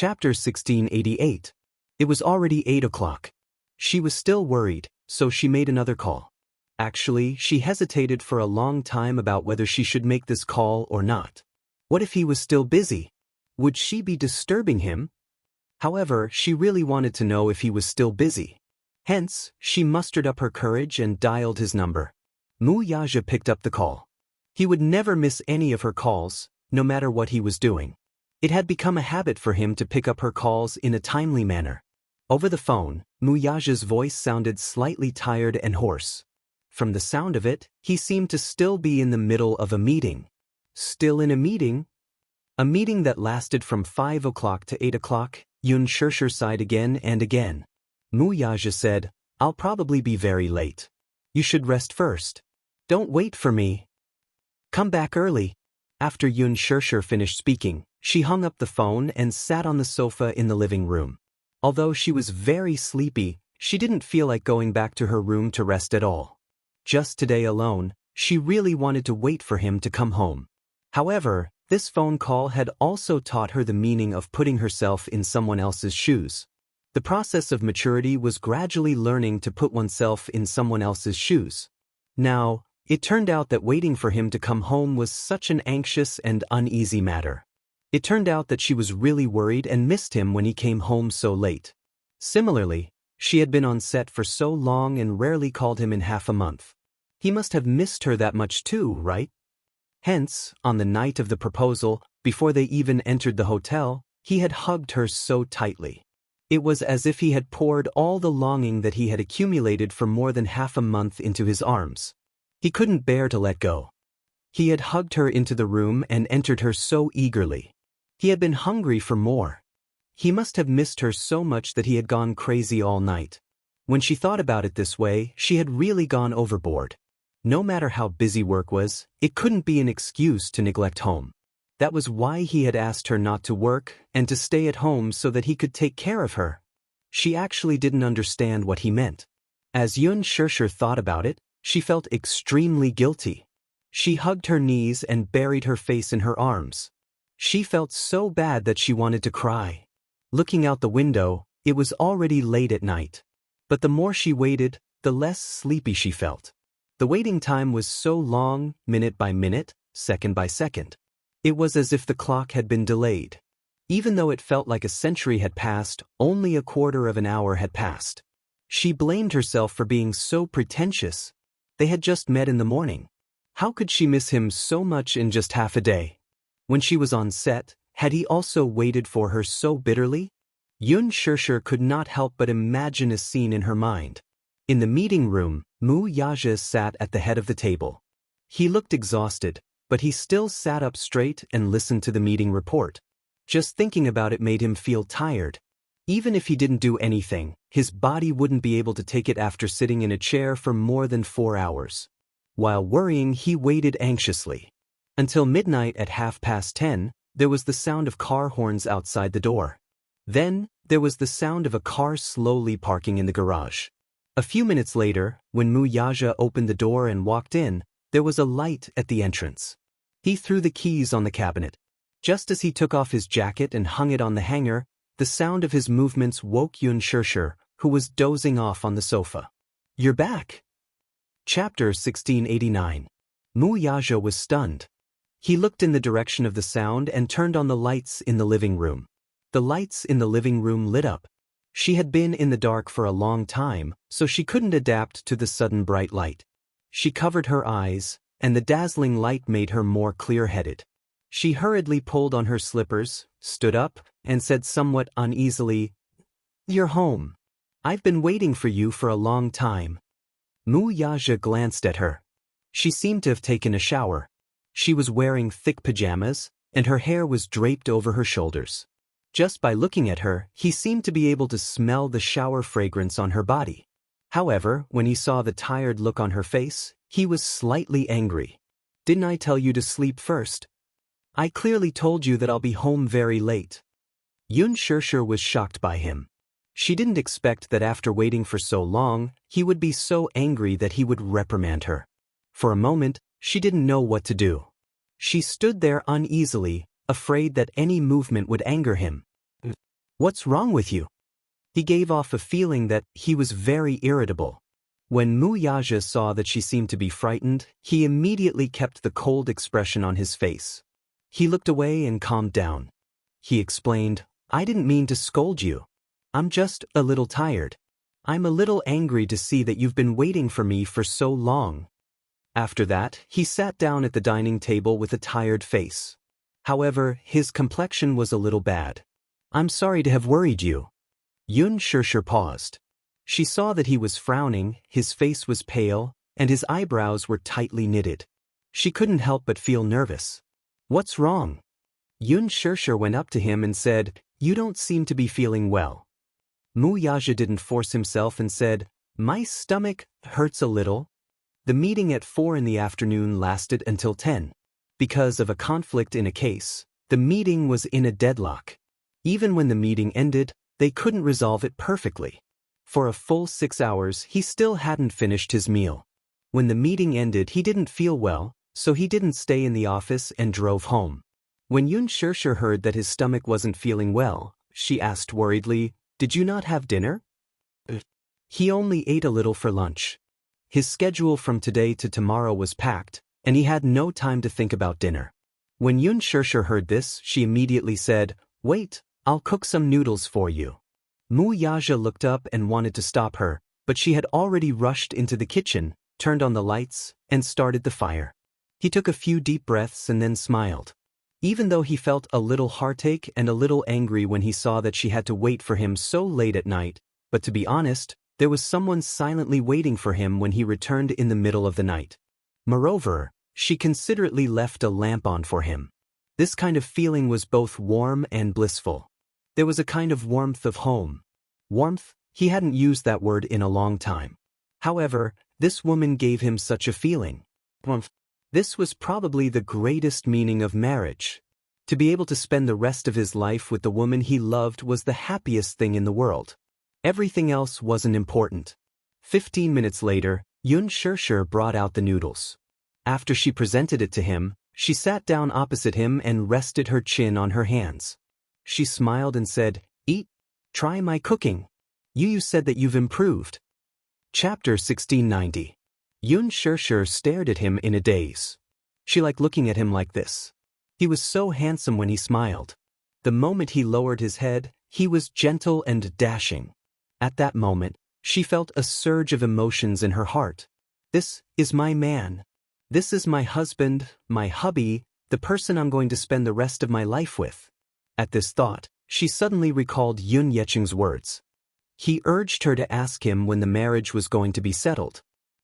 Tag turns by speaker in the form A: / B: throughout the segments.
A: Chapter 1688. It was already 8 o'clock. She was still worried, so she made another call. Actually, she hesitated for a long time about whether she should make this call or not. What if he was still busy? Would she be disturbing him? However, she really wanted to know if he was still busy. Hence, she mustered up her courage and dialed his number. Wuxia picked up the call. He would never miss any of her calls, no matter what he was doing. It had become a habit for him to pick up her calls in a timely manner. Over the phone, Wuxia's voice sounded slightly tired and hoarse. From the sound of it, he seemed to still be in the middle of a meeting. Still in a meeting? A meeting that lasted from 5 o'clock to 8 o'clock, Xianxia sighed again and again. Wuxia said, "I'll probably be very late. You should rest first. Don't wait for me. Come back early." After Xianxia finished speaking, she hung up the phone and sat on the sofa in the living room. Although she was very sleepy, she didn't feel like going back to her room to rest at all. Just today alone, she really wanted to wait for him to come home. However, this phone call had also taught her the meaning of putting herself in someone else's shoes. The process of maturity was gradually learning to put oneself in someone else's shoes. Now, it turned out that waiting for him to come home was such an anxious and uneasy matter. It turned out that she was really worried and missed him when he came home so late. Similarly, she had been on set for so long and rarely called him in half a month. He must have missed her that much too, right? Hence, on the night of the proposal, before they even entered the hotel, he had hugged her so tightly. It was as if he had poured all the longing that he had accumulated for more than half a month into his arms. He couldn't bear to let go. He had hugged her into the room and entered her so eagerly. He had been hungry for more. He must have missed her so much that he had gone crazy all night. When she thought about it this way, she had really gone overboard. No matter how busy work was, it couldn't be an excuse to neglect home. That was why he had asked her not to work and to stay at home so that he could take care of her. She actually didn't understand what he meant. As Xianxia thought about it, she felt extremely guilty. She hugged her knees and buried her face in her arms. She felt so bad that she wanted to cry. Looking out the window, it was already late at night. But the more she waited, the less sleepy she felt. The waiting time was so long, minute by minute, second by second. It was as if the clock had been delayed. Even though it felt like a century had passed, only a quarter of an hour had passed. She blamed herself for being so pretentious. They had just met in the morning. How could she miss him so much in just half a day? When she was on set, had he also waited for her so bitterly? Xianxia could not help but imagine a scene in her mind. In the meeting room, Wuxia sat at the head of the table. He looked exhausted, but he still sat up straight and listened to the meeting report. Just thinking about it made him feel tired. Even if he didn't do anything, his body wouldn't be able to take it after sitting in a chair for more than 4 hours. While worrying, he waited anxiously. Until midnight at 10:30, there was the sound of car horns outside the door. Then, there was the sound of a car slowly parking in the garage. A few minutes later, when Wuxia opened the door and walked in, there was a light at the entrance. He threw the keys on the cabinet. Just as he took off his jacket and hung it on the hanger, the sound of his movements woke Xianxia, who was dozing off on the sofa. "You're back." Chapter 1689. Wuxia was stunned. He looked in the direction of the sound and turned on the lights in the living room. The lights in the living room lit up. She had been in the dark for a long time, so she couldn't adapt to the sudden bright light. She covered her eyes, and the dazzling light made her more clear-headed. She hurriedly pulled on her slippers, stood up, and said somewhat uneasily, "You're home. I've been waiting for you for a long time." Wuxia glanced at her. She seemed to have taken a shower. She was wearing thick pajamas, and her hair was draped over her shoulders. Just by looking at her, he seemed to be able to smell the shower fragrance on her body. However, when he saw the tired look on her face, he was slightly angry. "Didn't I tell you to sleep first? I clearly told you that I'll be home very late." Xianxia was shocked by him. She didn't expect that after waiting for so long, he would be so angry that he would reprimand her. For a moment, she didn't know what to do. She stood there uneasily, afraid that any movement would anger him. What's wrong with you? He gave off a feeling that he was very irritable. When Wuxia saw that she seemed to be frightened, he immediately kept the cold expression on his face. He looked away and calmed down. He explained, I didn't mean to scold you. I'm just a little tired. I'm a little angry to see that you've been waiting for me for so long. After that, he sat down at the dining table with a tired face. However, his complexion was a little bad. I'm sorry to have worried you. Xianxia paused. She saw that he was frowning, his face was pale, and his eyebrows were tightly knitted. She couldn't help but feel nervous. What's wrong? Xianxia went up to him and said, You don't seem to be feeling well. Wuxia didn't force himself and said, My stomach hurts a little. The meeting at 4 in the afternoon lasted until 10. Because of a conflict in a case, the meeting was in a deadlock. Even when the meeting ended, they couldn't resolve it perfectly. For a full 6 hours, he still hadn't finished his meal. When the meeting ended, he didn't feel well, so he didn't stay in the office and drove home. When Xianxia heard that his stomach wasn't feeling well, she asked worriedly, Did you not have dinner? He only ate a little for lunch. His schedule from today to tomorrow was packed, and he had no time to think about dinner. When Xianxia heard this, she immediately said, Wait, I'll cook some noodles for you. Wuxia looked up and wanted to stop her, but she had already rushed into the kitchen, turned on the lights, and started the fire. He took a few deep breaths and then smiled. Even though he felt a little heartache and a little angry when he saw that she had to wait for him so late at night, but to be honest, there was someone silently waiting for him when he returned in the middle of the night. Moreover, she considerately left a lamp on for him. This kind of feeling was both warm and blissful. There was a kind of warmth of home. Warmth, he hadn't used that word in a long time. However, this woman gave him such a feeling. Warmth. This was probably the greatest meaning of marriage. To be able to spend the rest of his life with the woman he loved was the happiest thing in the world. Everything else wasn't important. 15 minutes later, Xianxia brought out the noodles. After she presented it to him, she sat down opposite him and rested her chin on her hands. She smiled and said, Eat. Try my cooking. You said that you've improved. Chapter 1690. Xianxia stared at him in a daze. She liked looking at him like this. He was so handsome when he smiled. The moment he lowered his head, he was gentle and dashing. At that moment, she felt a surge of emotions in her heart. This is my man. This is my husband, my hubby, the person I'm going to spend the rest of my life with. At this thought, she suddenly recalled Yun Yeqing's words. He urged her to ask him when the marriage was going to be settled.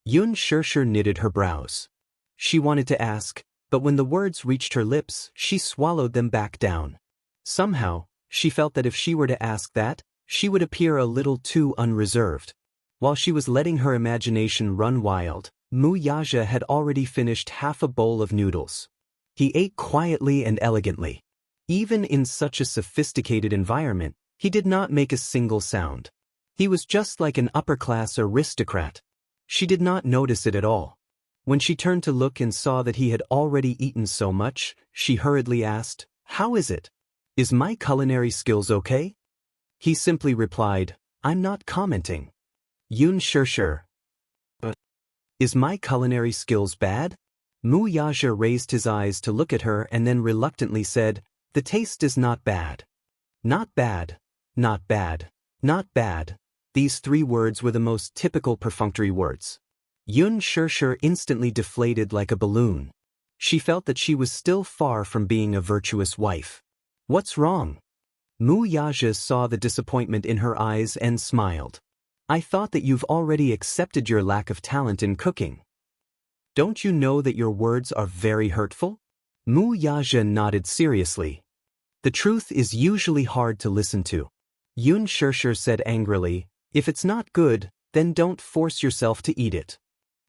A: Xianxia knitted her brows. She wanted to ask, but when the words reached her lips, she swallowed them back down. Somehow, she felt that if she were to ask that, she would appear a little too unreserved. While she was letting her imagination run wild, Wuxia had already finished half a bowl of noodles. He ate quietly and elegantly. Even in such a sophisticated environment, he did not make a single sound. He was just like an upper-class aristocrat. She did not notice it at all. When she turned to look and saw that he had already eaten so much, she hurriedly asked, How is it? Is my culinary skills okay? He simply replied, I'm not commenting. Xianxia. Is my culinary skills bad? Wuxia raised his eyes to look at her and then reluctantly said, The taste is not bad. Not bad, not bad, not bad. These 3 words were the most typical perfunctory words. Xianxia instantly deflated like a balloon. She felt that she was still far from being a virtuous wife. What's wrong? Wuxia saw the disappointment in her eyes and smiled. I thought that you've already accepted your lack of talent in cooking. Don't you know that your words are very hurtful? Wuxia nodded seriously. The truth is usually hard to listen to. Xianxia said angrily, If it's not good, then don't force yourself to eat it.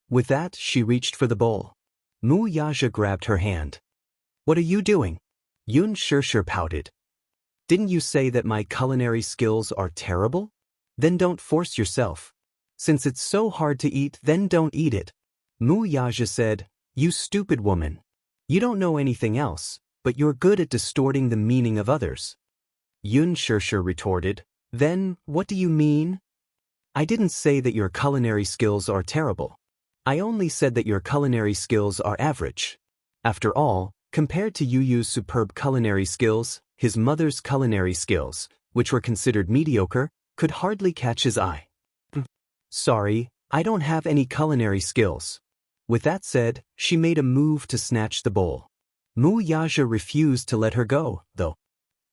A: With that, she reached for the bowl. Wuxia grabbed her hand. What are you doing? Xianxia pouted. Didn't you say that my culinary skills are terrible? Then don't force yourself. Since it's so hard to eat, then don't eat it. Wuxia said, You stupid woman. You don't know anything else, but you're good at distorting the meaning of others. Xianxia retorted. Then, what do you mean? I didn't say that your culinary skills are terrible. I only said that your culinary skills are average. After all, compared to Yu Yu's superb culinary skills, his mother's culinary skills, which were considered mediocre, could hardly catch his eye. Sorry, I don't have any culinary skills. With that said, she made a move to snatch the bowl. Wuxia refused to let her go, though.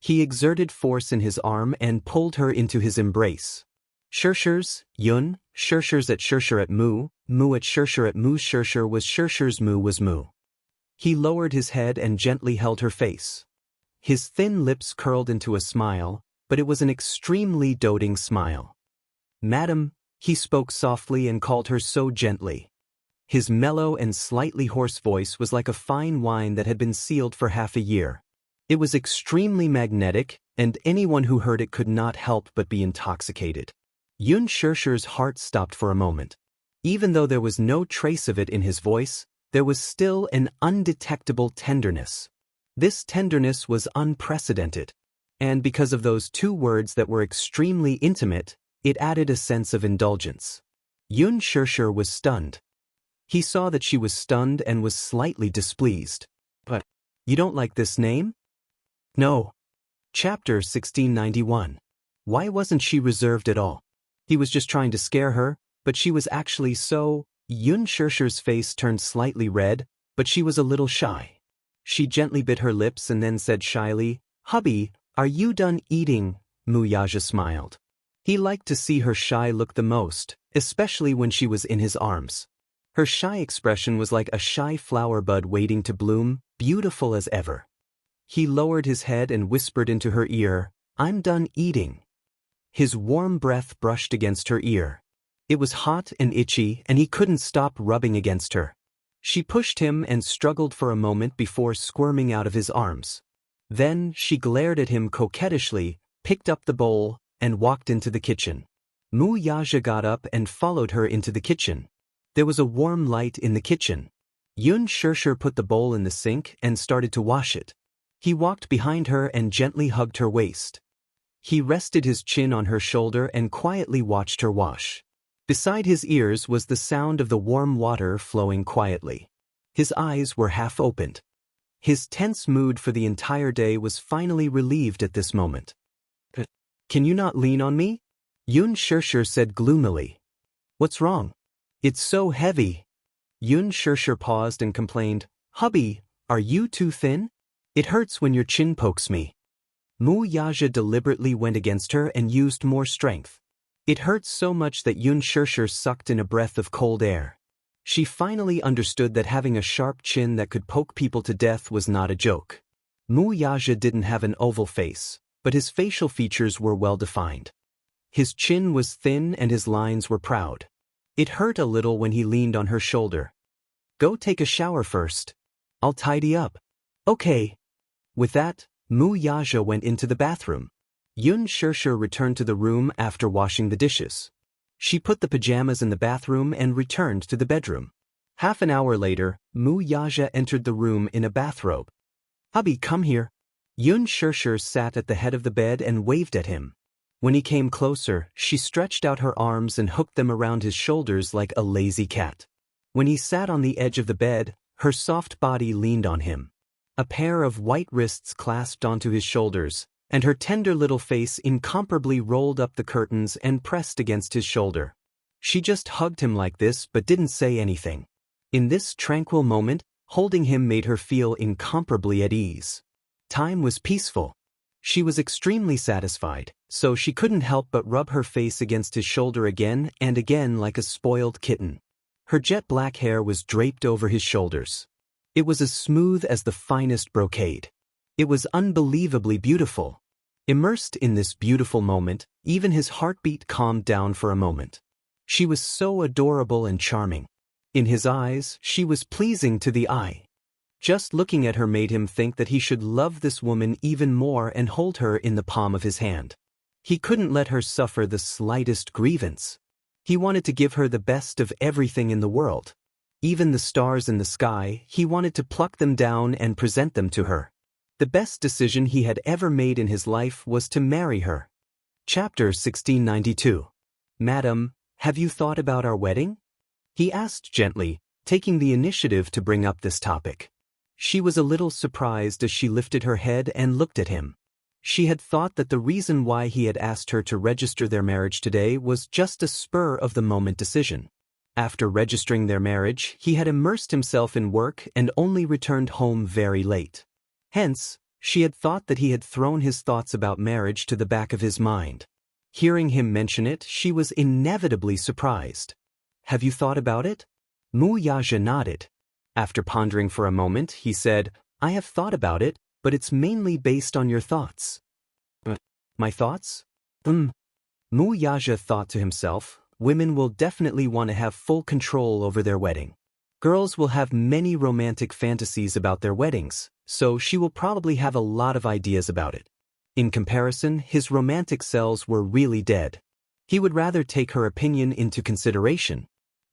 A: He exerted force in his arm and pulled her into his embrace. Xiaxia's, Yun, Xiaxia's at Xiaxia at Mu at Xiaxia at Mu. Xiaxia was Xiaxia's, Mu was Mu. He lowered his head and gently held her face. His thin lips curled into a smile, but it was an extremely doting smile. Madam, he spoke softly and called her so gently. His mellow and slightly hoarse voice was like a fine wine that had been sealed for half a year. It was extremely magnetic, and anyone who heard it could not help but be intoxicated. Xiaxia's heart stopped for a moment. Even though there was no trace of it in his voice, there was still an undetectable tenderness. This tenderness was unprecedented. And because of those two words that were extremely intimate, it added a sense of indulgence. Xiaxia was stunned. He saw that she was stunned and was slightly displeased. But, you don't like this name? No. Chapter 1691. Why wasn't she reserved at all? He was just trying to scare her, but she was actually so... Xiaxia's face turned slightly red, but she was a little shy. She gently bit her lips and then said shyly, "Hubby, are you done eating?" Wuxia smiled. He liked to see her shy look the most, especially when she was in his arms. Her shy expression was like a shy flower bud waiting to bloom, beautiful as ever. He lowered his head and whispered into her ear, "I'm done eating." His warm breath brushed against her ear. It was hot and itchy, and he couldn't stop rubbing against her. She pushed him and struggled for a moment before squirming out of his arms. Then she glared at him coquettishly, picked up the bowl, and walked into the kitchen. Wuxia got up and followed her into the kitchen. There was a warm light in the kitchen. Xiaxia put the bowl in the sink and started to wash it. He walked behind her and gently hugged her waist. He rested his chin on her shoulder and quietly watched her wash. Beside his ears was the sound of the warm water flowing quietly. His eyes were half opened. His tense mood for the entire day was finally relieved at this moment. "Can you not lean on me?" Xiaxia said gloomily. "What's wrong? It's so heavy." Xiaxia paused and complained, "Hubby, are you too thin? It hurts when your chin pokes me." Wuxia deliberately went against her and used more strength. It hurt so much that Xiaxia sucked in a breath of cold air. She finally understood that having a sharp chin that could poke people to death was not a joke. Wuxia didn't have an oval face, but his facial features were well defined. His chin was thin and his lines were proud. It hurt a little when he leaned on her shoulder. "Go take a shower first. I'll tidy up." "Okay." With that, Wuxia went into the bathroom. Xiaxia returned to the room after washing the dishes. She put the pajamas in the bathroom and returned to the bedroom. Half an hour later, Wuxia entered the room in a bathrobe. "Hubby, come here." Xiaxia sat at the head of the bed and waved at him. When he came closer, she stretched out her arms and hooked them around his shoulders like a lazy cat. When he sat on the edge of the bed, her soft body leaned on him. A pair of white wrists clasped onto his shoulders, and her tender little face incomparably rolled up the curtains and pressed against his shoulder. She just hugged him like this but didn't say anything. In this tranquil moment, holding him made her feel incomparably at ease. Time was peaceful. She was extremely satisfied, so she couldn't help but rub her face against his shoulder again and again like a spoiled kitten. Her jet black hair was draped over his shoulders. It was as smooth as the finest brocade. It was unbelievably beautiful. Immersed in this beautiful moment, even his heartbeat calmed down for a moment. She was so adorable and charming. In his eyes, she was pleasing to the eye. Just looking at her made him think that he should love this woman even more and hold her in the palm of his hand. He couldn't let her suffer the slightest grievance. He wanted to give her the best of everything in the world. Even the stars in the sky, he wanted to pluck them down and present them to her. The best decision he had ever made in his life was to marry her. Chapter 1692. Madam, have you thought about our wedding? He asked gently, taking the initiative to bring up this topic. She was a little surprised as she lifted her head and looked at him. She had thought that the reason why he had asked her to register their marriage today was just a spur-of-the-moment decision. After registering their marriage, he had immersed himself in work and only returned home very late. Hence, she had thought that he had thrown his thoughts about marriage to the back of his mind. Hearing him mention it, she was inevitably surprised. Have you thought about it? Wuxia nodded. After pondering for a moment, he said, I have thought about it, but it's mainly based on your thoughts. My thoughts? Wuxia thought to himself, women will definitely want to have full control over their wedding. Girls will have many romantic fantasies about their weddings, so she will probably have a lot of ideas about it. In comparison, his romantic cells were really dead. He would rather take her opinion into consideration.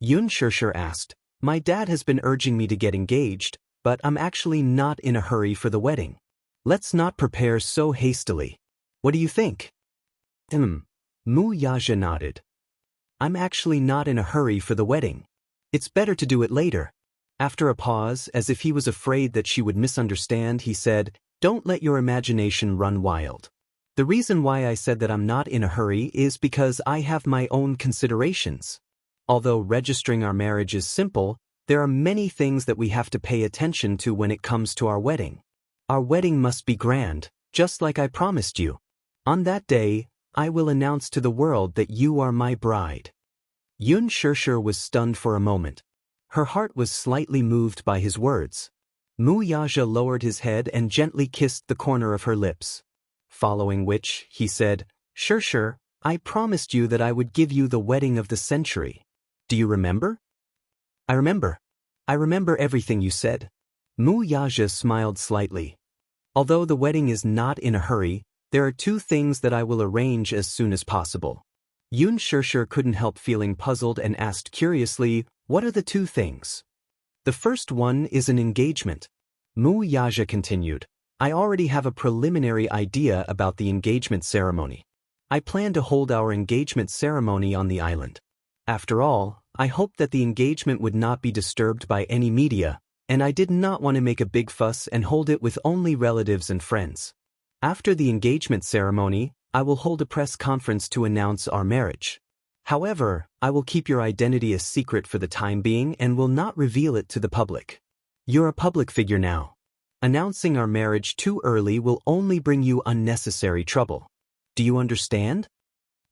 A: Xianxia asked, My dad has been urging me to get engaged, but I'm actually not in a hurry for the wedding. Let's not prepare so hastily. What do you think? Wuxia nodded. I'm actually not in a hurry for the wedding. It's better to do it later. After a pause, as if he was afraid that she would misunderstand, he said, Don't let your imagination run wild. The reason why I said that I'm not in a hurry is because I have my own considerations. Although registering our marriage is simple, there are many things that we have to pay attention to when it comes to our wedding. Our wedding must be grand, just like I promised you. On that day, I will announce to the world that you are my bride. Xianxia was stunned for a moment. Her heart was slightly moved by his words. Wuxia lowered his head and gently kissed the corner of her lips. Following which, he said, Xianxia, I promised you that I would give you the wedding of the century. Do you remember? I remember. I remember everything you said. Wuxia smiled slightly. Although the wedding is not in a hurry, there are two things that I will arrange as soon as possible. Xianxia couldn't help feeling puzzled and asked curiously, What are the two things? The first one is an engagement. Wuxia continued, I already have a preliminary idea about the engagement ceremony. I plan to hold our engagement ceremony on the island. After all, I hoped that the engagement would not be disturbed by any media, and I did not want to make a big fuss and hold it with only relatives and friends. After the engagement ceremony, I will hold a press conference to announce our marriage. However, I will keep your identity a secret for the time being and will not reveal it to the public. You're a public figure now. Announcing our marriage too early will only bring you unnecessary trouble. Do you understand?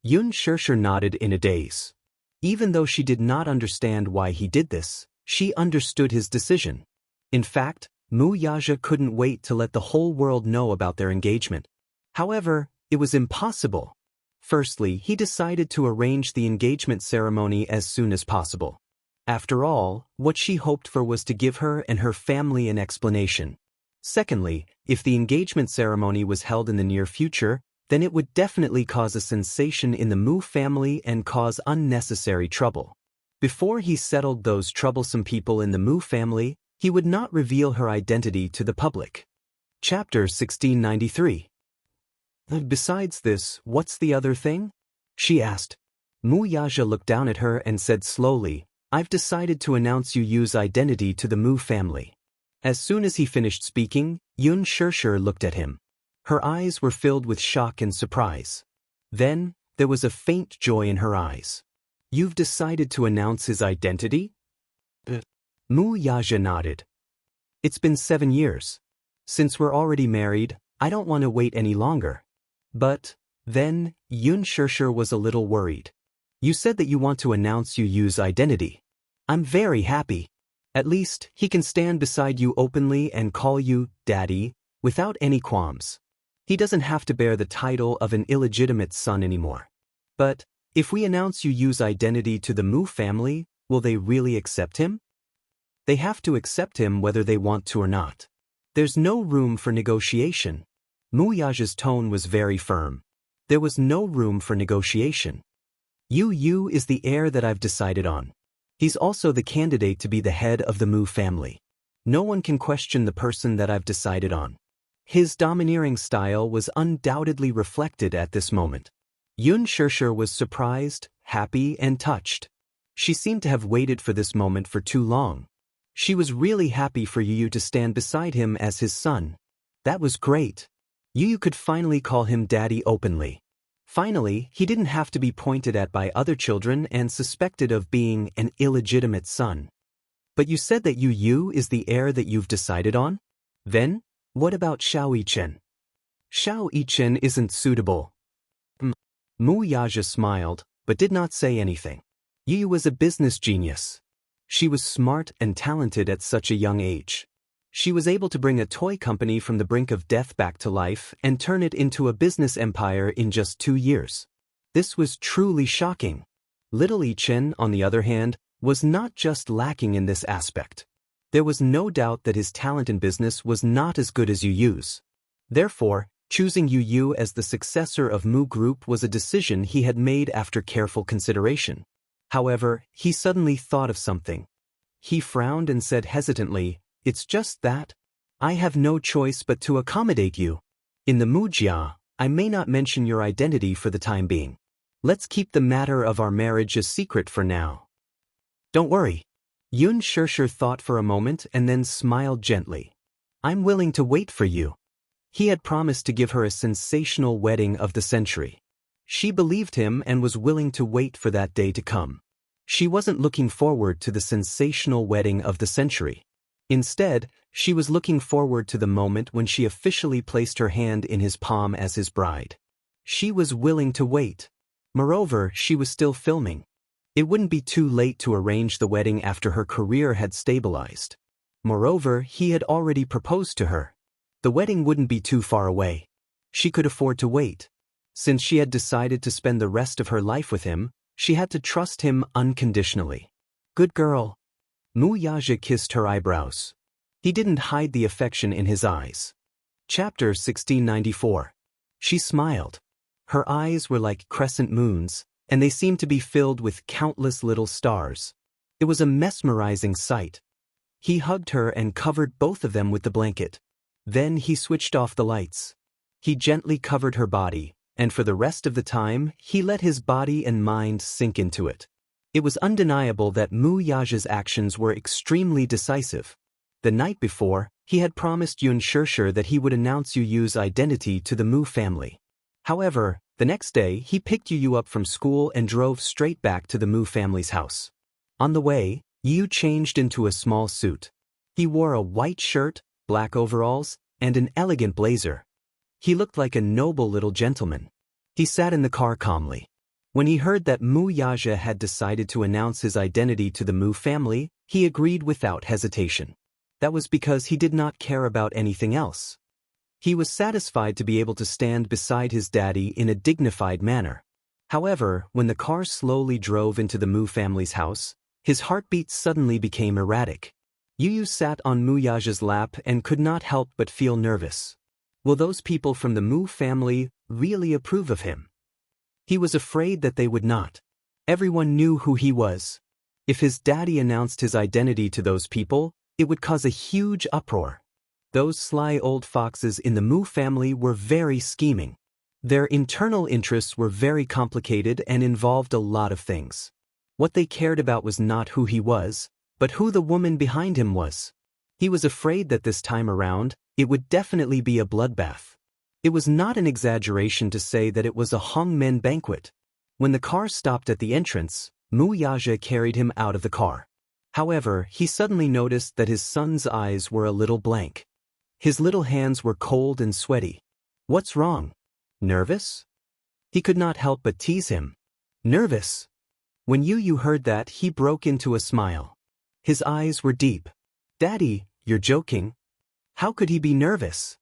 A: Xianxia nodded in a daze. Even though she did not understand why he did this, she understood his decision. In fact, Wuxia couldn't wait to let the whole world know about their engagement. However, it was impossible. Firstly, he decided to arrange the engagement ceremony as soon as possible. After all, what she hoped for was to give her and her family an explanation. Secondly, if the engagement ceremony was held in the near future, then it would definitely cause a sensation in the Wu family and cause unnecessary trouble. Before he settled those troublesome people in the Wu family, he would not reveal her identity to the public. Chapter 1693. Besides this, what's the other thing? She asked. Wuxia looked down at her and said slowly, I've decided to announce you use identity to the Wu family. As soon as he finished speaking, Xianxia looked at him. Her eyes were filled with shock and surprise. Then, there was a faint joy in her eyes. You've decided to announce his identity? Wuxia nodded. It's been 7 years. Since we're already married, I don't want to wait any longer. But, then, Xianxia was a little worried. You said that you want to announce you use identity. I'm very happy. At least, he can stand beside you openly and call you Daddy, without any qualms. He doesn't have to bear the title of an illegitimate son anymore. But, if we announce you use identity to the Wu family, will they really accept him? They have to accept him whether they want to or not. There's no room for negotiation. Wuxia's tone was very firm. There was no room for negotiation. Yu is the heir that I've decided on. He's also the candidate to be the head of the Wu family. No one can question the person that I've decided on. His domineering style was undoubtedly reflected at this moment. Xianxia was surprised, happy, and touched. She seemed to have waited for this moment for too long. She was really happy for Yu to stand beside him as his son. That was great. Yu could finally call him daddy openly. Finally, he didn't have to be pointed at by other children and suspected of being an illegitimate son. But you said that Yu is the heir that you've decided on? Then, what about Xiao Yichen? Xiao Yichen isn't suitable. Wuxia smiled, but did not say anything. Yu was a business genius. She was smart and talented at such a young age. She was able to bring a toy company from the brink of death back to life and turn it into a business empire in just 2 years. This was truly shocking. Little Yichen, on the other hand, was not just lacking in this aspect. There was no doubt that his talent in business was not as good as Yu's. Therefore, choosing Yu as the successor of Mu Group was a decision he had made after careful consideration. However, he suddenly thought of something. He frowned and said hesitantly, "It's just that I have no choice but to accommodate you. In the Mujia, I may not mention your identity for the time being. Let's keep the matter of our marriage a secret for now." "Don't worry." Xianxia thought for a moment and then smiled gently. "I'm willing to wait for you." He had promised to give her a sensational wedding of the century. She believed him and was willing to wait for that day to come. She wasn't looking forward to the sensational wedding of the century. Instead, she was looking forward to the moment when she officially placed her hand in his palm as his bride. She was willing to wait. Moreover, she was still filming. It wouldn't be too late to arrange the wedding after her career had stabilized. Moreover, he had already proposed to her. The wedding wouldn't be too far away. She could afford to wait. Since she had decided to spend the rest of her life with him, she had to trust him unconditionally. "Good girl." Wuxia kissed her eyebrows. He didn't hide the affection in his eyes. Chapter 1694. She smiled. Her eyes were like crescent moons, and they seemed to be filled with countless little stars. It was a mesmerizing sight. He hugged her and covered both of them with the blanket. Then he switched off the lights. He gently covered her body, and for the rest of the time, he let his body and mind sink into it. It was undeniable that Wuxia's actions were extremely decisive. The night before, he had promised Xianxia that he would announce Yu's identity to the Mu family. However, the next day, he picked Yu up from school and drove straight back to the Mu family's house. On the way, Yu changed into a small suit. He wore a white shirt, black overalls, and an elegant blazer. He looked like a noble little gentleman. He sat in the car calmly. When he heard that Wuxia had decided to announce his identity to the Mu family, he agreed without hesitation. That was because he did not care about anything else. He was satisfied to be able to stand beside his daddy in a dignified manner. However, when the car slowly drove into the Mu family's house, his heartbeat suddenly became erratic. Yu sat on Wuxia's lap and could not help but feel nervous. Will those people from the Mu family really approve of him? He was afraid that they would not. Everyone knew who he was. If his daddy announced his identity to those people, it would cause a huge uproar. Those sly old foxes in the Mu family were very scheming. Their internal interests were very complicated and involved a lot of things. What they cared about was not who he was, but who the woman behind him was. He was afraid that this time around, it would definitely be a bloodbath. It was not an exaggeration to say that it was a hongmen banquet. When the car stopped at the entrance, Wuxia carried him out of the car. However, he suddenly noticed that his son's eyes were a little blank. His little hands were cold and sweaty. "What's wrong? Nervous?" He could not help but tease him. "Nervous?" When Yu heard that, he broke into a smile. His eyes were deep. "Daddy, you're joking. How could he be nervous?"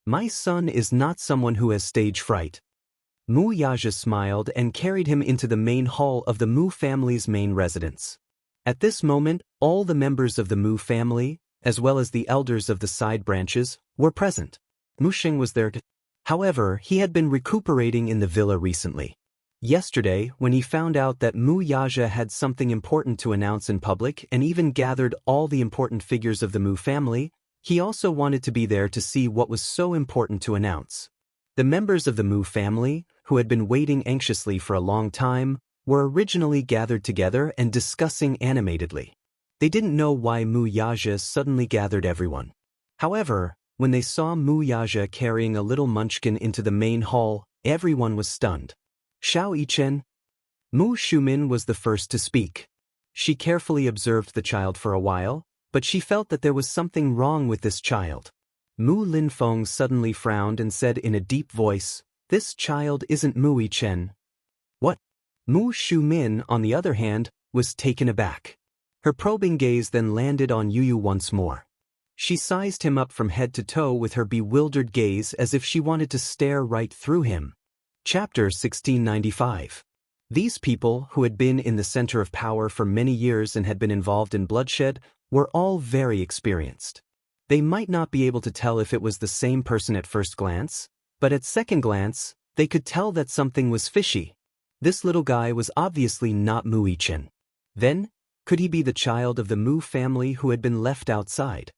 A: My son is not someone who has stage fright." Wuxia smiled and carried him into the main hall of the Mu family's main residence. At this moment, all the members of the Mu family, as well as the elders of the side branches, were present. Musheng was there too. However, he had been recuperating in the villa recently. Yesterday, when he found out that Wuxia had something important to announce in public and even gathered all the important figures of the Mu family, He also wanted to be there to see what was so important to announce. The members of the Mu family, who had been waiting anxiously for a long time, were originally gathered together and discussing animatedly. They didn't know why Mu Yaja suddenly gathered everyone. However, when they saw Mu Yaja carrying a little munchkin into the main hall, everyone was stunned. Xiao Yichen. Mu Shumin was the first to speak. She carefully observed the child for a while, but she felt that there was something wrong with this child. Mu Linfeng suddenly frowned and said in a deep voice, "This child isn't Mu Yichen." What? Mu Shumin, on the other hand, was taken aback. Her probing gaze then landed on Yu once more. She sized him up from head to toe with her bewildered gaze as if she wanted to stare right through him. Chapter 1695. These people, who had been in the center of power for many years and had been involved in bloodshed, were all very experienced. They might not be able to tell if it was the same person at first glance, but at second glance, they could tell that something was fishy. This little guy was obviously not Mu Yichen. Then, could he be the child of the Mu family who had been left outside?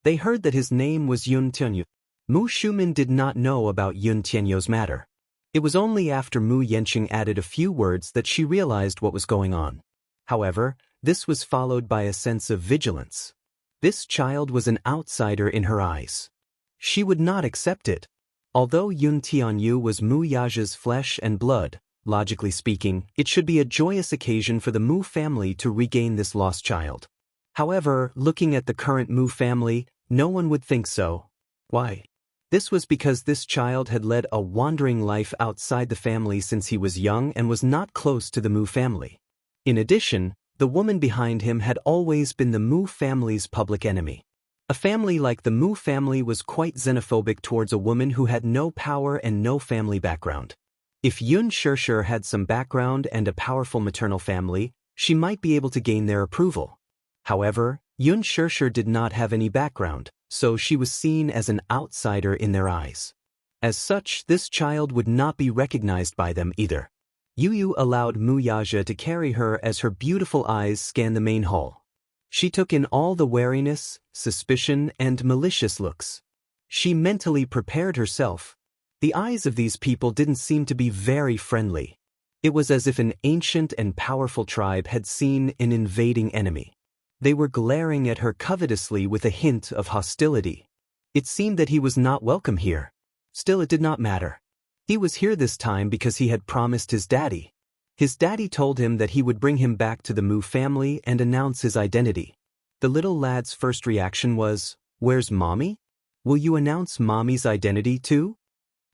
A: They heard that his name was Yun Tianyu. Mu Shumin did not know about Yun Tianyu's matter. It was only after Mu Yanqing added a few words that she realized what was going on. However, this was followed by a sense of vigilance. This child was an outsider in her eyes. She would not accept it. Although Yun Tianyu was Mu Yaja's flesh and blood, logically speaking, it should be a joyous occasion for the Mu family to regain this lost child. However, looking at the current Mu family, no one would think so. Why? This was because this child had led a wandering life outside the family since he was young and was not close to the Mu family. In addition, the woman behind him had always been the Mu family's public enemy. A family like the Mu family was quite xenophobic towards a woman who had no power and no family background. If Yun Shishir had some background and a powerful maternal family, she might be able to gain their approval. However, Yun Shishir did not have any background, so she was seen as an outsider in their eyes. As such, this child would not be recognized by them either. Yu allowed Mu Yaja to carry her as her beautiful eyes scanned the main hall. She took in all the wariness, suspicion, and malicious looks. She mentally prepared herself. The eyes of these people didn't seem to be very friendly. It was as if an ancient and powerful tribe had seen an invading enemy. They were glaring at her covetously with a hint of hostility. It seemed that he was not welcome here. Still, it did not matter. He was here this time because he had promised his daddy. His daddy told him that he would bring him back to the Mu family and announce his identity. The little lad's first reaction was, "Where's Mommy? Will you announce Mommy's identity too?"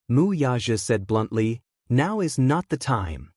A: Mu Yaja said bluntly, "Now is not the time."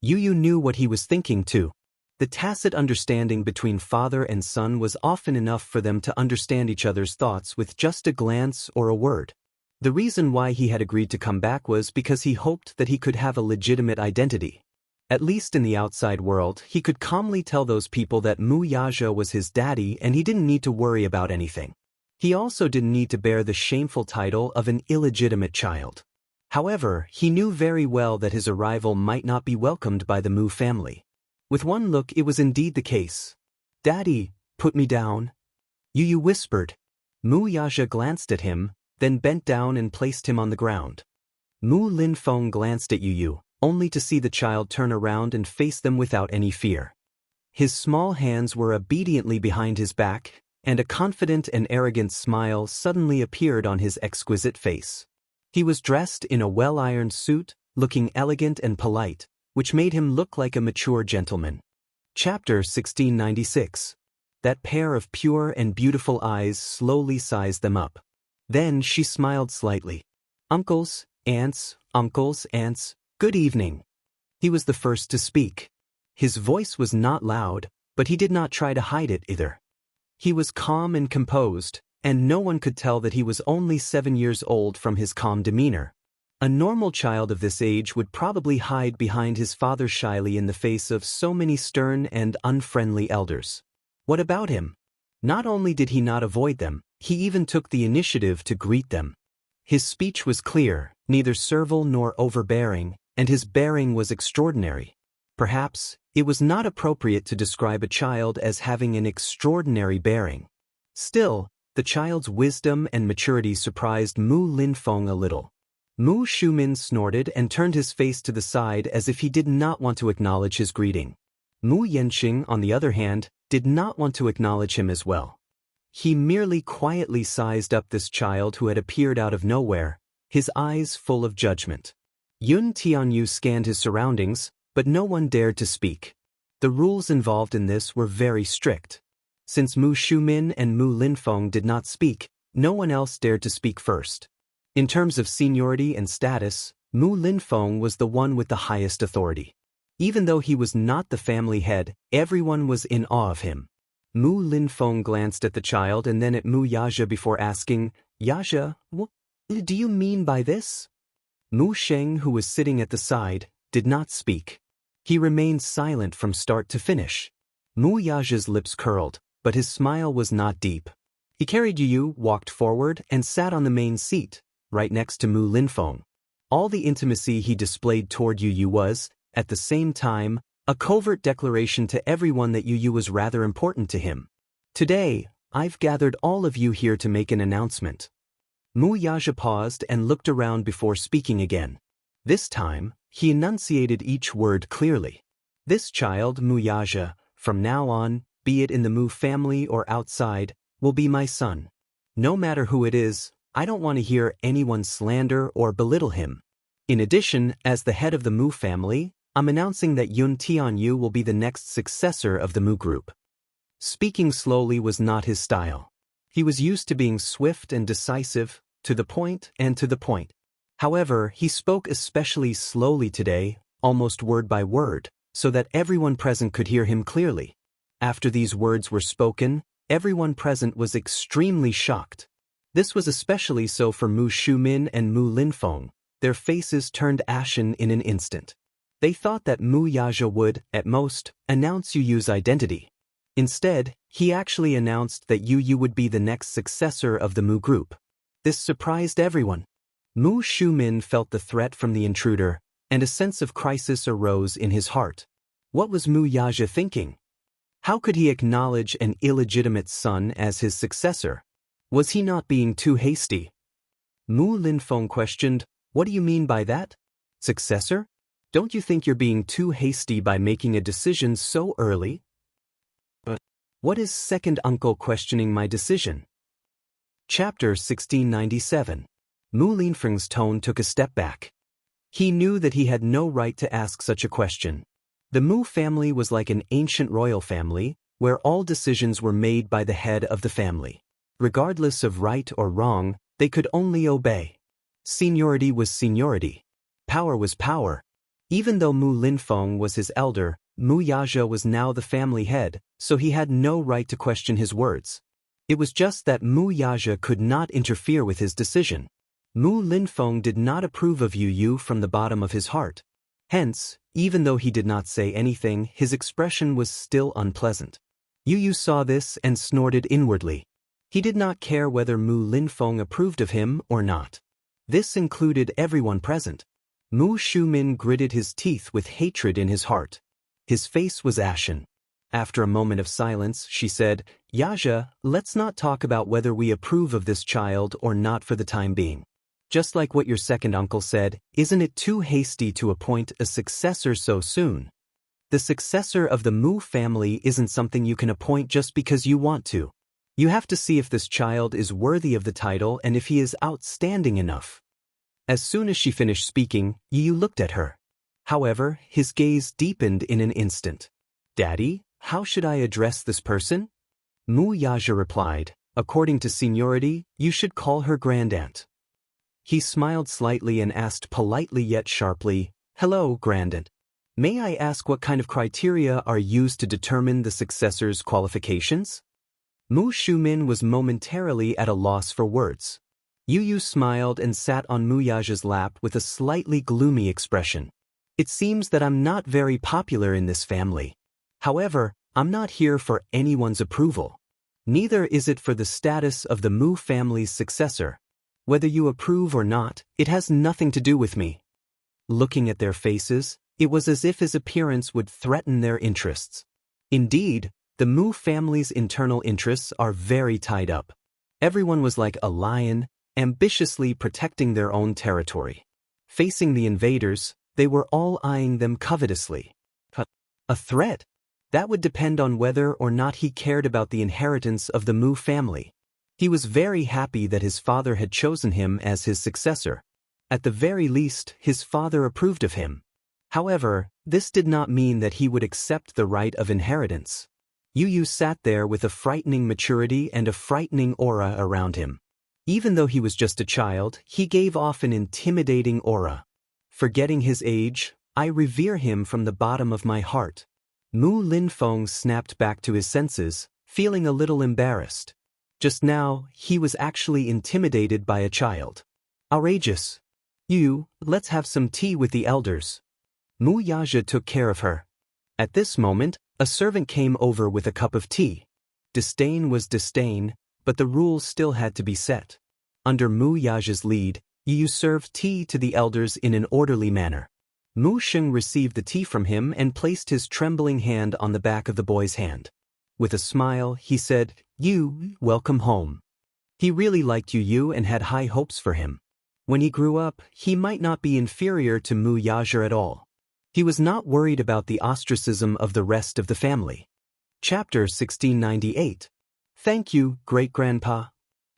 A: Yu knew what he was thinking too. The tacit understanding between father and son was often enough for them to understand each other's thoughts with just a glance or a word. The reason why he had agreed to come back was because he hoped that he could have a legitimate identity. At least in the outside world, he could calmly tell those people that Mu Yaja was his daddy and he didn't need to worry about anything. He also didn't need to bear the shameful title of an illegitimate child. However, he knew very well that his arrival might not be welcomed by the Mu family. With one look, it was indeed the case. "Daddy, put me down," Yu whispered. Mu Yaja glanced at him, then bent down and placed him on the ground. Mu Linfeng glanced at Yu, only to see the child turn around and face them without any fear. His small hands were obediently behind his back, and a confident and arrogant smile suddenly appeared on his exquisite face. He was dressed in a well-ironed suit, looking elegant and polite, which made him look like a mature gentleman. Chapter 1696. That pair of pure and beautiful eyes slowly sized them up. Then she smiled slightly. "Uncles, aunts, good evening." He was the first to speak. His voice was not loud, but he did not try to hide it either. He was calm and composed, and no one could tell that he was only 7 years old from his calm demeanor. A normal child of this age would probably hide behind his father shyly in the face of so many stern and unfriendly elders. What about him? Not only did he not avoid them, he even took the initiative to greet them. His speech was clear, neither servile nor overbearing, and his bearing was extraordinary. Perhaps, it was not appropriate to describe a child as having an extraordinary bearing. Still, The child's wisdom and maturity surprised Mu Linfeng a little. Mu Shumin snorted and turned his face to the side as if he did not want to acknowledge his greeting. Mu Yanqing, on the other hand, did not want to acknowledge him as well. He merely quietly sized up this child who had appeared out of nowhere, his eyes full of judgment. Yun Tianyu scanned his surroundings, but no one dared to speak. The rules involved in this were very strict. Since Mu Shumin and Mu Linfeng did not speak, no one else dared to speak first. In terms of seniority and status, Mu Linfeng was the one with the highest authority. Even though he was not the family head, everyone was in awe of him. Mu Linfeng glanced at the child and then at Mu Yaxia before asking, "Yaxia, what do you mean by this?" Mu Sheng, who was sitting at the side, did not speak. He remained silent from start to finish. Mu Yaxia's lips curled, but his smile was not deep. He carried Yu, walked forward, and sat on the main seat, right next to Mu Linfeng. All the intimacy he displayed toward Yu was, at the same time, a covert declaration to everyone that Yu was rather important to him. "Today, I've gathered all of you here to make an announcement." Mu Yaxia paused and looked around before speaking again. This time, he enunciated each word clearly. "This child, Mu Yaxia, from now on, be it in the Mu family or outside, will be my son. No matter who it is, I don't want to hear anyone slander or belittle him. In addition, as the head of the Mu family, I'm announcing that Yun Tianyu will be the next successor of the Mu group." Speaking slowly was not his style. He was used to being swift and decisive, to the point and to the point. However, he spoke especially slowly today, almost word by word, so that everyone present could hear him clearly. After these words were spoken, everyone present was extremely shocked. This was especially so for Mu Shumin and Mu Linfeng. Their faces turned ashen in an instant. They thought that Mu Yaxia would, at most, announce Yu's identity. Instead, he actually announced that Yu would be the next successor of the Mu group. This surprised everyone. Mu Shumin felt the threat from the intruder, and a sense of crisis arose in his heart. What was Mu Yaxia thinking? How could he acknowledge an illegitimate son as his successor? Was he not being too hasty? Mu Linfeng questioned, "What do you mean by that? Successor? Don't you think you're being too hasty by making a decision so early?" "But what is second uncle questioning my decision?" Chapter 1697. Mu Linfeng's tone took a step back. He knew that he had no right to ask such a question. The Mu family was like an ancient royal family, where all decisions were made by the head of the family. Regardless of right or wrong, they could only obey. Seniority was seniority. Power was power. Even though Mu Linfeng was his elder, Mu Yaxia was now the family head, so he had no right to question his words. It was just that Mu Yaxia could not interfere with his decision. Mu Linfeng did not approve of Yu from the bottom of his heart. Hence, even though he did not say anything, his expression was still unpleasant. Yu saw this and snorted inwardly. He did not care whether Mu Linfeng approved of him or not. This included everyone present. Mu Shumin gritted his teeth with hatred in his heart. His face was ashen. After a moment of silence, she said, "Yaxia, let's not talk about whether we approve of this child or not for the time being. Just like what your second uncle said, isn't it too hasty to appoint a successor so soon? The successor of the Mu family isn't something you can appoint just because you want to. You have to see if this child is worthy of the title and if he is outstanding enough." As soon as she finished speaking, Yu looked at her. However, his gaze deepened in an instant. "Daddy, how should I address this person?" Mu Yaxia replied, "According to seniority, you should call her grandaunt." He smiled slightly and asked politely yet sharply, "Hello, grandaunt. May I ask what kind of criteria are used to determine the successor's qualifications?" Mu Shumin was momentarily at a loss for words. Yu smiled and sat on Mu Yaxia's lap with a slightly gloomy expression. "It seems that I'm not very popular in this family. However, I'm not here for anyone's approval. Neither is it for the status of the Mu family's successor. Whether you approve or not, it has nothing to do with me." Looking at their faces, it was as if his appearance would threaten their interests. Indeed, the Mu family's internal interests are very tied up. Everyone was like a lion, ambitiously protecting their own territory. Facing the invaders, they were all eyeing them covetously. A threat? That would depend on whether or not he cared about the inheritance of the Mu family. He was very happy that his father had chosen him as his successor. At the very least, his father approved of him. However, this did not mean that he would accept the right of inheritance. Yu Yu sat there with a frightening maturity and a frightening aura around him. Even though he was just a child, he gave off an intimidating aura. Forgetting his age, I revere him from the bottom of my heart. Mu Linfeng snapped back to his senses, feeling a little embarrassed. Just now, he was actually intimidated by a child. Outrageous. You, let's have some tea with the elders. Mu Yaja took care of her. At this moment, a servant came over with a cup of tea. Disdain was disdain, but the rules still had to be set. Under Mu Yaja's lead, Yu served tea to the elders in an orderly manner. Mu Sheng received the tea from him and placed his trembling hand on the back of the boy's hand. With a smile, he said, "You, welcome home." He really liked Yu and had high hopes for him. When he grew up, he might not be inferior to Mu Yaja at all. He was not worried about the ostracism of the rest of the family. Chapter 1698. Thank you, great-grandpa.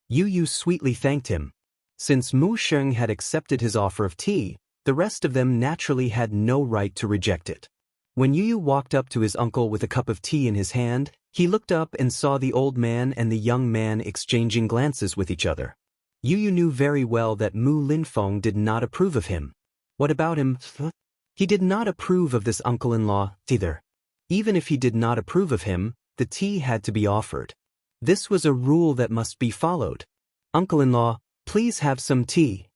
A: Yu sweetly thanked him. Since Mu Sheng had accepted his offer of tea, the rest of them naturally had no right to reject it. When Yu walked up to his uncle with a cup of tea in his hand, he looked up and saw the old man and the young man exchanging glances with each other. Yu knew very well that Mu Linfeng did not approve of him. What about him? He did not approve of this uncle-in-law, either. Even if he did not approve of him, the tea had to be offered. This was a rule that must be followed. Uncle-in-law, please have some tea.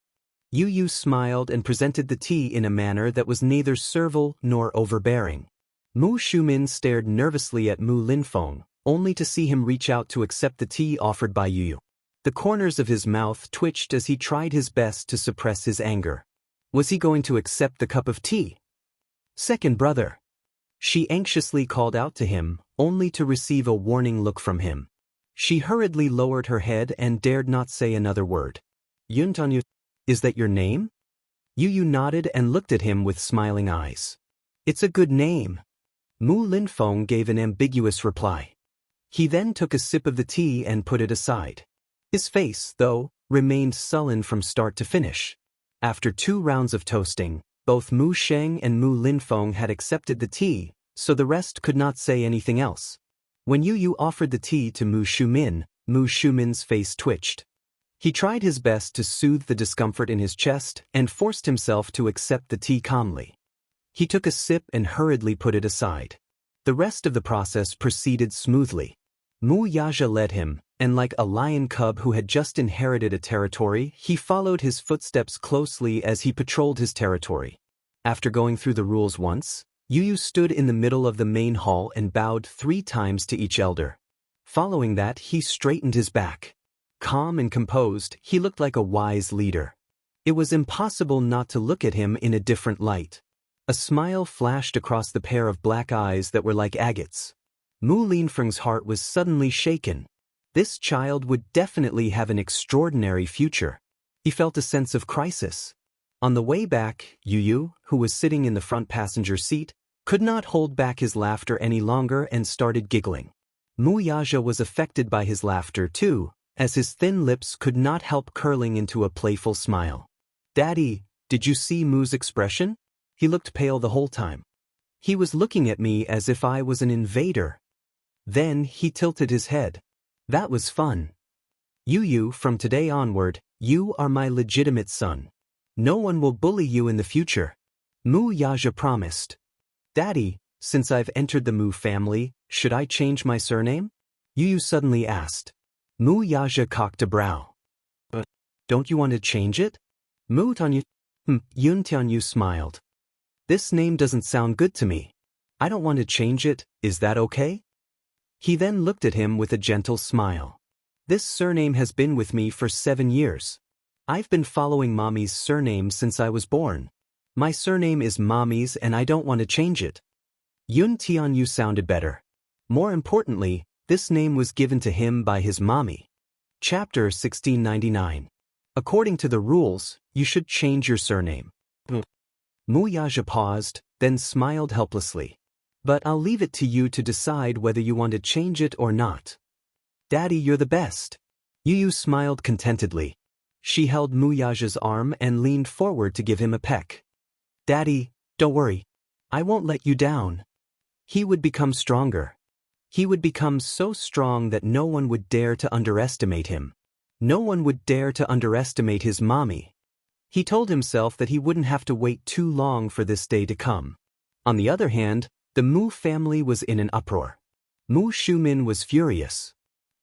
A: Yu smiled and presented the tea in a manner that was neither servile nor overbearing. Mu Shumin stared nervously at Mu Linfeng, only to see him reach out to accept the tea offered by Yu. The corners of his mouth twitched as he tried his best to suppress his anger. Was he going to accept the cup of tea? Second brother. She anxiously called out to him, only to receive a warning look from him. She hurriedly lowered her head and dared not say another word. Yuntanyu, is that your name? Yu nodded and looked at him with smiling eyes. It's a good name. Mu Linfeng gave an ambiguous reply. He then took a sip of the tea and put it aside. His face, though, remained sullen from start to finish. After 2 rounds of toasting, both Mu Sheng and Mu Linfeng had accepted the tea, so the rest could not say anything else. When Yu offered the tea to Mu Shumin's face twitched. He tried his best to soothe the discomfort in his chest and forced himself to accept the tea calmly. He took a sip and hurriedly put it aside. The rest of the process proceeded smoothly. Mu Yaja led him, and like a lion cub who had just inherited a territory, he followed his footsteps closely as he patrolled his territory. After going through the rules once, Yu stood in the middle of the main hall and bowed 3 times to each elder. Following that, he straightened his back. Calm and composed, he looked like a wise leader. It was impossible not to look at him in a different light. A smile flashed across the pair of black eyes that were like agates. Mu Linfeng's heart was suddenly shaken. This child would definitely have an extraordinary future. He felt a sense of crisis. On the way back, Yu, who was sitting in the front passenger seat, could not hold back his laughter any longer and started giggling. Mu Yaja was affected by his laughter too, as his thin lips could not help curling into a playful smile. "Daddy, did you see Mu's expression? He looked pale the whole time. He was looking at me as if I was an invader." Then he tilted his head. "That was fun. Yu, from today onward, you are my legitimate son. No one will bully you in the future." Mu Yaja promised. "Daddy, since I've entered the Mu family, should I change my surname?" Yu suddenly asked. Mu Yaja cocked a brow. "But don't you want to change it?" Mu Tanyu. Yun Tianyu smiled. "This name doesn't sound good to me. I don't want to change it, is that okay?" He then looked at him with a gentle smile. "This surname has been with me for 7 years. I've been following Mommy's surname since I was born. My surname is Mommy's and I don't want to change it." Yun Tianyu sounded better. More importantly, this name was given to him by his mommy. Chapter 1699. According to the rules, you should change your surname. Wuxia paused, then smiled helplessly. But I'll leave it to you to decide whether you want to change it or not. Daddy, you're the best. Yu smiled contentedly. She held Wuxia's arm and leaned forward to give him a peck. Daddy, don't worry. I won't let you down. He would become stronger. He would become so strong that no one would dare to underestimate him. No one would dare to underestimate his mommy. He told himself that he wouldn't have to wait too long for this day to come. On the other hand, the Mu family was in an uproar. Mu Shumin was furious.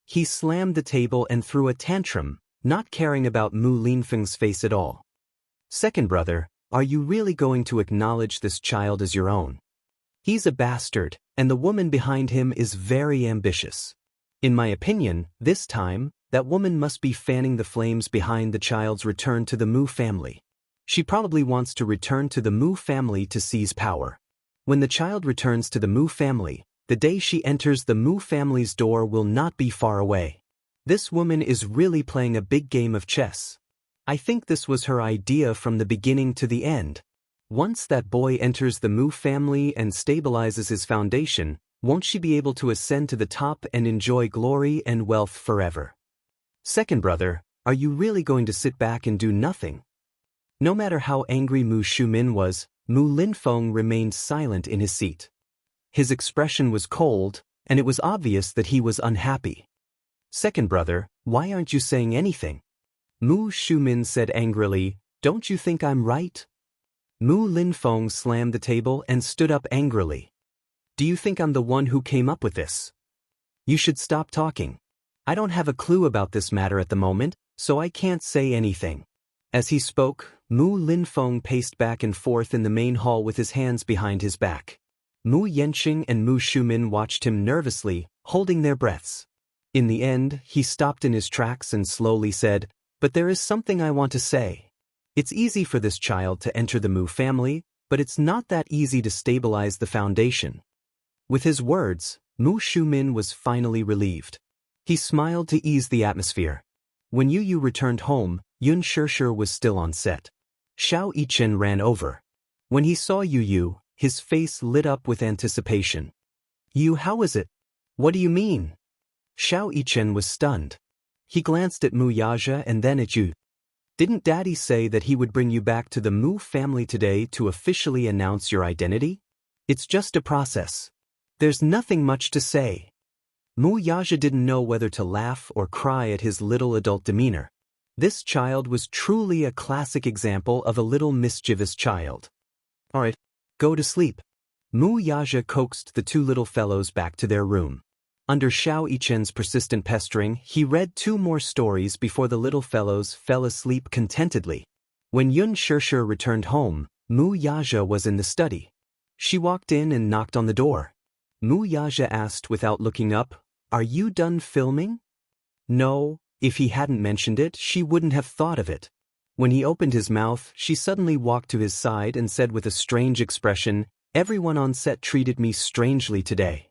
A: He slammed the table and threw a tantrum, not caring about Mu Linfeng's face at all. Second brother, are you really going to acknowledge this child as your own? He's a bastard, and the woman behind him is very ambitious. In my opinion, this time, that woman must be fanning the flames behind the child's return to the Mu family. She probably wants to return to the Mu family to seize power. When the child returns to the Mu family, the day she enters the Mu family's door will not be far away. This woman is really playing a big game of chess. I think this was her idea from the beginning to the end. Once that boy enters the Mu family and stabilizes his foundation, won't she be able to ascend to the top and enjoy glory and wealth forever? Second brother, are you really going to sit back and do nothing? No matter how angry Mu Shumin was, Mu Linfeng remained silent in his seat. His expression was cold, and it was obvious that he was unhappy. Second brother, why aren't you saying anything? Mu Shumin said angrily, don't you think I'm right? Mu Linfeng slammed the table and stood up angrily. Do you think I'm the one who came up with this? You should stop talking. I don't have a clue about this matter at the moment, so I can't say anything. As he spoke, Mu Linfeng paced back and forth in the main hall with his hands behind his back. Mu Yanqing and Mu Shumin watched him nervously, holding their breaths. In the end, he stopped in his tracks and slowly said, but there is something I want to say. It's easy for this child to enter the Mu family, but it's not that easy to stabilize the foundation. With his words, Mu Shumin was finally relieved. He smiled to ease the atmosphere. When Yu returned home, Xianxia was still on set. Xiao Yichen ran over. When he saw Yu, his face lit up with anticipation. Yu, how is it? What do you mean? Xiao Yichen was stunned. He glanced at Wuxia and then at Yu. Didn't Daddy say that he would bring you back to the Mu family today to officially announce your identity? It's just a process. There's nothing much to say. Wuxia didn't know whether to laugh or cry at his little adult demeanor. This child was truly a classic example of a little mischievous child. All right, go to sleep. Wuxia coaxed the two little fellows back to their room. Under Xiao Yichen's persistent pestering, he read 2 more stories before the little fellows fell asleep contentedly. When Xianxia returned home, Wuxia was in the study. She walked in and knocked on the door. Wuxia asked without looking up, "Are you done filming?" No, if he hadn't mentioned it, she wouldn't have thought of it. When he opened his mouth, she suddenly walked to his side and said with a strange expression, "Everyone on set treated me strangely today.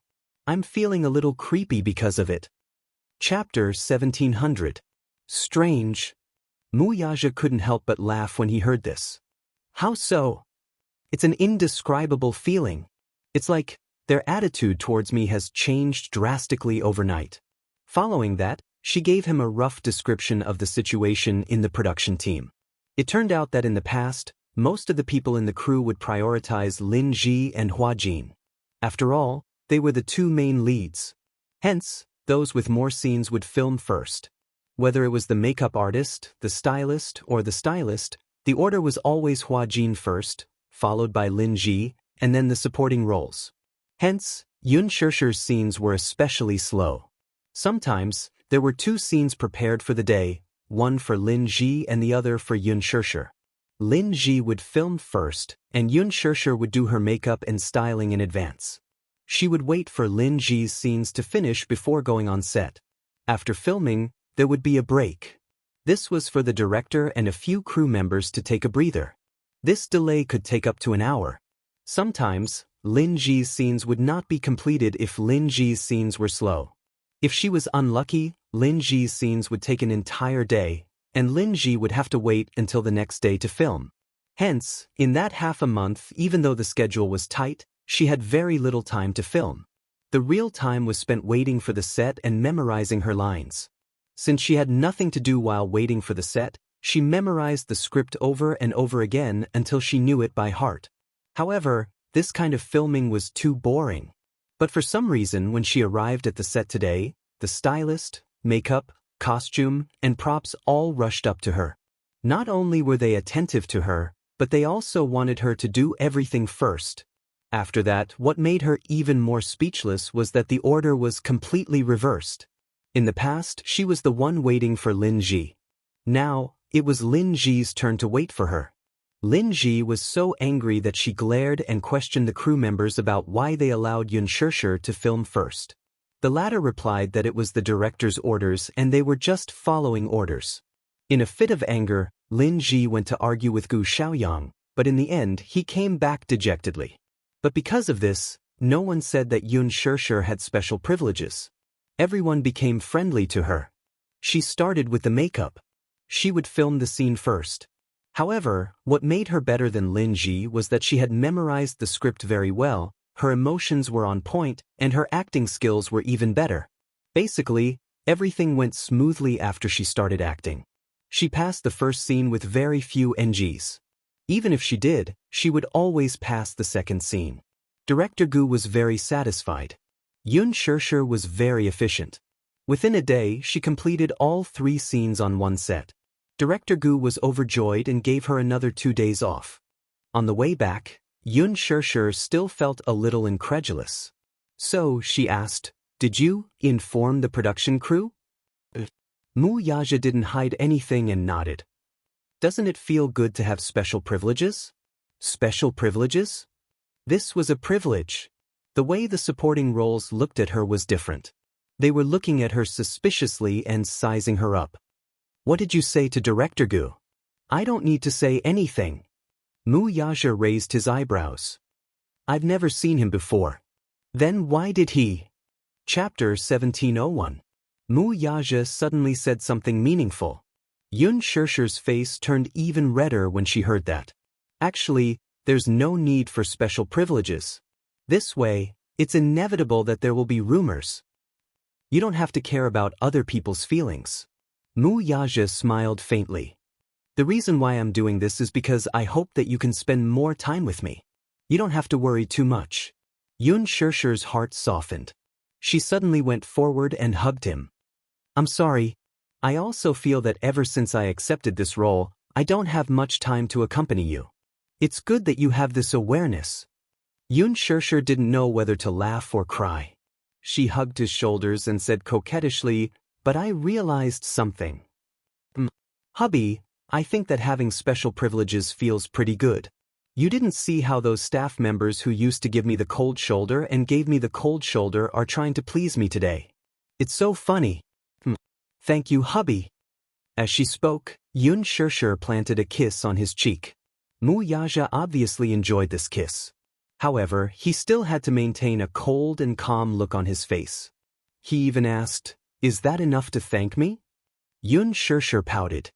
A: I'm feeling a little creepy because of it." Chapter 1700. Strange. Wuxia couldn't help but laugh when he heard this. How so? It's an indescribable feeling. It's like their attitude towards me has changed drastically overnight. Following that, she gave him a rough description of the situation in the production team. It turned out that in the past, most of the people in the crew would prioritize Lin Ji and Hua Jin. After all, they were the 2 main leads. Hence, those with more scenes would film first. Whether it was the makeup artist, the stylist, or the stylist, the order was always Hua Jin first, followed by Lin Ji, and then the supporting roles. Hence, Xianxia's scenes were especially slow. Sometimes, there were 2 scenes prepared for the day, one for Lin Ji and the other for Xianxia. Lin Ji would film first, and Xianxia would do her makeup and styling in advance. She would wait for Lin Ji's scenes to finish before going on set. After filming, there would be a break. This was for the director and a few crew members to take a breather. This delay could take up to an hour. Sometimes, Lin Ji's scenes would not be completed if Lin Ji's scenes were slow. If she was unlucky, Lin Ji's scenes would take an entire day, and Lin Ji would have to wait until the next day to film. Hence, in that half a month, even though the schedule was tight, she had very little time to film. The real time was spent waiting for the set and memorizing her lines. Since she had nothing to do while waiting for the set, she memorized the script over and over again until she knew it by heart. However, this kind of filming was too boring. But for some reason, when she arrived at the set today, the stylist, makeup, costume, and props all rushed up to her. Not only were they attentive to her, but they also wanted her to do everything first. After that, what made her even more speechless was that the order was completely reversed. In the past, she was the one waiting for Lin Ji. Now, it was Lin Ji's turn to wait for her. Lin Ji was so angry that she glared and questioned the crew members about why they allowed Xianxia to film first. The latter replied that it was the director's orders and they were just following orders. In a fit of anger, Lin Ji went to argue with Gu Xiaoyang, but in the end he came back dejectedly. But because of this, no one said that Xianxia had special privileges. Everyone became friendly to her. She started with the makeup. She would film the scene first. However, what made her better than Lin Ji was that she had memorized the script very well, her emotions were on point, and her acting skills were even better. Basically, everything went smoothly after she started acting. She passed the first scene with very few NGs. Even if she did, she would always pass the second scene. Director Gu was very satisfied. Xianxia was very efficient. Within a day, she completed all 3 scenes on one set. Director Gu was overjoyed and gave her another 2 days off. On the way back, Xianxia still felt a little incredulous. So, she asked, "Did you inform the production crew?" Wuxia didn't hide anything and nodded. "Doesn't it feel good to have special privileges?" Special privileges? This was a privilege. The way the supporting roles looked at her was different. They were looking at her suspiciously and sizing her up. "What did you say to Director Gu?" "I don't need to say anything." Wuxia raised his eyebrows. "I've never seen him before." "Then why did he?" Chapter 1701. Wuxia suddenly said something meaningful. Xianxia's face turned even redder when she heard that. Actually, there's no need for special privileges. This way, it's inevitable that there will be rumors. You don't have to care about other people's feelings. Wuxia smiled faintly. "The reason why I'm doing this is because I hope that you can spend more time with me. You don't have to worry too much." Xianxia's heart softened. She suddenly went forward and hugged him. "I'm sorry. I also feel that ever since I accepted this role, I don't have much time to accompany you. It's good that you have this awareness." Xianxia didn't know whether to laugh or cry. She hugged his shoulders and said coquettishly, "But I realized something. Hubby, I think that having special privileges feels pretty good. You didn't see how those staff members who used to give me the cold shoulder and gave me the cold shoulder are trying to please me today. It's so funny." "Thank you, hubby." As she spoke, Xianxia planted a kiss on his cheek. Wuxia obviously enjoyed this kiss. However, he still had to maintain a cold and calm look on his face. He even asked, "Is that enough to thank me?" Xianxia pouted.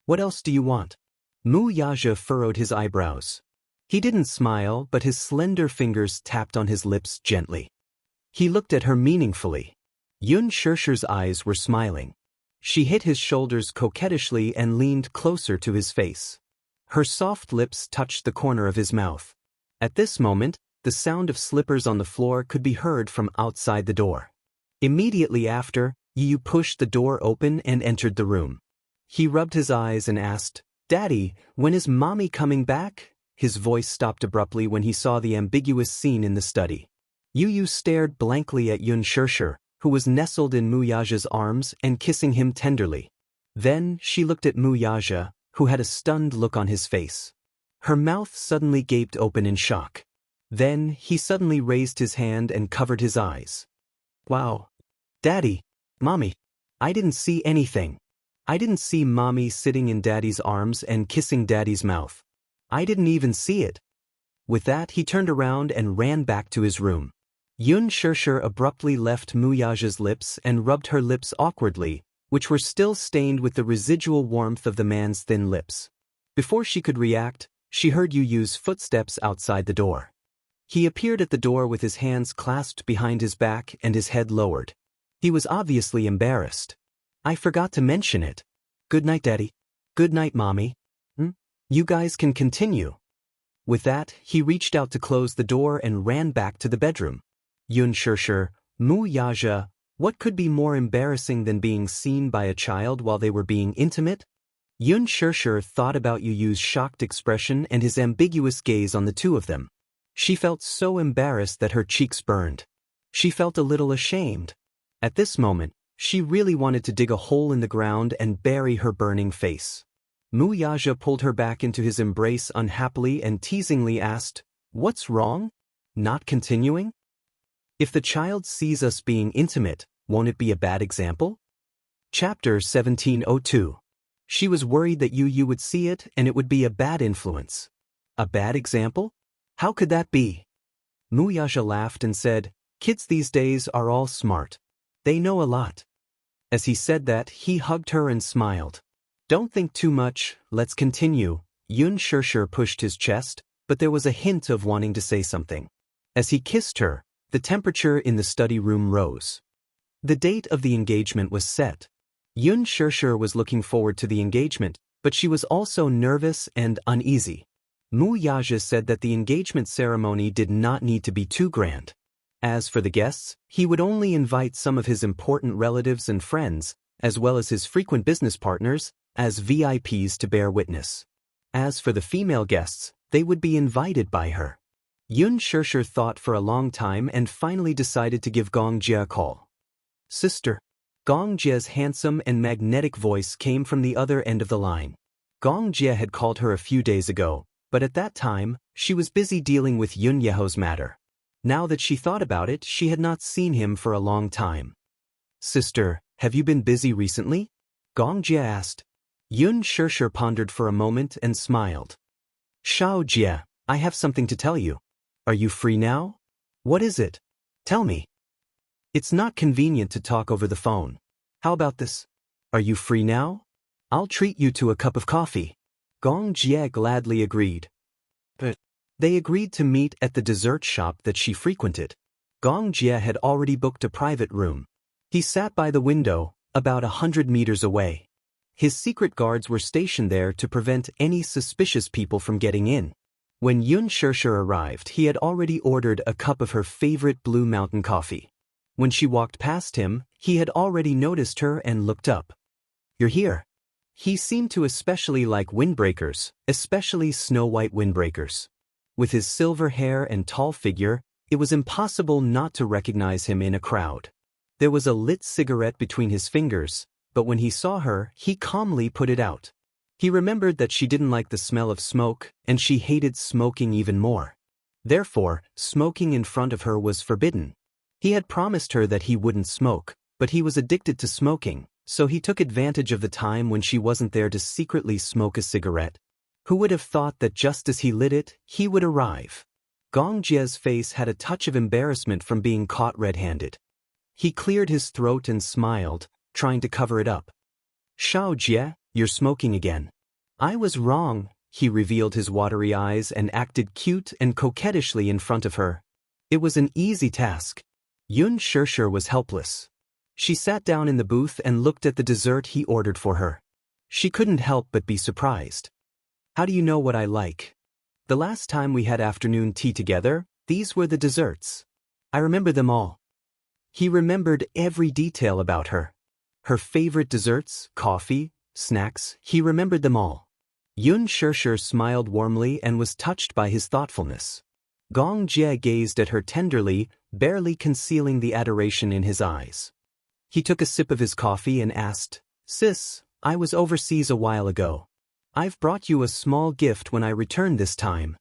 A: "What else do you want?" Wuxia furrowed his eyebrows. He didn't smile, but his slender fingers tapped on his lips gently. He looked at her meaningfully. Xianxia's eyes were smiling. She hit his shoulders coquettishly and leaned closer to his face. Her soft lips touched the corner of his mouth. At this moment, the sound of slippers on the floor could be heard from outside the door. Immediately after, Yu pushed the door open and entered the room. He rubbed his eyes and asked, "Daddy, when is Mommy coming back?" His voice stopped abruptly when he saw the ambiguous scene in the study. Yu stared blankly at Xianxia, who was nestled in Wuxia's arms and kissing him tenderly. Then she looked at Wuxia, who had a stunned look on his face. Her mouth suddenly gaped open in shock. Then he suddenly raised his hand and covered his eyes. "Wow. Daddy, Mommy, I didn't see anything. I didn't see Mommy sitting in Daddy's arms and kissing Daddy's mouth. I didn't even see it." With that, he turned around and ran back to his room. Yun Shirshir abruptly left Muyaja's lips and rubbed her lips awkwardly, which were still stained with the residual warmth of the man's thin lips. Before she could react, she heard Yu Yu's footsteps outside the door. He appeared at the door with his hands clasped behind his back and his head lowered. He was obviously embarrassed. I forgot to mention it. Good night, Daddy. Good night, Mommy. You guys can continue. With that, he reached out to close the door and ran back to the bedroom. Yun Shirshir, Muyaja, what could be more embarrassing than being seen by a child while they were being intimate? Yun Shirshir thought about Yu Yu's shocked expression and his ambiguous gaze on the two of them. She felt so embarrassed that her cheeks burned. She felt a little ashamed. At this moment, she really wanted to dig a hole in the ground and bury her burning face. Muyaja pulled her back into his embrace unhappily and teasingly asked, "What's wrong? Not continuing? If the child sees us being intimate, won't it be a bad example?" Chapter 1702. She was worried that Yu Yu would see it and it would be a bad influence. A bad example? How could that be? Muyaja laughed and said, "Kids these days are all smart. They know a lot." As he said that, he hugged her and smiled. "Don't think too much, let's continue." Yun Shirshir pushed his chest, but there was a hint of wanting to say something. As he kissed her, the temperature in the study room rose. The date of the engagement was set. Yun Shirshir was looking forward to the engagement, but she was also nervous and uneasy. Muyaja said that the engagement ceremony did not need to be too grand. As for the guests, he would only invite some of his important relatives and friends, as well as his frequent business partners, as VIPs to bear witness. As for the female guests, they would be invited by her. Yun Shirshir thought for a long time and finally decided to give Gongjia a call. "Sister." Gongjia's handsome and magnetic voice came from the other end of the line. Gongjia had called her a few days ago, but at that time, she was busy dealing with Yun Yeho's matter. Now that she thought about it, she had not seen him for a long time. "Sister, have you been busy recently?" Gongjia asked. Yun Shirshir pondered for a moment and smiled. "Shao Jia, I have something to tell you. Are you free now?" "What is it? Tell me." "It's not convenient to talk over the phone. How about this? Are you free now? I'll treat you to a cup of coffee." Gongjia gladly agreed. But they agreed to meet at the dessert shop that she frequented. Gongjia had already booked a private room. He sat by the window, about 100 meters away. His secret guards were stationed there to prevent any suspicious people from getting in. When Yun Shirshir arrived, he had already ordered a cup of her favorite Blue Mountain coffee. When she walked past him, he had already noticed her and looked up. "You're here." He seemed to especially like windbreakers, especially snow-white windbreakers. With his silver hair and tall figure, it was impossible not to recognize him in a crowd. There was a lit cigarette between his fingers, but when he saw her, he calmly put it out. He remembered that she didn't like the smell of smoke, and she hated smoking even more. Therefore, smoking in front of her was forbidden. He had promised her that he wouldn't smoke, but he was addicted to smoking, so he took advantage of the time when she wasn't there to secretly smoke a cigarette. Who would have thought that just as he lit it, he would arrive? Gongjia's face had a touch of embarrassment from being caught red-handed. He cleared his throat and smiled, trying to cover it up. "Shao Jie, you're smoking again." "I was wrong." He revealed his watery eyes and acted cute and coquettishly in front of her. It was an easy task. Yun Shirshir was helpless. She sat down in the booth and looked at the dessert he ordered for her. She couldn't help but be surprised. "How do you know what I like? The last time we had afternoon tea together, these were the desserts. I remember them all." He remembered every detail about her. Her favorite desserts, coffee, snacks, he remembered them all. Yun Shirshir smiled warmly and was touched by his thoughtfulness. Gong Jie gazed at her tenderly, barely concealing the adoration in his eyes. He took a sip of his coffee and asked, "Sis, I was overseas a while ago. I've brought you a small gift when I returned this time."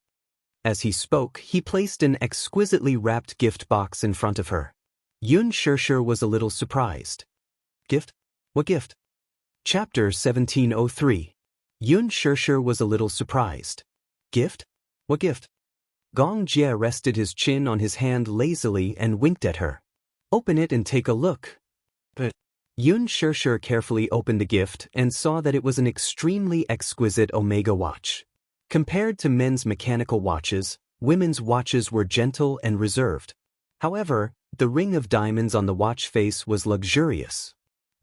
A: As he spoke, he placed an exquisitely wrapped gift box in front of her. Yun Shirshir was a little surprised. "Gift? What gift?" Chapter 1703. Yun Shirshir was a little surprised. "Gift? What gift?" Gong Jie rested his chin on his hand lazily and winked at her. Open it and take a look. But Yun Shishir carefully opened the gift and saw that it was an extremely exquisite Omega watch. Compared to men's mechanical watches, women's watches were gentle and reserved. However, the ring of diamonds on the watch face was luxurious.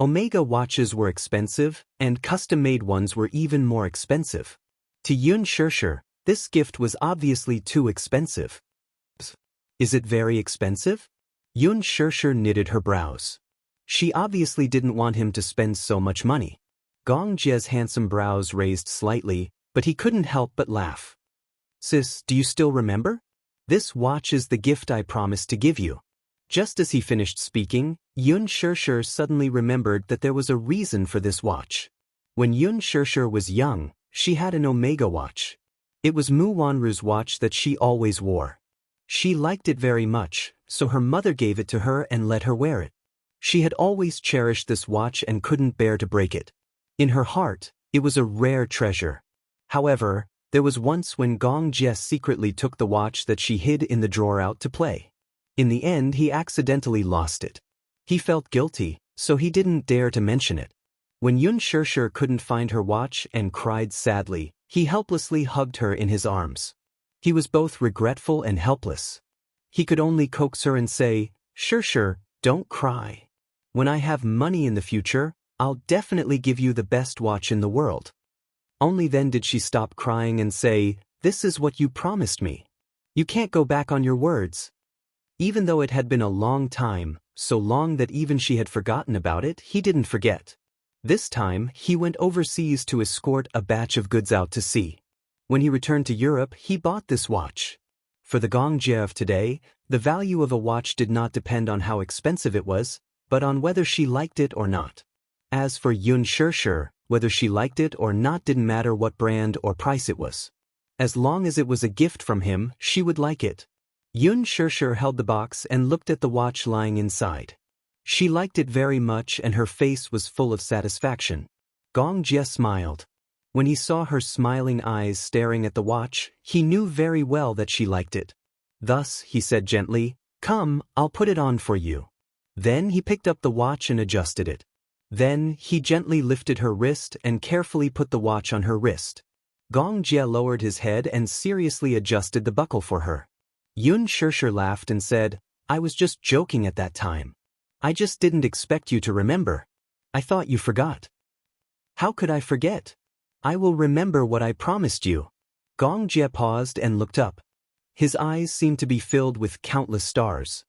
A: Omega watches were expensive, and custom-made ones were even more expensive. To Yun Shishir, this gift was obviously too expensive. Is it very expensive? Yun Shishir knitted her brows. She obviously didn't want him to spend so much money. Gong Jie's handsome brows raised slightly, but he couldn't help but laugh. Sis, do you still remember? This watch is the gift I promised to give you. Just as he finished speaking, Yun Shishir suddenly remembered that there was a reason for this watch. When Yun Shishir was young, she had an Omega watch. It was Mu Wanru's watch that she always wore. She liked it very much, so her mother gave it to her and let her wear it. She had always cherished this watch and couldn't bear to break it. In her heart, it was a rare treasure. However, there was once when Gong Jie secretly took the watch that she hid in the drawer out to play. In the end, he accidentally lost it. He felt guilty, so he didn't dare to mention it. When Yun Shishir couldn't find her watch and cried sadly, he helplessly hugged her in his arms. He was both regretful and helpless. He could only coax her and say, Shishir, don't cry. When I have money in the future, I'll definitely give you the best watch in the world. Only then did she stop crying and say, this is what you promised me. You can't go back on your words. Even though it had been a long time, so long that even she had forgotten about it, he didn't forget. This time, he went overseas to escort a batch of goods out to sea. When he returned to Europe, he bought this watch. For the Gong Jie of today, the value of a watch did not depend on how expensive it was, but on whether she liked it or not. As for Yun Shishir, whether she liked it or not didn't matter what brand or price it was. As long as it was a gift from him, she would like it. Yun Shishir held the box and looked at the watch lying inside. She liked it very much and her face was full of satisfaction. Gong Jie smiled. When he saw her smiling eyes staring at the watch, he knew very well that she liked it. Thus, he said gently, Come, I'll put it on for you. Then he picked up the watch and adjusted it. Then, he gently lifted her wrist and carefully put the watch on her wrist. Gong Jie lowered his head and seriously adjusted the buckle for her. Yun Shishir laughed and said, I was just joking at that time. I just didn't expect you to remember. I thought you forgot. How could I forget? I will remember what I promised you. Gong Jie paused and looked up. His eyes seemed to be filled with countless stars.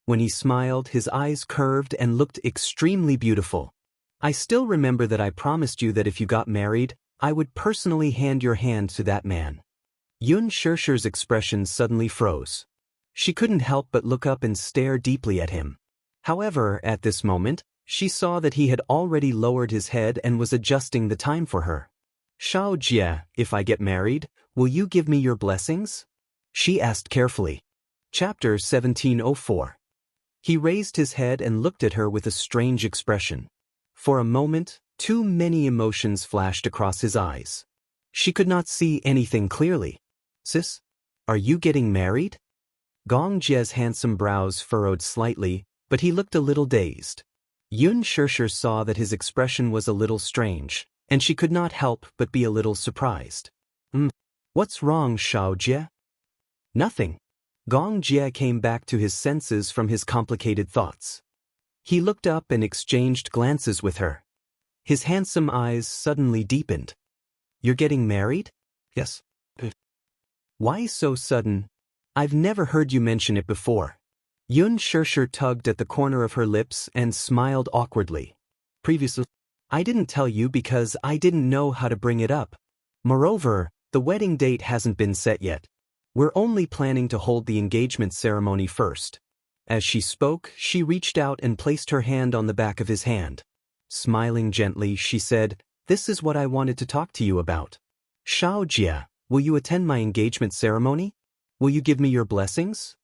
A: When he smiled, his eyes curved and looked extremely beautiful. I still remember that I promised you that if you got married, I would personally hand your hand to that man. Yun Shishir's expression suddenly froze. She couldn't help but look up and stare deeply at him. However, at this moment, she saw that he had already lowered his head and was adjusting the time for her. Shao Jie, if I get married, will you give me your blessings? She asked carefully. Chapter 1704. He raised his head and looked at her with a strange expression. For a moment, too many emotions flashed across his eyes. She could not see anything clearly. Sis, are you getting married? Gong Jie's handsome brows furrowed slightly, but he looked a little dazed. Yun Shishir saw that his expression was a little strange, and she could not help but be a little surprised. What's wrong, Shao Jie? Nothing. Gong Jie came back to his senses from his complicated thoughts. He looked up and exchanged glances with her. His handsome eyes suddenly deepened. You're getting married? Yes. Why so sudden? I've never heard you mention it before. Yun Shishir tugged at the corner of her lips and smiled awkwardly. Previously, I didn't tell you because I didn't know how to bring it up. Moreover, the wedding date hasn't been set yet. We're only planning to hold the engagement ceremony first. As she spoke, she reached out and placed her hand on the back of his hand. Smiling gently, she said, This is what I wanted to talk to you about. Shao Jie, will you attend my engagement ceremony? Will you give me your blessings?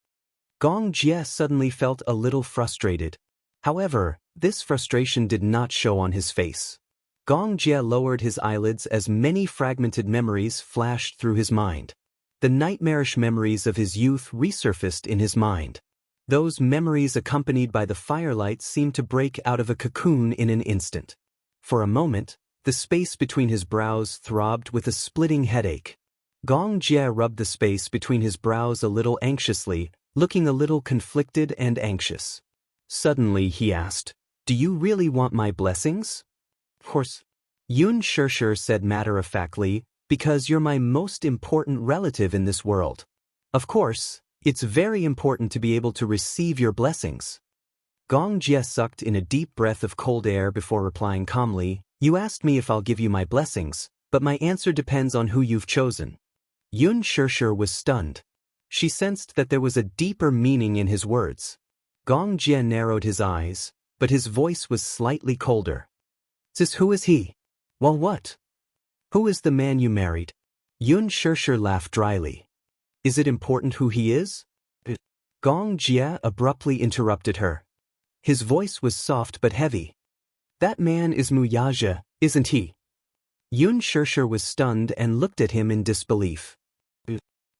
A: Gong Jie suddenly felt a little frustrated. However, this frustration did not show on his face. Gong Jie lowered his eyelids as many fragmented memories flashed through his mind. The nightmarish memories of his youth resurfaced in his mind. Those memories accompanied by the firelight seemed to break out of a cocoon in an instant. For a moment, the space between his brows throbbed with a splitting headache. Gong Jie rubbed the space between his brows a little anxiously, looking a little conflicted and anxious. Suddenly he asked, "Do you really want my blessings?" "Of course," Yun Shirshir said matter-of-factly, "because you're my most important relative in this world. Of course, it's very important to be able to receive your blessings." Gong Jie sucked in a deep breath of cold air before replying calmly, "You asked me if I'll give you my blessings, but my answer depends on who you've chosen." Yun Shirshir was stunned. She sensed that there was a deeper meaning in his words. Gong Jie narrowed his eyes, but his voice was slightly colder. Who is he?" "Well, what? Who is the man you married?" Yun Shirshir laughed dryly. "Is it important who he is?" Gong Jie abruptly interrupted her. His voice was soft but heavy. "That man is Wuxia, isn't he?" Yun Shirshir was stunned and looked at him in disbelief.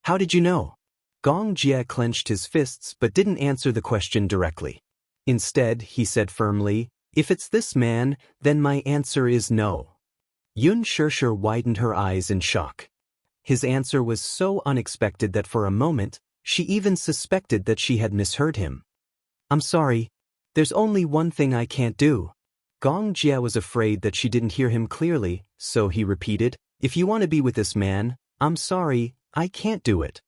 A: "How did you know?" Gong Jie clenched his fists but didn't answer the question directly. Instead, he said firmly, "If it's this man, then my answer is no." Yun Shirshir widened her eyes in shock. His answer was so unexpected that for a moment, she even suspected that she had misheard him. "I'm sorry. There's only one thing I can't do." Gong Jie was afraid that she didn't hear him clearly, so he repeated, "If you want to be with this man, I'm sorry, I can't do it."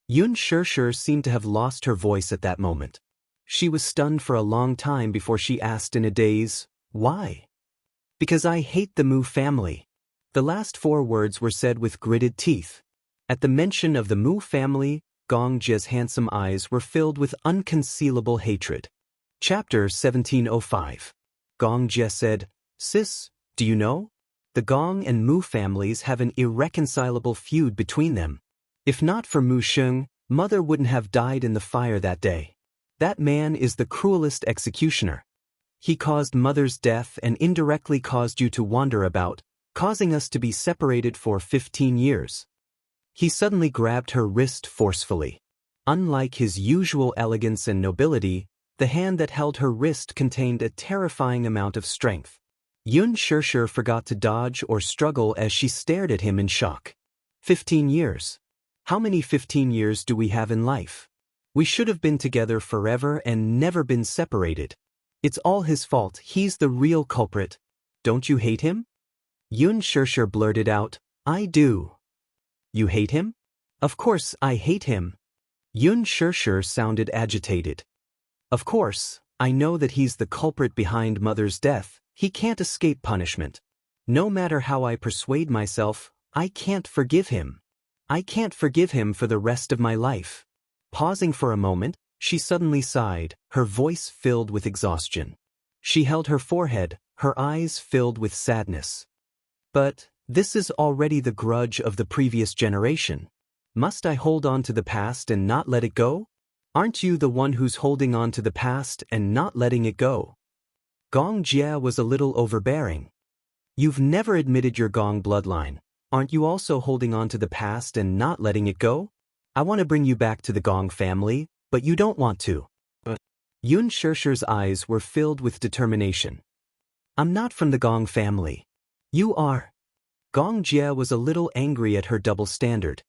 A: Yun Shirshir seemed to have lost her voice at that moment. She was stunned for a long time before she asked in a daze, "Why?" "Because I hate the Mu family." The last 4 words were said with gritted teeth. At the mention of the Mu family, Gong Jie's handsome eyes were filled with unconcealable hatred. Chapter 1705. Gong Jie said, "Sis, do you know? The Gong and Mu families have an irreconcilable feud between them. If not for Mu Sheng, Mother wouldn't have died in the fire that day. That man is the cruelest executioner. He caused Mother's death and indirectly caused you to wander about, causing us to be separated for 15 years. He suddenly grabbed her wrist forcefully. Unlike his usual elegance and nobility, the hand that held her wrist contained a terrifying amount of strength. Yun Shirshir forgot to dodge or struggle as she stared at him in shock. 15 years. How many 15 years do we have in life? We should have been together forever and never been separated. It's all his fault. He's the real culprit. Don't you hate him?" Yun Shirshir blurted out, "I do." "You hate him?" "Of course I hate him." Yun Shirshir sounded agitated. "Of course, I know that he's the culprit behind Mother's death. He can't escape punishment. No matter how I persuade myself, I can't forgive him. I can't forgive him for the rest of my life." Pausing for a moment, she suddenly sighed, her voice filled with exhaustion. She held her forehead, her eyes filled with sadness. "But this is already the grudge of the previous generation. Must I hold on to the past and not let it go? Aren't you the one who's holding on to the past and not letting it go?" Gong Jie was a little overbearing. "You've never admitted your Gong bloodline. Aren't you also holding on to the past and not letting it go? I want to bring you back to the Gong family, but you don't want to." Yun Shirshir's eyes were filled with determination. "I'm not from the Gong family." "You are." Gong Jie was a little angry at her double standard.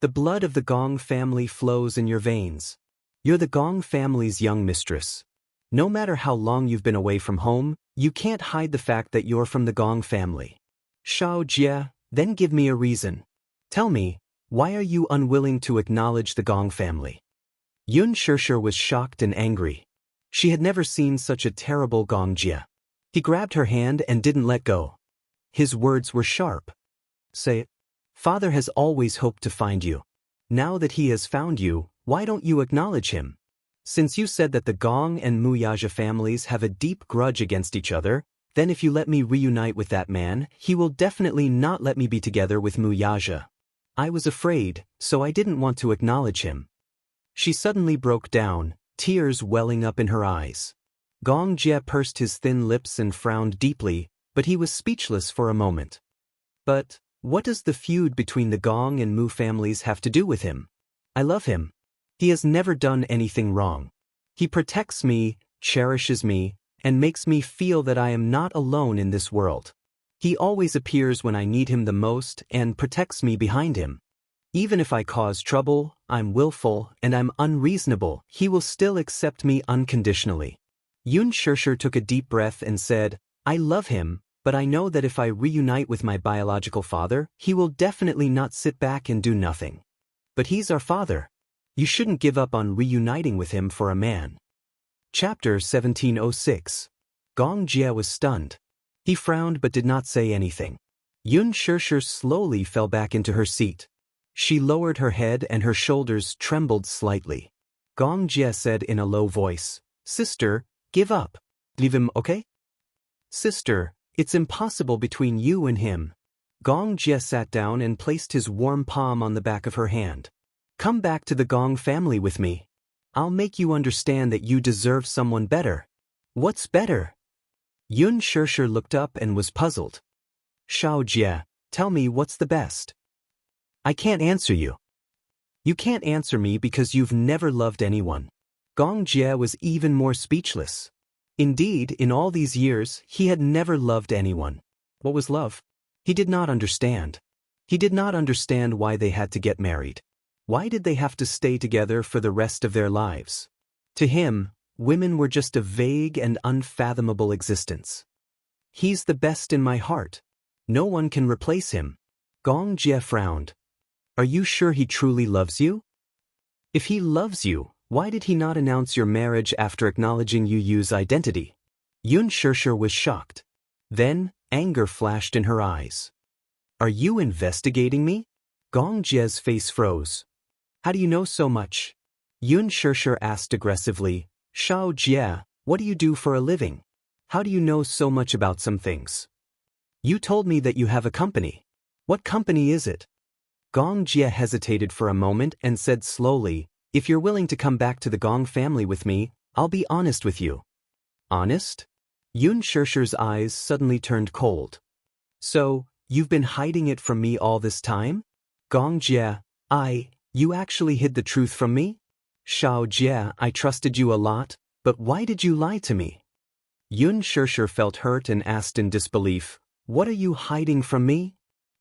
A: "The blood of the Gong family flows in your veins. You're the Gong family's young mistress. No matter how long you've been away from home, you can't hide the fact that you're from the Gong family. Shao Jie, then give me a reason. Tell me, why are you unwilling to acknowledge the Gong family?" Yun Shirshir was shocked and angry. She had never seen such a terrible Gong Jie. He grabbed her hand and didn't let go. His words were sharp. "Say it. Father has always hoped to find you. Now that he has found you, why don't you acknowledge him? Since you said that the Gong and Wuxia families have a deep grudge against each other, then if you let me reunite with that man, he will definitely not let me be together with Wuxia. I was afraid, so I didn't want to acknowledge him." She suddenly broke down, tears welling up in her eyes. Gong Jie pursed his thin lips and frowned deeply, but he was speechless for a moment. "But, What does the feud between the Gong and Mu families have to do with him? I love him. He has never done anything wrong. He protects me, cherishes me, and makes me feel that I am not alone in this world. He always appears when I need him the most and protects me behind him. Even if I cause trouble, I'm willful, and I'm unreasonable, he will still accept me unconditionally. Xianxia took a deep breath and said, I love him, but I know that if I reunite with my biological father, he will definitely not sit back and do nothing. But he's our father. You shouldn't give up on reuniting with him for a man. Chapter 1706. Gong Jie was stunned. He frowned but did not say anything. Xianxia slowly fell back into her seat. She lowered her head and her shoulders trembled slightly. Gong Jie said in a low voice, Sister, give up. Leave him, okay? Sister, it's impossible between you and him. Gong Jie sat down and placed his warm palm on the back of her hand. Come back to the Gong family with me. I'll make you understand that you deserve someone better. What's better? Xianxia looked up and was puzzled. Xianxia, tell me what's the best. I can't answer you. You can't answer me because you've never loved anyone. Gong Jie was even more speechless. Indeed, in all these years, he had never loved anyone. What was love? He did not understand. He did not understand why they had to get married. Why did they have to stay together for the rest of their lives? To him, women were just a vague and unfathomable existence. He's the best in my heart. No one can replace him. Gong Jie frowned. Are you sure he truly loves you? If he loves you, why did he not announce your marriage after acknowledging Yu's identity? Xianxia was shocked. Then, anger flashed in her eyes. Are you investigating me? Gong Jie's face froze. How do you know so much? Xianxia asked aggressively. Xianxia, what do you do for a living? How do you know so much about some things? You told me that you have a company. What company is it? Gong Jie hesitated for a moment and said slowly, If you're willing to come back to the Gong family with me, I'll be honest with you. Honest? Xianxia's eyes suddenly turned cold. So, you've been hiding it from me all this time? Gong Jie, you actually hid the truth from me? Xianxia, I trusted you a lot, but why did you lie to me? Xianxia felt hurt and asked in disbelief, What are you hiding from me?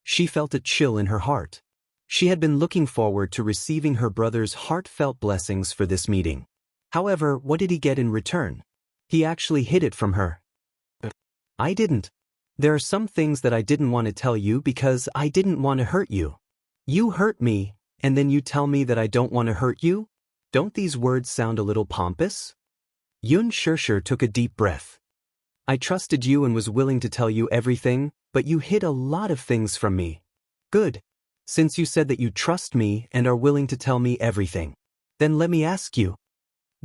A: She felt a chill in her heart. She had been looking forward to receiving her brother's heartfelt blessings for this meeting. However, what did he get in return? He actually hid it from her. I didn't. There are some things that I didn't want to tell you because I didn't want to hurt you. You hurt me, and then you tell me that I don't want to hurt you? Don't these words sound a little pompous? Xianxia took a deep breath. I trusted you and was willing to tell you everything, but you hid a lot of things from me. Good. Since you said that you trust me and are willing to tell me everything, then let me ask you.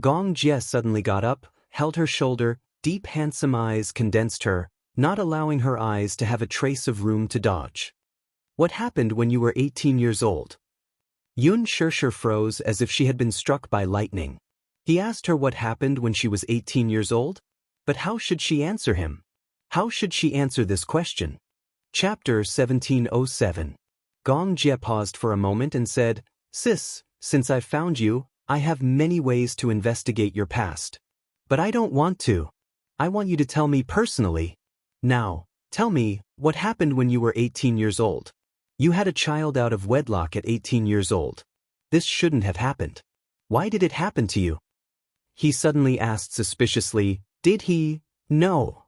A: Gong Jie suddenly got up, held her shoulder, deep handsome eyes condensed her, not allowing her eyes to have a trace of room to dodge. What happened when you were 18 years old? Xianxia froze as if she had been struck by lightning. He asked her what happened when she was 18 years old? But how should she answer him? How should she answer this question? Chapter 1707. Gong Jie paused for a moment and said, Sis, since I've found you, I have many ways to investigate your past. But I don't want to. I want you to tell me personally. Now, tell me, what happened when you were 18 years old? You had a child out of wedlock at 18 years old. This shouldn't have happened. Why did it happen to you? He suddenly asked suspiciously, Did he? No.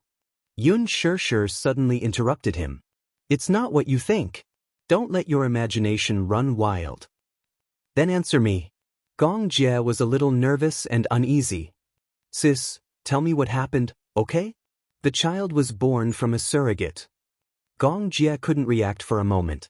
A: Xianxia suddenly interrupted him. It's not what you think. Don't let your imagination run wild. Then answer me. Gong Jie was a little nervous and uneasy. Sis, tell me what happened, okay? The child was born from a surrogate. Gong Jie couldn't react for a moment.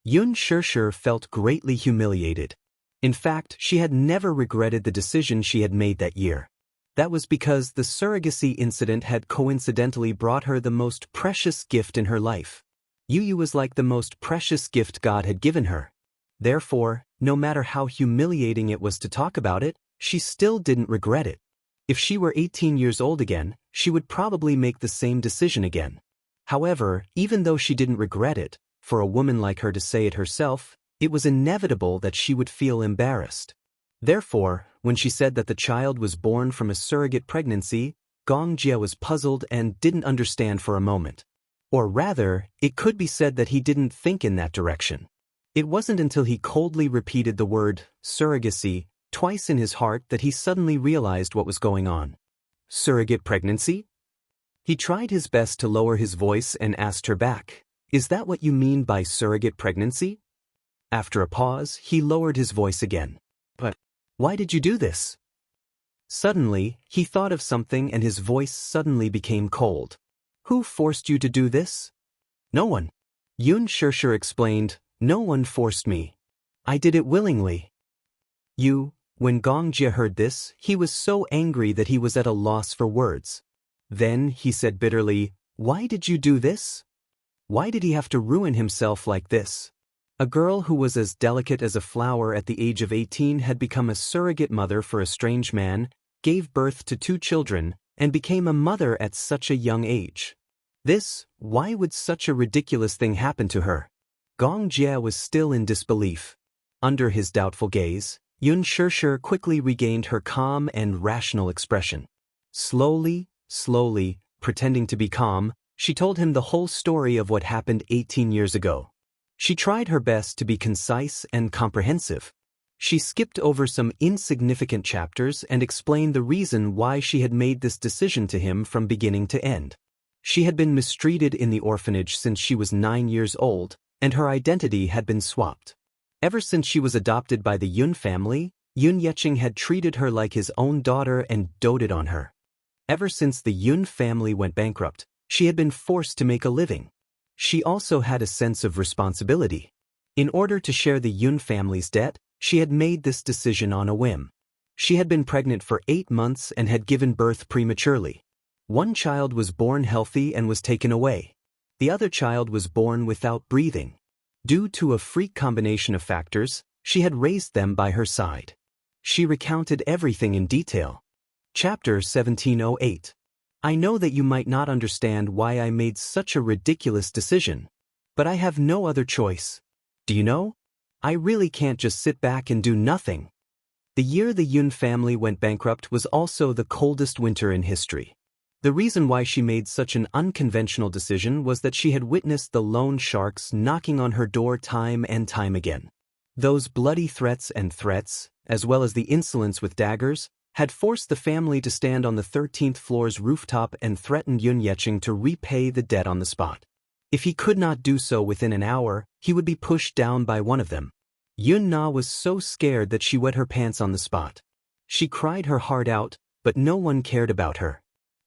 A: Xianxia felt greatly humiliated. In fact, she had never regretted the decision she had made that year. That was because the surrogacy incident had coincidentally brought her the most precious gift in her life. Yu was like the most precious gift God had given her. Therefore, no matter how humiliating it was to talk about it, she still didn't regret it. If she were 18 years old again, she would probably make the same decision again. However, even though she didn't regret it, for a woman like her to say it herself, it was inevitable that she would feel embarrassed. Therefore, when she said that the child was born from a surrogate pregnancy, Gong Jia was puzzled and didn't understand for a moment. Or rather, it could be said that he didn't think in that direction. It wasn't until he coldly repeated the word surrogacy twice in his heart that he suddenly realized what was going on. Surrogate pregnancy? He tried his best to lower his voice and asked her back, "Is that what you mean by surrogate pregnancy?" After a pause, he lowered his voice again. "But why did you do this?" Suddenly, he thought of something and his voice suddenly became cold. "Who forced you to do this?" "No one." Xianxia explained, "No one forced me. I did it willingly." When Gong Jia heard this, he was so angry that he was at a loss for words. Then he said bitterly, "Why did you do this? Why did he have to ruin himself like this?" A girl who was as delicate as a flower at the age of 18 had become a surrogate mother for a strange man, gave birth to 2 children, and became a mother at such a young age. Why would such a ridiculous thing happen to her? Gong Jia was still in disbelief. Under his doubtful gaze, Xianxia quickly regained her calm and rational expression. Slowly, pretending to be calm, she told him the whole story of what happened 18 years ago. She tried her best to be concise and comprehensive. She skipped over some insignificant chapters and explained the reason why she had made this decision to him from beginning to end. She had been mistreated in the orphanage since she was 9 years old, and her identity had been swapped. Ever since she was adopted by the Yun family, Xianxia had treated her like his own daughter and doted on her. Ever since the Yun family went bankrupt, she had been forced to make a living. She also had a sense of responsibility. In order to share the Yun family's debt, she had made this decision on a whim. She had been pregnant for 8 months and had given birth prematurely. One child was born healthy and was taken away. The other child was born without breathing. Due to a freak combination of factors, she had raised them by her side. She recounted everything in detail. Chapter 1708. I know that you might not understand why I made such a ridiculous decision, but I have no other choice. Do you know? I really can't just sit back and do nothing. The year the Yun family went bankrupt was also the coldest winter in history. The reason why she made such an unconventional decision was that she had witnessed the loan sharks knocking on her door time and time again. Those bloody threats, as well as the insolence with daggers, had forced the family to stand on the 13th floor's rooftop and threatened Xianxia to repay the debt on the spot. If he could not do so within an hour, he would be pushed down by one of them. Yun-na was so scared that she wet her pants on the spot. She cried her heart out, but no one cared about her.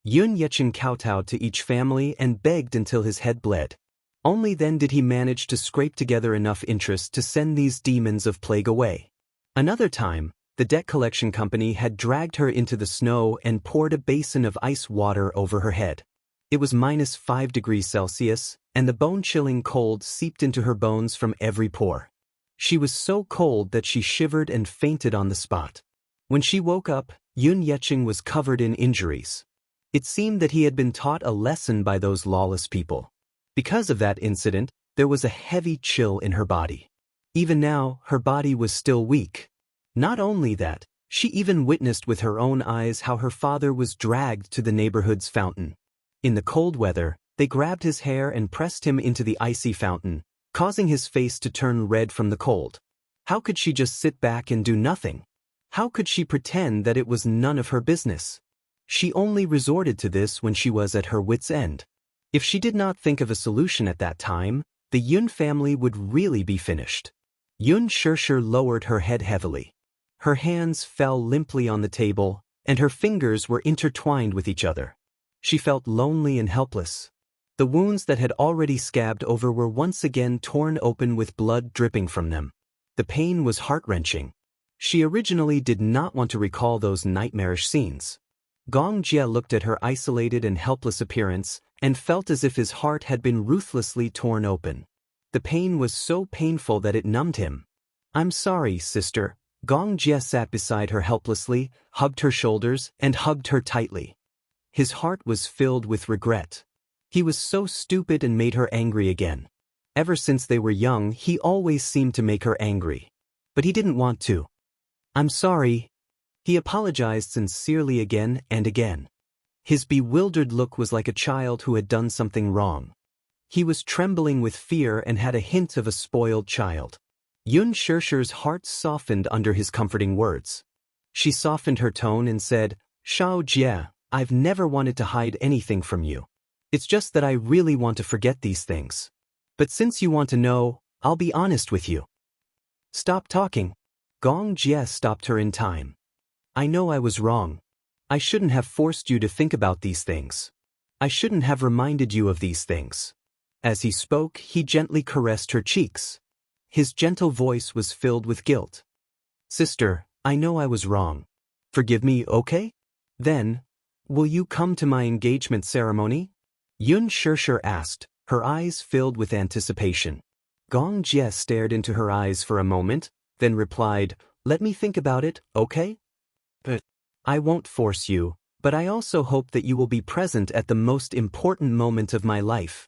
A: Xianxia kowtowed to each family and begged until his head bled. Only then did he manage to scrape together enough interest to send these demons of plague away. Another time, the debt collection company had dragged her into the snow and poured a basin of ice water over her head. It was -5 degrees Celsius, and the bone-chilling cold seeped into her bones from every pore. She was so cold that she shivered and fainted on the spot. When she woke up, Xianxia was covered in injuries. It seemed that he had been taught a lesson by those lawless people. Because of that incident, there was a heavy chill in her body. Even now, her body was still weak. Not only that, she even witnessed with her own eyes how her father was dragged to the neighborhood's fountain. In the cold weather, they grabbed his hair and pressed him into the icy fountain, causing his face to turn red from the cold. How could she just sit back and do nothing? How could she pretend that it was none of her business? She only resorted to this when she was at her wit's end. If she did not think of a solution at that time, the Yun family would really be finished. Xianxia lowered her head heavily. Her hands fell limply on the table, and her fingers were intertwined with each other. She felt lonely and helpless. The wounds that had already scabbed over were once again torn open with blood dripping from them. The pain was heart-wrenching. She originally did not want to recall those nightmarish scenes. Gong Jia looked at her isolated and helpless appearance and felt as if his heart had been ruthlessly torn open. The pain was so painful that it numbed him. "I'm sorry, sister." Gong Jia sat beside her helplessly, hugged her shoulders, and hugged her tightly. His heart was filled with regret. He was so stupid and made her angry again. Ever since they were young, he always seemed to make her angry. But he didn't want to. "I'm sorry." He apologized sincerely again and again. His bewildered look was like a child who had done something wrong. He was trembling with fear and had a hint of a spoiled child. Xianxia's heart softened under his comforting words. She softened her tone and said, "Xiao Jie, I've never wanted to hide anything from you. It's just that I really want to forget these things. But since you want to know, I'll be honest with you." "Stop talking." Gong Jie stopped her in time. "I know I was wrong. I shouldn't have forced you to think about these things. I shouldn't have reminded you of these things." As he spoke, he gently caressed her cheeks. His gentle voice was filled with guilt. "Sister, I know I was wrong. Forgive me, okay? Then, will you come to my engagement ceremony?" Xianxia asked, her eyes filled with anticipation. Gong Jie stared into her eyes for a moment, then replied, "Let me think about it, okay? But I won't force you, but I also hope that you will be present at the most important moment of my life."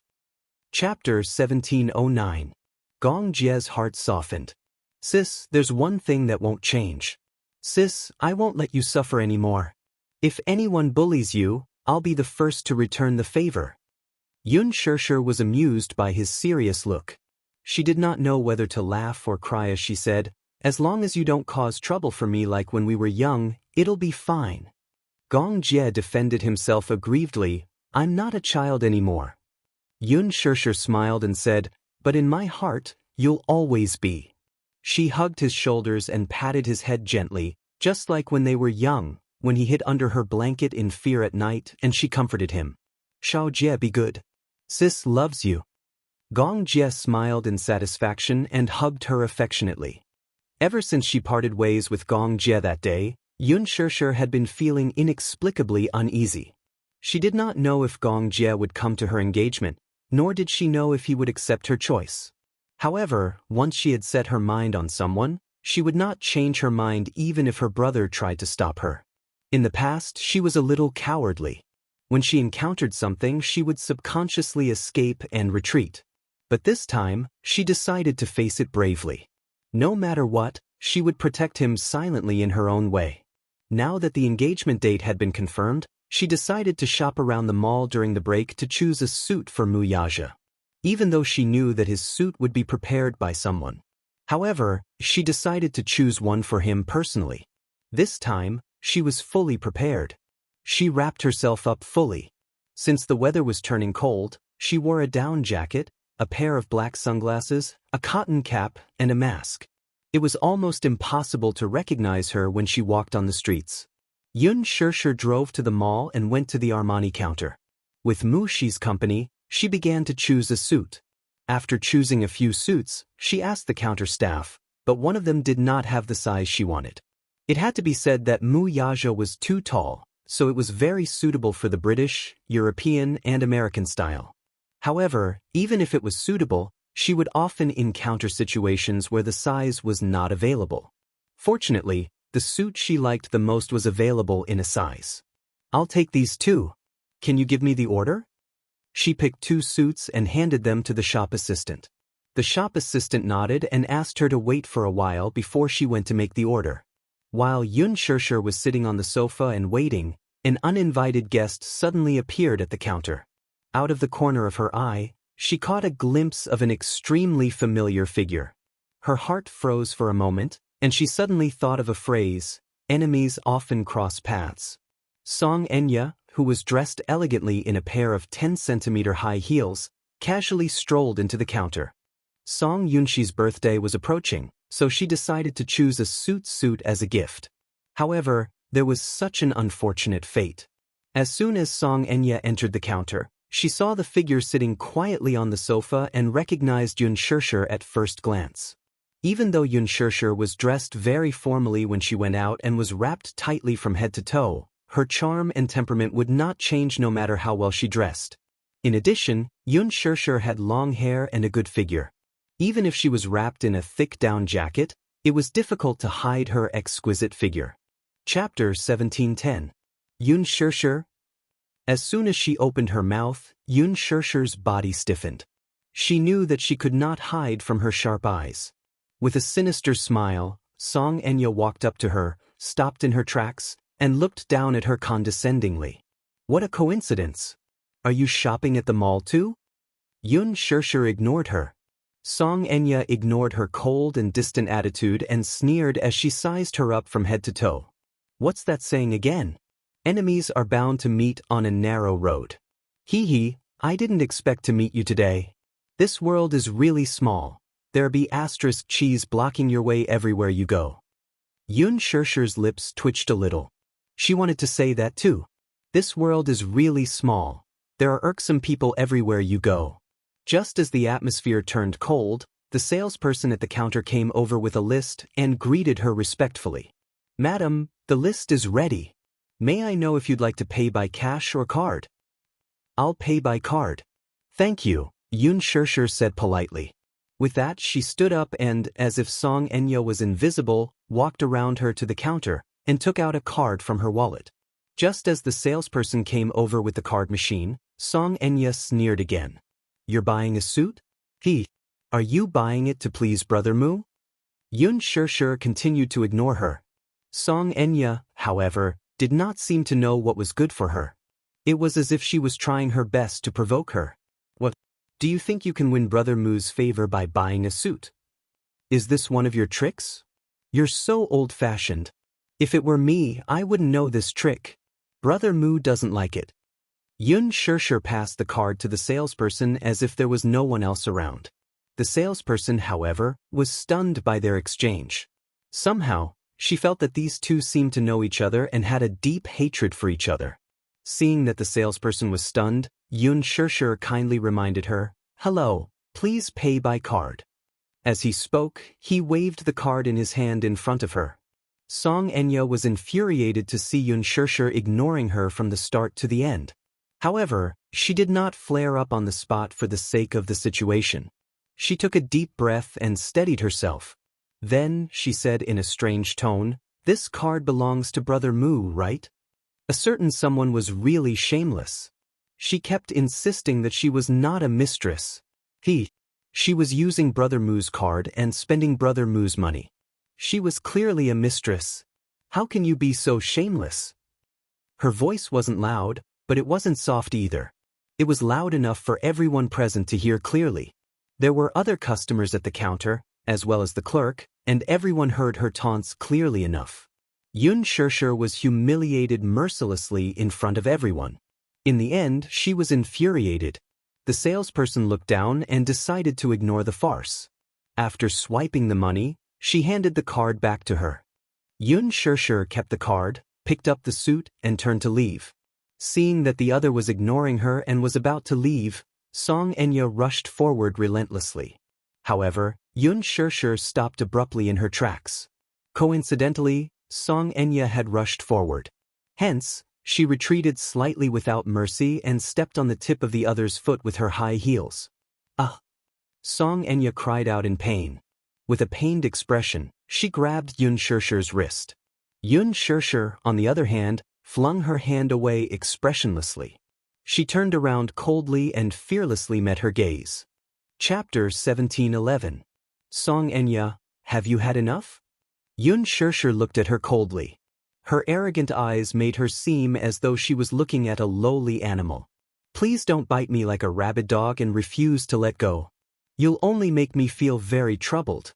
A: Chapter 1709. Gong Jie's heart softened. "Sis, there's one thing that won't change. Sis, I won't let you suffer anymore. If anyone bullies you, I'll be the first to return the favor." Xianxia was amused by his serious look. She did not know whether to laugh or cry as she said, "As long as you don't cause trouble for me like when we were young, it'll be fine." Gong Jie defended himself aggrievedly, "I'm not a child anymore." Xianxia smiled and said, "But in my heart, you'll always be." She hugged his shoulders and patted his head gently, just like when they were young, when he hid under her blanket in fear at night and she comforted him. "Xiao Jie, be good. Sis loves you." Gong Jie smiled in satisfaction and hugged her affectionately. Ever since she parted ways with Gong Jie that day, Xianxia had been feeling inexplicably uneasy. She did not know if Gong Jie would come to her engagement, nor did she know if he would accept her choice. However, once she had set her mind on someone, she would not change her mind even if her brother tried to stop her. In the past, she was a little cowardly. When she encountered something, she would subconsciously escape and retreat. But this time, she decided to face it bravely. No matter what, she would protect him silently in her own way. Now that the engagement date had been confirmed, she decided to shop around the mall during the break to choose a suit for Wuxia. Even though she knew that his suit would be prepared by someone. However, she decided to choose one for him personally. This time, she was fully prepared. She wrapped herself up fully. Since the weather was turning cold, she wore a down jacket, a pair of black sunglasses, a cotton cap, and a mask. It was almost impossible to recognize her when she walked on the streets. Xianxia drove to the mall and went to the Armani counter. With Muxi's company, she began to choose a suit. After choosing a few suits, she asked the counter staff, but one of them did not have the size she wanted. It had to be said that Wuxia was too tall, so it was very suitable for the British, European, and American style. However, even if it was suitable, she would often encounter situations where the size was not available. Fortunately, the suit she liked the most was available in a size. "I'll take these two. Can you give me the order?" She picked 2 suits and handed them to the shop assistant. The shop assistant nodded and asked her to wait for a while before she went to make the order. While Xianxia was sitting on the sofa and waiting, an uninvited guest suddenly appeared at the counter. Out of the corner of her eye, she caught a glimpse of an extremely familiar figure. Her heart froze for a moment, and she suddenly thought of a phrase, "Enemies often cross paths." Xianxia, who was dressed elegantly in a pair of 10-centimeter high heels, casually strolled into the counter. Xianxia's birthday was approaching, so she decided to choose a suit as a gift. However, there was such an unfortunate fate. As soon as Xianxia entered the counter, she saw the figure sitting quietly on the sofa and recognized Xianxia at first glance. Even though Xianxia was dressed very formally when she went out and was wrapped tightly from head to toe, her charm and temperament would not change no matter how well she dressed. In addition, Xianxia had long hair and a good figure. Even if she was wrapped in a thick down jacket, it was difficult to hide her exquisite figure. Chapter 1710. Xianxia. As soon as she opened her mouth, Xianxia's body stiffened. She knew that she could not hide from her sharp eyes. With a sinister smile, Xianxia walked up to her, stopped in her tracks, and looked down at her condescendingly. What a coincidence! Are you shopping at the mall too? Xianxia ignored her. Xianxia ignored her cold and distant attitude and sneered as she sized her up from head to toe. What's that saying again? Enemies are bound to meet on a narrow road. Hee hee, I didn't expect to meet you today. This world is really small. There be asterisk cheese blocking your way everywhere you go. Xianxia's lips twitched a little. She wanted to say that too. This world is really small. There are irksome people everywhere you go. Just as the atmosphere turned cold, the salesperson at the counter came over with a list and greeted her respectfully. Madam, the list is ready. May I know if you'd like to pay by cash or card? I'll pay by card. Thank you, Xianxia said politely. With that, she stood up and, as if Xianxia was invisible, walked around her to the counter and took out a card from her wallet. Just as the salesperson came over with the card machine, Xianxia sneered again. You're buying a suit? Are you buying it to please Brother Mu? Xianxia continued to ignore her. Xianxia, however, did not seem to know what was good for her. It was as if she was trying her best to provoke her. What? Do you think you can win Brother Mu's favor by buying a suit? Is this one of your tricks? You're so old-fashioned. If it were me, I wouldn't know this trick. Brother Mu doesn't like it. Xianxia passed the card to the salesperson as if there was no one else around. The salesperson, however, was stunned by their exchange. Somehow, she felt that these two seemed to know each other and had a deep hatred for each other. Seeing that the salesperson was stunned, Xianxia kindly reminded her, Hello, please pay by card. As he spoke, he waved the card in his hand in front of her. Xianxia was infuriated to see Xianxia ignoring her from the start to the end. However, she did not flare up on the spot for the sake of the situation. She took a deep breath and steadied herself. Then, she said in a strange tone, This card belongs to Brother Mu, right? A certain someone was really shameless. She kept insisting that she was not a mistress. She was using Brother Mu's card and spending Brother Mu's money. She was clearly a mistress. How can you be so shameless? Her voice wasn't loud, but it wasn't soft either. It was loud enough for everyone present to hear clearly. There were other customers at the counter, as well as the clerk, and everyone heard her taunts clearly enough. Xianxia was humiliated mercilessly in front of everyone. In the end, she was infuriated. The salesperson looked down and decided to ignore the farce. After swiping the money, she handed the card back to her. Xianxia kept the card, picked up the suit, and turned to leave. Seeing that the other was ignoring her and was about to leave, Xianxia rushed forward relentlessly. However, Xianxia stopped abruptly in her tracks. Coincidentally, Xianxia had rushed forward. Hence, she retreated slightly without mercy and stepped on the tip of the other's foot with her high heels. Ah! Xianxia cried out in pain. With a pained expression, she grabbed Xianxia's wrist. Xianxia, on the other hand, flung her hand away expressionlessly. She turned around coldly and fearlessly met her gaze. Chapter 17:11. Xianxia, have you had enough? Xianxia looked at her coldly. Her arrogant eyes made her seem as though she was looking at a lowly animal. Please don't bite me like a rabid dog and refuse to let go. You'll only make me feel very troubled.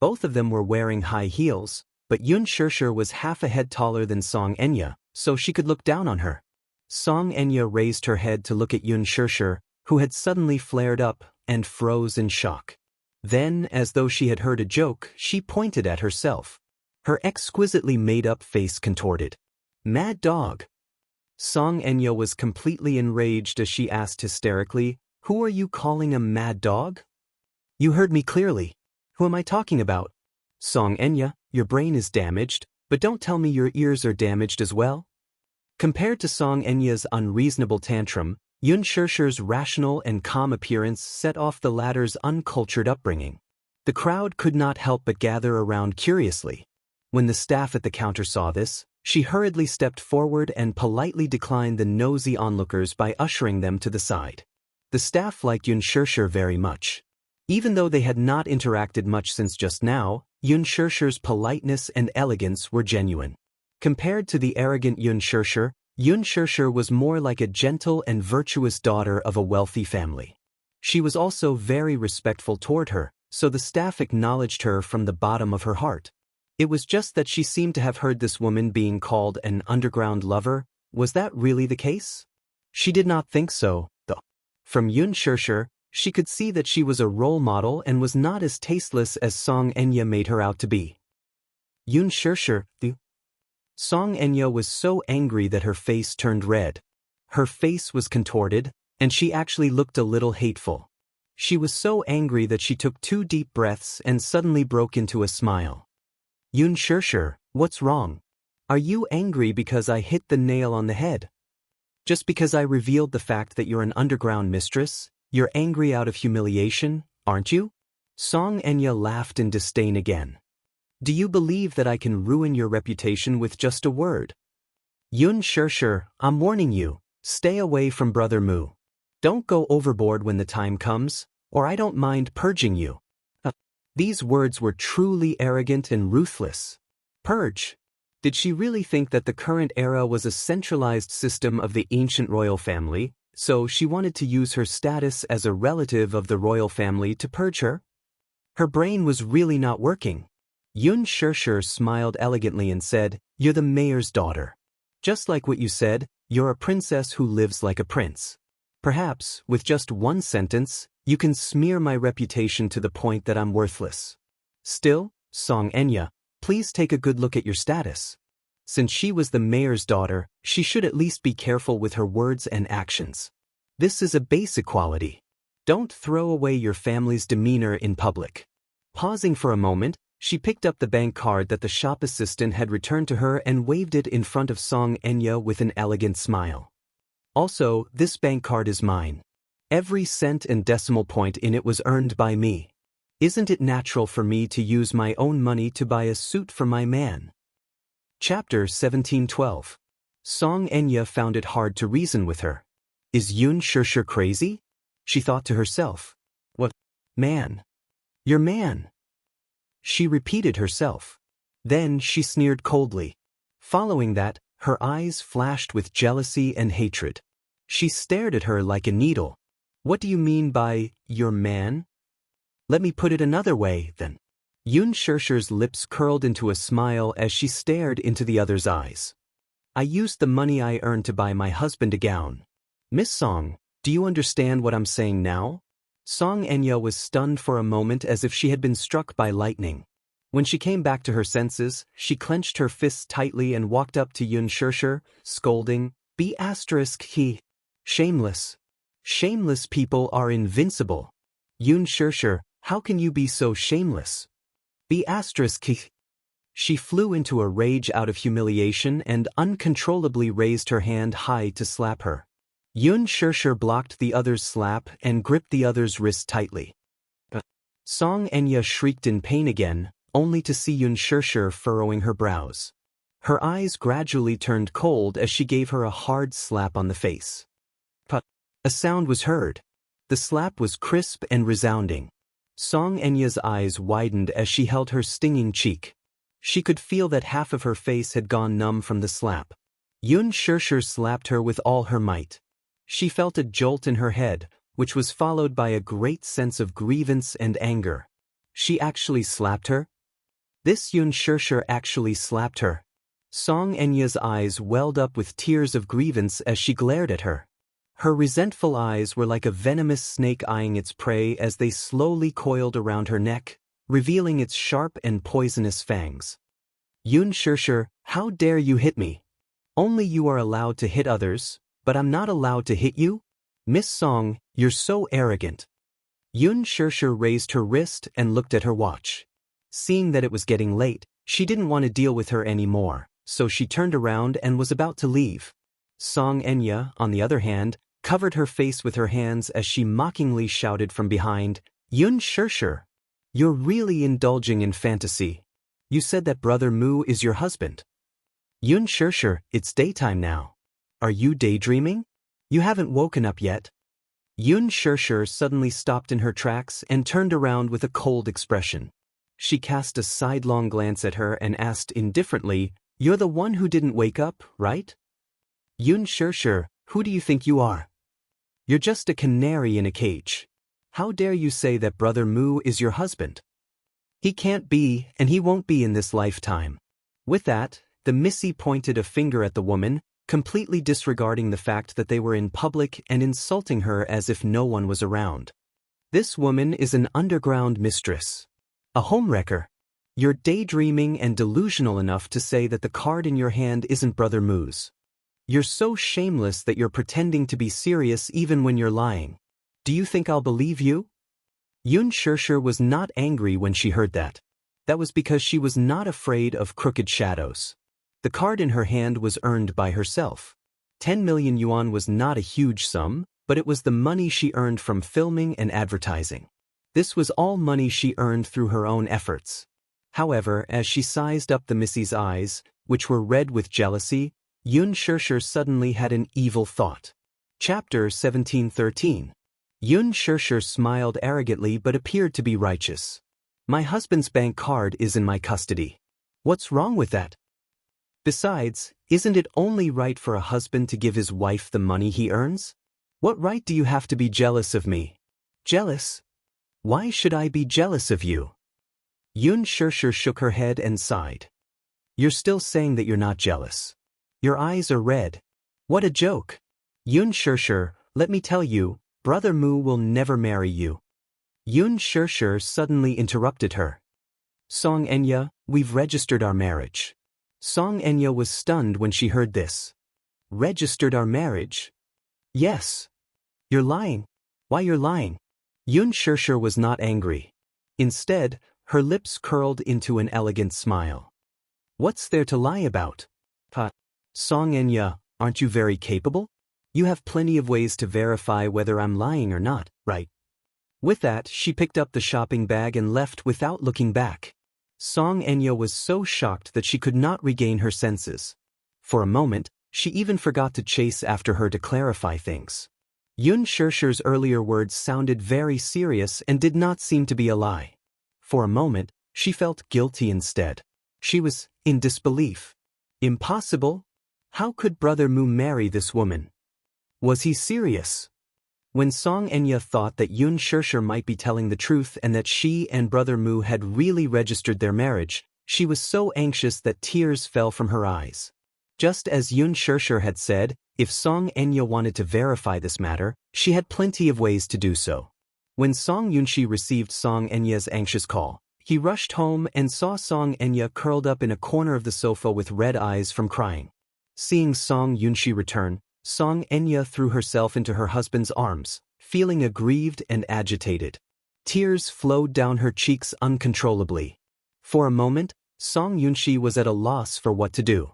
A: Both of them were wearing high heels, but Xianxia was half a head taller than Xianxia, so she could look down on her. Xianxia raised her head to look at Xianxia, who had suddenly flared up and froze in shock. Then, as though she had heard a joke, she pointed at herself. Her exquisitely made-up face contorted. Mad dog! Xianxia was completely enraged as she asked hysterically, Who are you calling a mad dog? You heard me clearly. Who am I talking about? Xianxia, your brain is damaged, but don't tell me your ears are damaged as well. Compared to Xianxia's unreasonable tantrum, Xianxia's rational and calm appearance set off the latter's uncultured upbringing. The crowd could not help but gather around curiously. When the staff at the counter saw this, she hurriedly stepped forward and politely declined the nosy onlookers by ushering them to the side. The staff liked Xianxia very much. Even though they had not interacted much since just now, Xianxia's politeness and elegance were genuine. Compared to the arrogant Xianxia was more like a gentle and virtuous daughter of a wealthy family. She was also very respectful toward her, so the staff acknowledged her from the bottom of her heart. It was just that she seemed to have heard this woman being called an underground lover. Was that really the case? She did not think so, though. From Xianxia, she could see that she was a role model and was not as tasteless as Xianxia made her out to be. Xianxia was so angry that her face turned red. Her face was contorted, and she actually looked a little hateful. She was so angry that she took 2 deep breaths and suddenly broke into a smile. Xianxia, what's wrong? Are you angry because I hit the nail on the head? Just because I revealed the fact that you're an underground mistress, you're angry out of humiliation, aren't you? Xianxia laughed in disdain again. Do you believe that I can ruin your reputation with just a word? Xianxia, I'm warning you, stay away from Brother Mu. Don't go overboard when the time comes, or I don't mind purging you. These words were truly arrogant and ruthless. Purge. Did she really think that the current era was a centralized system of the ancient royal family, so she wanted to use her status as a relative of the royal family to purge her? Her brain was really not working. Xianxia smiled elegantly and said, "You're the mayor's daughter. Just like what you said, you're a princess who lives like a prince. Perhaps, with just one sentence, you can smear my reputation to the point that I'm worthless. Still, Xianxia, please take a good look at your status. Since she was the mayor's daughter, she should at least be careful with her words and actions. This is a base equality. Don't throw away your family's demeanor in public." Pausing for a moment, she picked up the bank card that the shop assistant had returned to her and waved it in front of Xianxia with an elegant smile. "Also, this bank card is mine. Every cent and decimal point in it was earned by me. Isn't it natural for me to use my own money to buy a suit for my man?" Chapter 17:12. Xianxia found it hard to reason with her. Is Xianxia crazy? She thought to herself. What? Man. Your man. She repeated herself. Then she sneered coldly. Following that, her eyes flashed with jealousy and hatred. She stared at her like a needle. What do you mean by, your man? Let me put it another way, then. Xianxia's lips curled into a smile as she stared into the other's eyes. I used the money I earned to buy my husband a gown. Miss Song, do you understand what I'm saying now? Xianxia was stunned for a moment as if she had been struck by lightning. When she came back to her senses, she clenched her fists tightly and walked up to Xianxia, scolding, he. Shameless. Shameless people are invincible. Xianxia, how can you be so shameless? He. She flew into a rage out of humiliation and uncontrollably raised her hand high to slap her. Xianxia blocked the other's slap and gripped the other's wrist tightly. Xianxia shrieked in pain again, only to see Xianxia furrowing her brows. Her eyes gradually turned cold as she gave her a hard slap on the face. A sound was heard. The slap was crisp and resounding. Xianxia's eyes widened as she held her stinging cheek. She could feel that half of her face had gone numb from the slap. Xianxia slapped her with all her might. She felt a jolt in her head, which was followed by a great sense of grievance and anger. She actually slapped her? This Xianxia actually slapped her. Xianxia's eyes welled up with tears of grievance as she glared at her. Her resentful eyes were like a venomous snake eyeing its prey as they slowly coiled around her neck, revealing its sharp and poisonous fangs. Xianxia, how dare you hit me? Only you are allowed to hit others, but I'm not allowed to hit you? Miss Song, you're so arrogant. Xianxia raised her wrist and looked at her watch. Seeing that it was getting late, she didn't want to deal with her anymore, so she turned around and was about to leave. Xianxia, on the other hand, covered her face with her hands as she mockingly shouted from behind, Xianxia, you're really indulging in fantasy. You said that Brother Mu is your husband. Xianxia, it's daytime now. Are you daydreaming? You haven't woken up yet. Yun Shirshir suddenly stopped in her tracks and turned around with a cold expression. She cast a sidelong glance at her and asked indifferently, "You're the one who didn't wake up, right?" Yun Shirshir, who do you think you are? You're just a canary in a cage. How dare you say that Brother Mu is your husband? He can't be, and he won't be in this lifetime. With that, the Missy pointed a finger at the woman, completely disregarding the fact that they were in public and insulting her as if no one was around. This woman is an underground mistress. A homewrecker. You're daydreaming and delusional enough to say that the card in your hand isn't Brother Mu's. You're so shameless that you're pretending to be serious even when you're lying. Do you think I'll believe you? Yun Shirshir was not angry when she heard that. That was because she was not afraid of crooked shadows. The card in her hand was earned by herself. 10 million yuan was not a huge sum, but it was the money she earned from filming and advertising. This was all money she earned through her own efforts. However, as she sized up the Missy's eyes, which were red with jealousy, Yun Shirshir suddenly had an evil thought. Chapter 1713. Yun Shirshir smiled arrogantly but appeared to be righteous. My husband's bank card is in my custody. What's wrong with that? Besides, isn't it only right for a husband to give his wife the money he earns? What right do you have to be jealous of me? Jealous? Why should I be jealous of you? Yun Shirshir shook her head and sighed. You're still saying that you're not jealous. Your eyes are red. What a joke. Yun Shirshir, let me tell you, Brother Mu will never marry you. Yun Shirshir suddenly interrupted her. Song Enya, we've registered our marriage. Song Enya was stunned when she heard this. Registered our marriage? Yes. You're lying. Why you're lying? Yun Shirshir was not angry. Instead, her lips curled into an elegant smile. What's there to lie about? Song Enya, aren't you very capable? You have plenty of ways to verify whether I'm lying or not, right? With that, she picked up the shopping bag and left without looking back. Song Enya was so shocked that she could not regain her senses. For a moment, she even forgot to chase after her to clarify things. Yun Shirshir's earlier words sounded very serious and did not seem to be a lie. For a moment, she felt guilty instead. She was in disbelief. Impossible? How could Brother Mu marry this woman? Was he serious? When Song Enya thought that Yun Shirshir might be telling the truth and that she and Brother Mu had really registered their marriage, she was so anxious that tears fell from her eyes. Just as Yun Shirshir had said, if Song Enya wanted to verify this matter, she had plenty of ways to do so. When Song Yunshi received Song Enya's anxious call, he rushed home and saw Song Enya curled up in a corner of the sofa with red eyes from crying. Seeing Song Yunshi return, Song Enya threw herself into her husband's arms, feeling aggrieved and agitated. Tears flowed down her cheeks uncontrollably. For a moment, Song Yunshi was at a loss for what to do.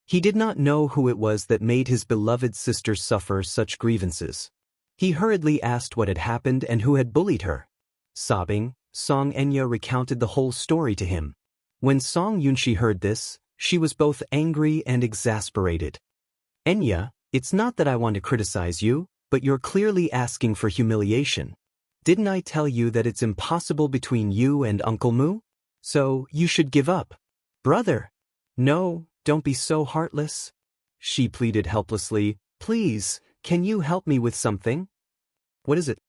A: He did not know who it was that made his beloved sister suffer such grievances. He hurriedly asked what had happened and who had bullied her. Sobbing, Song Enya recounted the whole story to him. When Song Yunshi heard this, she was both angry and exasperated. Enya, it's not that I want to criticize you, but you're clearly asking for humiliation. Didn't I tell you that it's impossible between you and Uncle Mu? So, you should give up. Brother! No, don't be so heartless. She pleaded helplessly. Please, can you help me with something? What is it?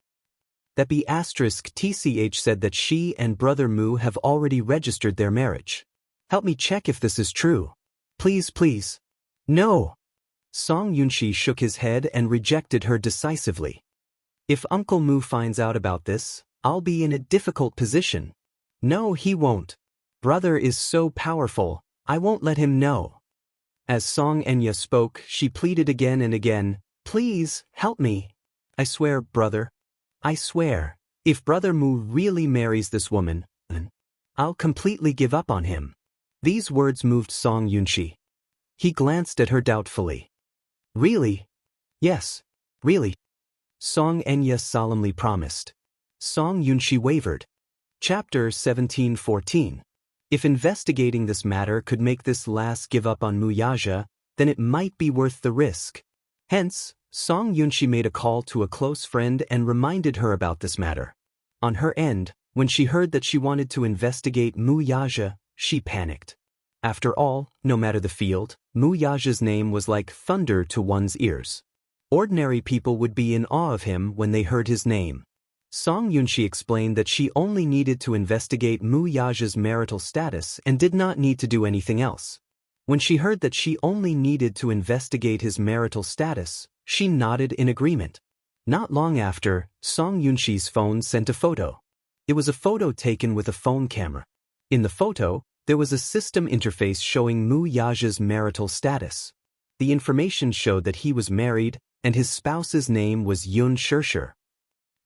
A: That B*TCH said that she and Brother Mu have already registered their marriage. Help me check if this is true. Please, please. No! Song Yunshi shook his head and rejected her decisively. If Uncle Mu finds out about this, I'll be in a difficult position. No, he won't. Brother is so powerful, I won't let him know. As Song Enya spoke, she pleaded again and again, please, help me. I swear, brother. I swear, if Brother Mu really marries this woman, I'll completely give up on him. These words moved Song Yunshi. He glanced at her doubtfully. Really? Yes, really. Song Enya solemnly promised. Song Yunshi wavered. Chapter 1714. If investigating this matter could make this lass give up on Muyaja, then it might be worth the risk. Hence, Song Yunxi made a call to a close friend and reminded her about this matter. On her end, when she heard that she wanted to investigate Mu Yaja, she panicked. After all, no matter the field, Mu Yaja's name was like thunder to one's ears. Ordinary people would be in awe of him when they heard his name. Song Yunxi explained that she only needed to investigate Mu Yaja's marital status and did not need to do anything else. When she heard that she only needed to investigate his marital status, she nodded in agreement. Not long after, Song Yunxi's phone sent a photo. It was a photo taken with a phone camera. In the photo, there was a system interface showing Mu Yaja's marital status. The information showed that he was married, and his spouse's name was Xianxia.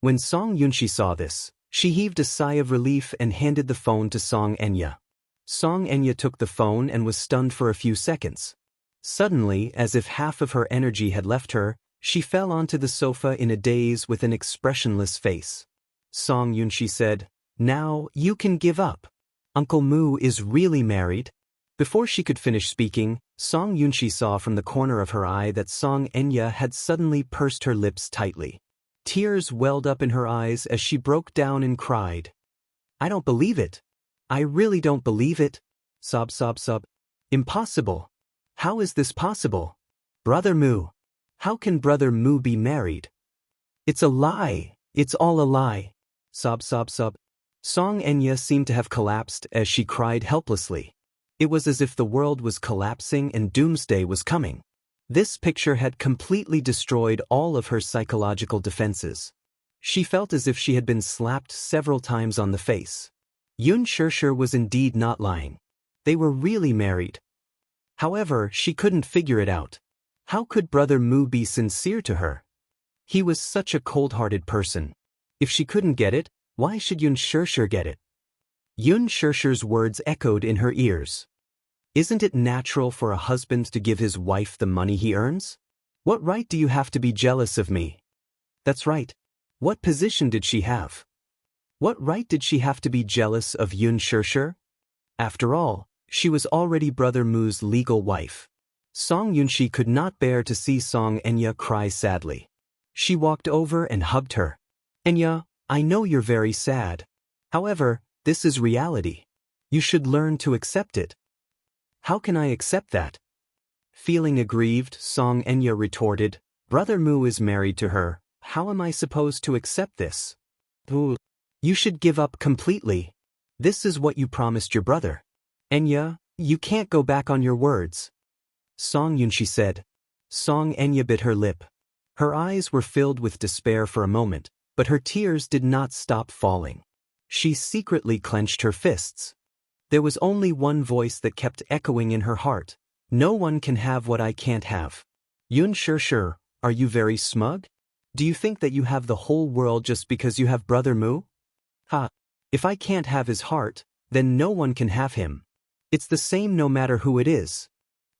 A: When Song Yunxi saw this, she heaved a sigh of relief and handed the phone to Song Enya. Song Enya took the phone and was stunned for a few seconds. Suddenly, as if half of her energy had left her, she fell onto the sofa in a daze with an expressionless face. Song Yunxi said, "Now, you can give up. Uncle Mu is really married." Before she could finish speaking, Song Yunxi saw from the corner of her eye that Song Enya had suddenly pursed her lips tightly. Tears welled up in her eyes as she broke down and cried. "I don't believe it. I really don't believe it." Sob, sob, sob. "Impossible. How is this possible? Brother Mu. How can Brother Mu be married? It's a lie. It's all a lie." Sob, sob, sob. Song Enya seemed to have collapsed as she cried helplessly. It was as if the world was collapsing and doomsday was coming. This picture had completely destroyed all of her psychological defenses. She felt as if she had been slapped several times on the face. Xianxia was indeed not lying. They were really married. However, she couldn't figure it out. How could Brother Mu be sincere to her? He was such a cold-hearted person. If she couldn't get it, why should Xianxia get it? Xianxia's words echoed in her ears. Isn't it natural for a husband to give his wife the money he earns? What right do you have to be jealous of me? That's right. What position did she have? What right did she have to be jealous of Xianxia? After all, she was already Brother Mu's legal wife. Song Yunxi could not bear to see Song Enya cry sadly. She walked over and hugged her. "Enya, I know you're very sad. However, this is reality. You should learn to accept it." "How can I accept that?" Feeling aggrieved, Song Enya retorted, "Brother Mu is married to her. How am I supposed to accept this?" "You should give up completely. This is what you promised your brother. Enya, you can't go back on your words." Song Yunxi said. Song Enya bit her lip. Her eyes were filled with despair for a moment, but her tears did not stop falling. She secretly clenched her fists. There was only one voice that kept echoing in her heart. "No one can have what I can't have." "Xianxia, are you very smug? Do you think that you have the whole world just because you have Brother Mu? Ha! If I can't have his heart, then no one can have him. It's the same no matter who it is."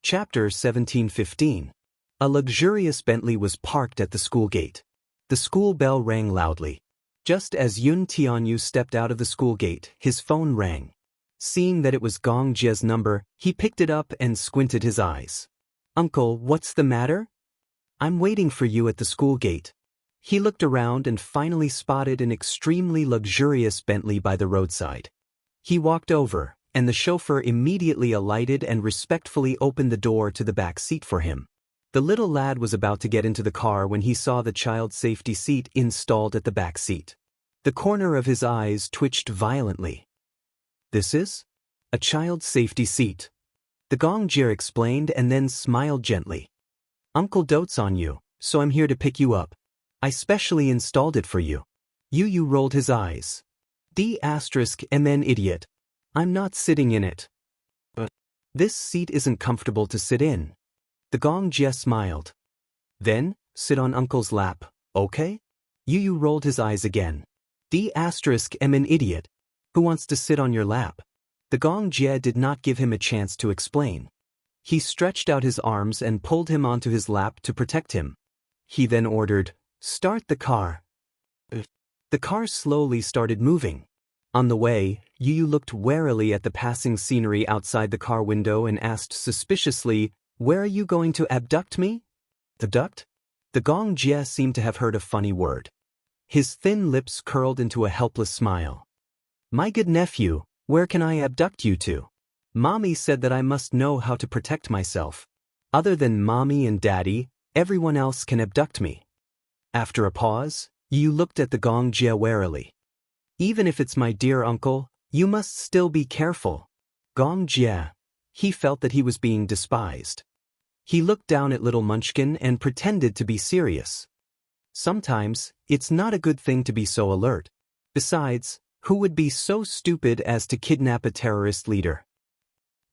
A: Chapter 17:15. A luxurious Bentley was parked at the school gate. The school bell rang loudly. Just as Yun Tianyu stepped out of the school gate, his phone rang. Seeing that it was Gong Jie's number, he picked it up and squinted his eyes. "Uncle, what's the matter?" "I'm waiting for you at the school gate." He looked around and finally spotted an extremely luxurious Bentley by the roadside. He walked over, and the chauffeur immediately alighted and respectfully opened the door to the back seat for him. The little lad was about to get into the car when he saw the child safety seat installed at the back seat. The corner of his eyes twitched violently. "This is a child safety seat," the Gong Jie explained and then smiled gently. "Uncle dotes on you, so I'm here to pick you up. I specially installed it for you." Yu rolled his eyes. "D*MN idiot. I'm not sitting in it." "But this seat isn't comfortable to sit in." The Gong Jie smiled. "Then, sit on Uncle's lap, okay?" Yu rolled his eyes again. "D*MN idiot. Who wants to sit on your lap?" The Gong Jie did not give him a chance to explain. He stretched out his arms and pulled him onto his lap to protect him. He then ordered, "Start the car." The car slowly started moving. On the way, Yu looked warily at the passing scenery outside the car window and asked suspiciously, "Where are you going to abduct me?" "Abduct?" The Gong Jie seemed to have heard a funny word. His thin lips curled into a helpless smile. My good nephew, where can I abduct you to? Mommy said that I must know how to protect myself. Other than Mommy and Daddy, everyone else can abduct me. After a pause, Yu looked at the Gong Jie warily. Even if it's my dear uncle, you must still be careful. Gong Jie. He felt that he was being despised. He looked down at little Munchkin and pretended to be serious. Sometimes, it's not a good thing to be so alert. Besides, who would be so stupid as to kidnap a terrorist leader?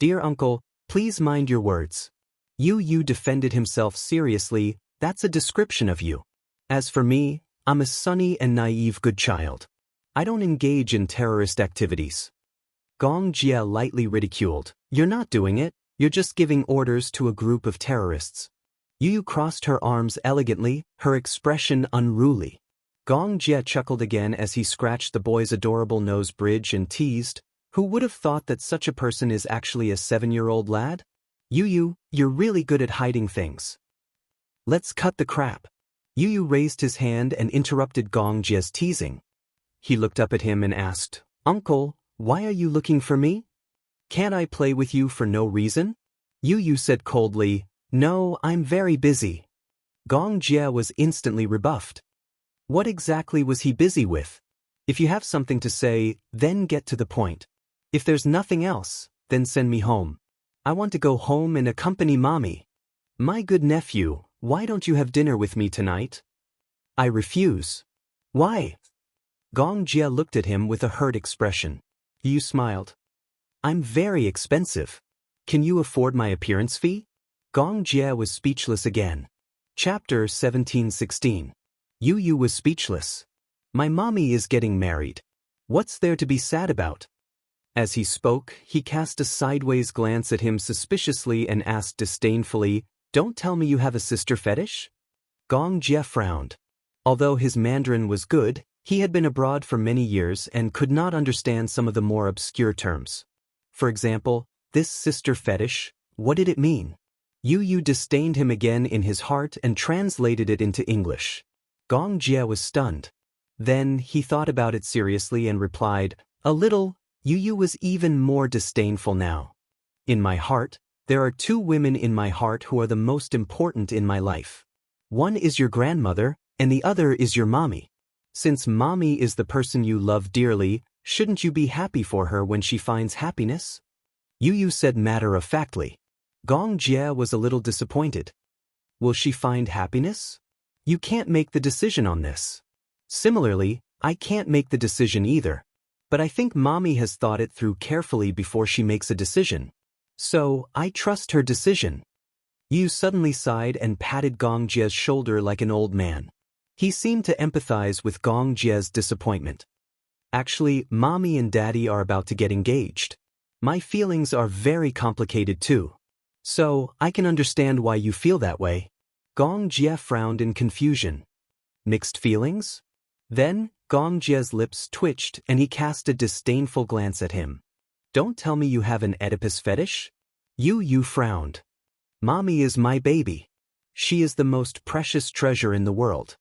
A: Dear uncle, please mind your words. Yu defended himself seriously. That's a description of you. As for me, I'm a sunny and naive good child. I don't engage in terrorist activities. Gong Jie lightly ridiculed. You're not doing it, you're just giving orders to a group of terrorists. Yu crossed her arms elegantly, her expression unruly. Gong Jie chuckled again as he scratched the boy's adorable nose bridge and teased, who would have thought that such a person is actually a 7-year-old lad? Yu, you're really good at hiding things. Let's cut the crap. Yu raised his hand and interrupted Gong Jie's teasing. He looked up at him and asked, Uncle, why are you looking for me? Can't I play with you for no reason? Yu said coldly, No, I'm very busy. Gong Jie was instantly rebuffed. What exactly was he busy with? If you have something to say, then get to the point. If there's nothing else, then send me home. I want to go home and accompany Mommy. My good nephew, why don't you have dinner with me tonight? I refuse. Why? Gong Jie looked at him with a hurt expression. Yu smiled. I'm very expensive. Can you afford my appearance fee? Gong Jie was speechless again. Chapter 1716. Yu was speechless. My mommy is getting married. What's there to be sad about? As he spoke, he cast a sideways glance at him suspiciously and asked disdainfully, Don't tell me you have a sister fetish? Gong Jie frowned. Although his Mandarin was good, he had been abroad for many years and could not understand some of the more obscure terms. For example, this sister fetish, what did it mean? Yu disdained him again in his heart and translated it into English. Gong Jie was stunned. Then he thought about it seriously and replied, A little. Yu was even more disdainful now. In my heart, there are 2 women in my heart who are the most important in my life. One is your grandmother, and the other is your mommy. Since Mommy is the person you love dearly, shouldn't you be happy for her when she finds happiness? Yu said matter-of-factly. Gong Jie was a little disappointed. Will she find happiness? You can't make the decision on this. Similarly, I can't make the decision either. But I think Mommy has thought it through carefully before she makes a decision. So, I trust her decision. Yu suddenly sighed and patted Gong Jie's shoulder like an old man. He seemed to empathize with Gong Jie's disappointment. Actually, Mommy and Daddy are about to get engaged. My feelings are very complicated too. So, I can understand why you feel that way. Gong Jie frowned in confusion. Mixed feelings? Then, Gong Jie's lips twitched and he cast a disdainful glance at him. Don't tell me you have an Oedipus fetish? Yu frowned. Mommy is my baby. She is the most precious treasure in the world.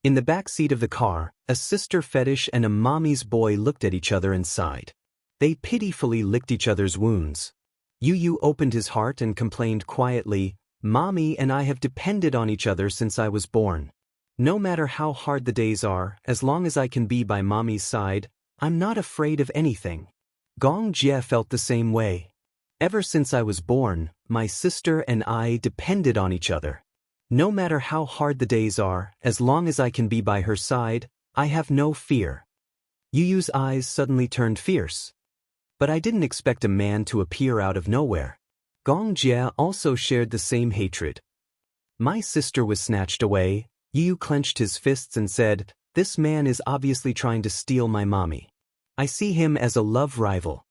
A: In the back seat of the car, a sister fetish and a mommy's boy looked at each other and sighed. They pitifully licked each other's wounds. Yu opened his heart and complained quietly, Mommy and I have depended on each other since I was born. No matter how hard the days are, as long as I can be by Mommy's side, I'm not afraid of anything. Gong Jie felt the same way. Ever since I was born, my sister and I depended on each other. No matter how hard the days are, as long as I can be by her side, I have no fear. Yuyu's eyes suddenly turned fierce. But I didn't expect a man to appear out of nowhere. Gong Jie also shared the same hatred. My sister was snatched away. Yu clenched his fists and said, This man is obviously trying to steal my mommy. I see him as a love rival.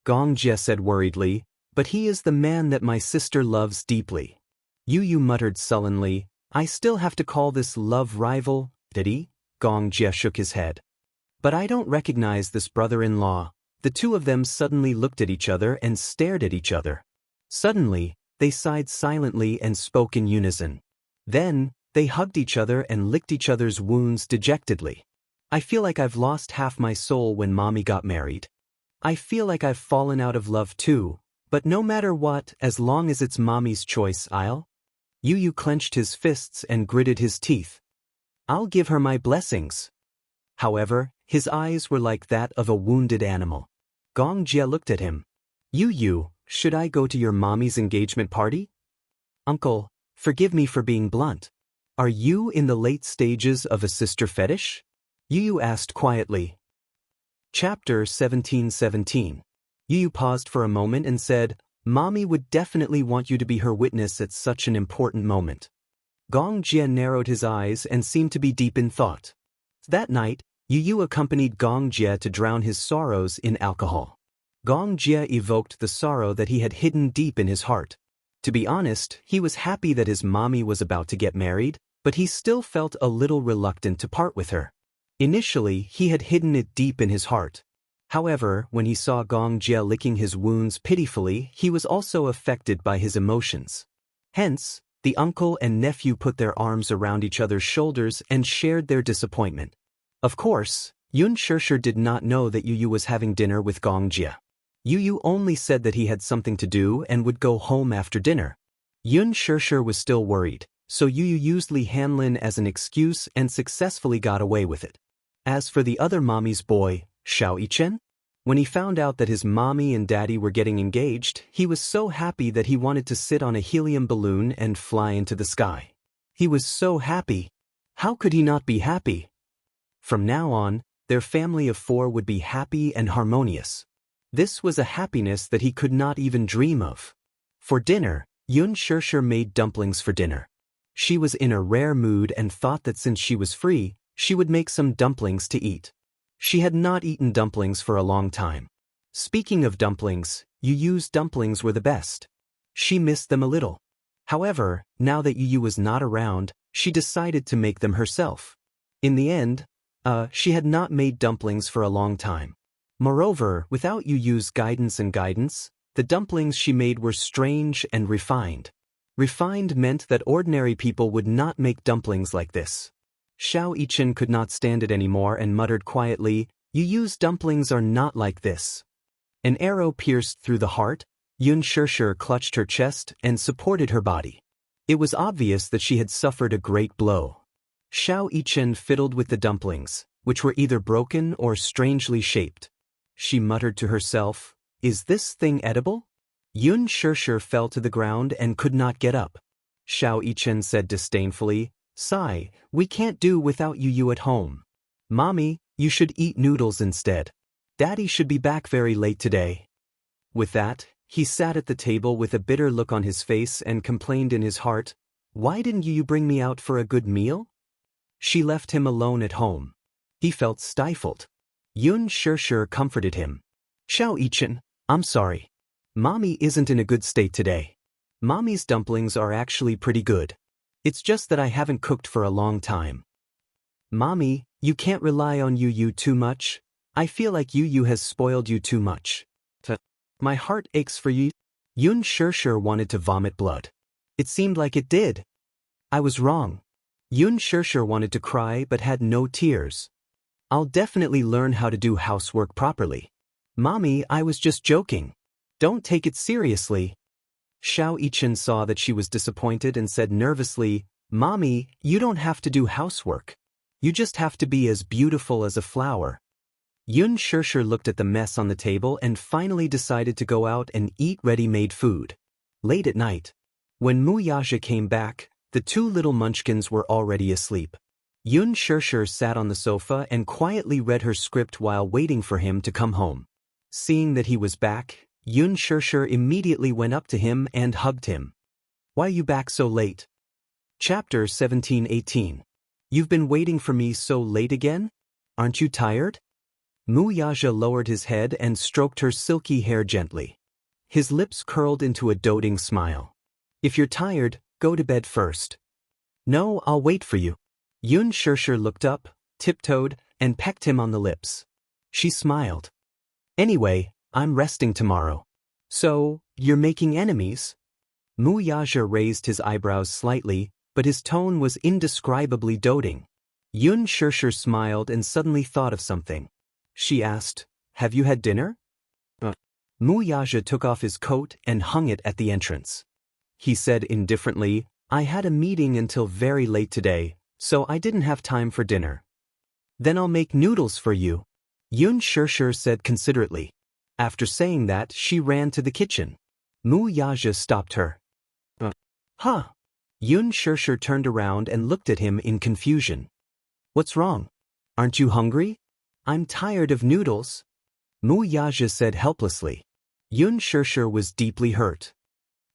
A: Gong Jie said worriedly, But he is the man that my sister loves deeply. Yu muttered sullenly, I still have to call this love rival, did he? Gong Jie shook his head. But I don't recognize this brother-in-law. The 2 of them suddenly looked at each other and stared at each other. Suddenly, they sighed silently and spoke in unison. Then, They hugged each other and licked each other's wounds dejectedly. I feel like I've lost half my soul when Mommy got married. I feel like I've fallen out of love too, but no matter what, as long as it's Mommy's choice, Yu clenched his fists and gritted his teeth. I'll give her my blessings. However, his eyes were like that of a wounded animal. Gongjie looked at him. Yu, should I go to your mommy's engagement party? Uncle, forgive me for being blunt. Are you in the late stages of a sister fetish? Yu asked quietly. Chapter 1717. Yu paused for a moment and said, Mommy would definitely want you to be her witness at such an important moment. Gongjie narrowed his eyes and seemed to be deep in thought. That night, Yu accompanied Gongjie to drown his sorrows in alcohol. Gongjie evoked the sorrow that he had hidden deep in his heart. To be honest, he was happy that his mommy was about to get married, but he still felt a little reluctant to part with her. Initially, he had hidden it deep in his heart. However, when he saw Gongjie licking his wounds pitifully, he was also affected by his emotions. Hence, the uncle and nephew put their arms around each other's shoulders and shared their disappointment. Of course, Xianxia did not know that Yu was having dinner with Gongjie. Yu only said that he had something to do and would go home after dinner. Xianxia was still worried, so Yu used Li Hanlin as an excuse and successfully got away with it. As for the other mommy's boy, Xianxia, when he found out that his mommy and daddy were getting engaged, he was so happy that he wanted to sit on a helium balloon and fly into the sky. He was so happy. How could he not be happy? From now on, their family of 4 would be happy and harmonious. This was a happiness that he could not even dream of. For dinner, Xianxia made dumplings for dinner. She was in a rare mood and thought that since she was free, she would make some dumplings to eat. She had not eaten dumplings for a long time. Speaking of dumplings, Yu's dumplings were the best. She missed them a little. However, now that Yu was not around, she decided to make them herself. In the end, she had not made dumplings for a long time. Moreover, without Yu's guidance, the dumplings she made were strange and refined. Refined meant that ordinary people would not make dumplings like this. Xianxia could not stand it anymore and muttered quietly, Yu's dumplings are not like this. An arrow pierced through the heart. Xianxia clutched her chest and supported her body. It was obvious that she had suffered a great blow. Xianxia fiddled with the dumplings, which were either broken or strangely shaped. She muttered to herself, Is this thing edible? Xianxia fell to the ground and could not get up. Xianxia said disdainfully, Sigh, we can't do without Yu at home. Mommy, you should eat noodles instead. Daddy should be back very late today. With that, he sat at the table with a bitter look on his face and complained in his heart, Why didn't Yu bring me out for a good meal? She left him alone at home. He felt stifled. Xianxia comforted him. Xianxia, I'm sorry. Mommy isn't in a good state today. Mommy's dumplings are actually pretty good. It's just that I haven't cooked for a long time. Mommy, you can't rely on Yu too much. I feel like Yu has spoiled you too much. My heart aches for you. Xianxia wanted to vomit blood. It seemed like it did. I was wrong. Xianxia wanted to cry but had no tears. I'll definitely learn how to do housework properly. Mommy, I was just joking. Don't take it seriously. Xianxia saw that she was disappointed and said nervously, Mommy, you don't have to do housework. You just have to be as beautiful as a flower. Xianxia looked at the mess on the table and finally decided to go out and eat ready-made food. Late at night, when Wuxia came back, the 2 little munchkins were already asleep. Xianxia sat on the sofa and quietly read her script while waiting for him to come home. Seeing that he was back, Xianxia immediately went up to him and hugged him. Why are you back so late? Chapter 1718. You've been waiting for me so late again? Aren't you tired? Wuxia lowered his head and stroked her silky hair gently. His lips curled into a doting smile. If you're tired, go to bed first. No, I'll wait for you. Xianxia looked up, tiptoed, and pecked him on the lips. She smiled. Anyway, I'm resting tomorrow. So, you're making enemies? Wuxia raised his eyebrows slightly, but his tone was indescribably doting. Yun Shirshir smiled and suddenly thought of something. She asked, "Have you had dinner?" Mu Yaja took off his coat and hung it at the entrance. He said indifferently, "I had a meeting until very late today, so I didn't have time for dinner." "Then I'll make noodles for you," Yun Shirshir said considerately. After saying that, she ran to the kitchen. Mu Yaja stopped her. Huh? Yun Shirshir turned around and looked at him in confusion. "What's wrong? Aren't you hungry?" "I'm tired of noodles," Mu Yaja said helplessly. Yun Shirshir was deeply hurt.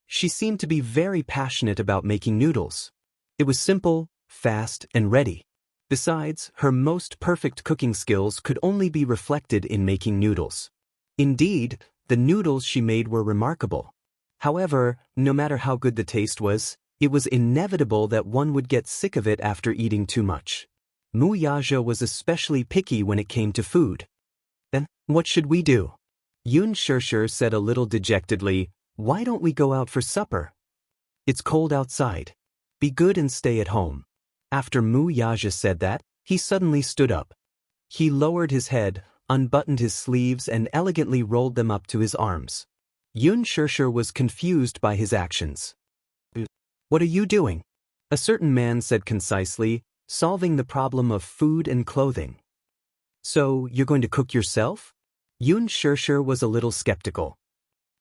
A: She seemed to be very passionate about making noodles. It was simple, fast, and ready. Besides, her most perfect cooking skills could only be reflected in making noodles. Indeed, the noodles she made were remarkable. However, no matter how good the taste was, it was inevitable that one would get sick of it after eating too much. Mu Yaja was especially picky when it came to food. "Then, what should we do?" Yun Shirshir said a little dejectedly, "Why don't we go out for supper? It's cold outside. Be good and stay at home." After Mu Yaja said that, he suddenly stood up. He lowered his head, unbuttoned his sleeves and elegantly rolled them up to his arms. Yun Shirshir was confused by his actions. "What are you doing?" a certain man said concisely, "solving the problem of food and clothing." "So, you're going to cook yourself?" Yun Shirshir was a little skeptical.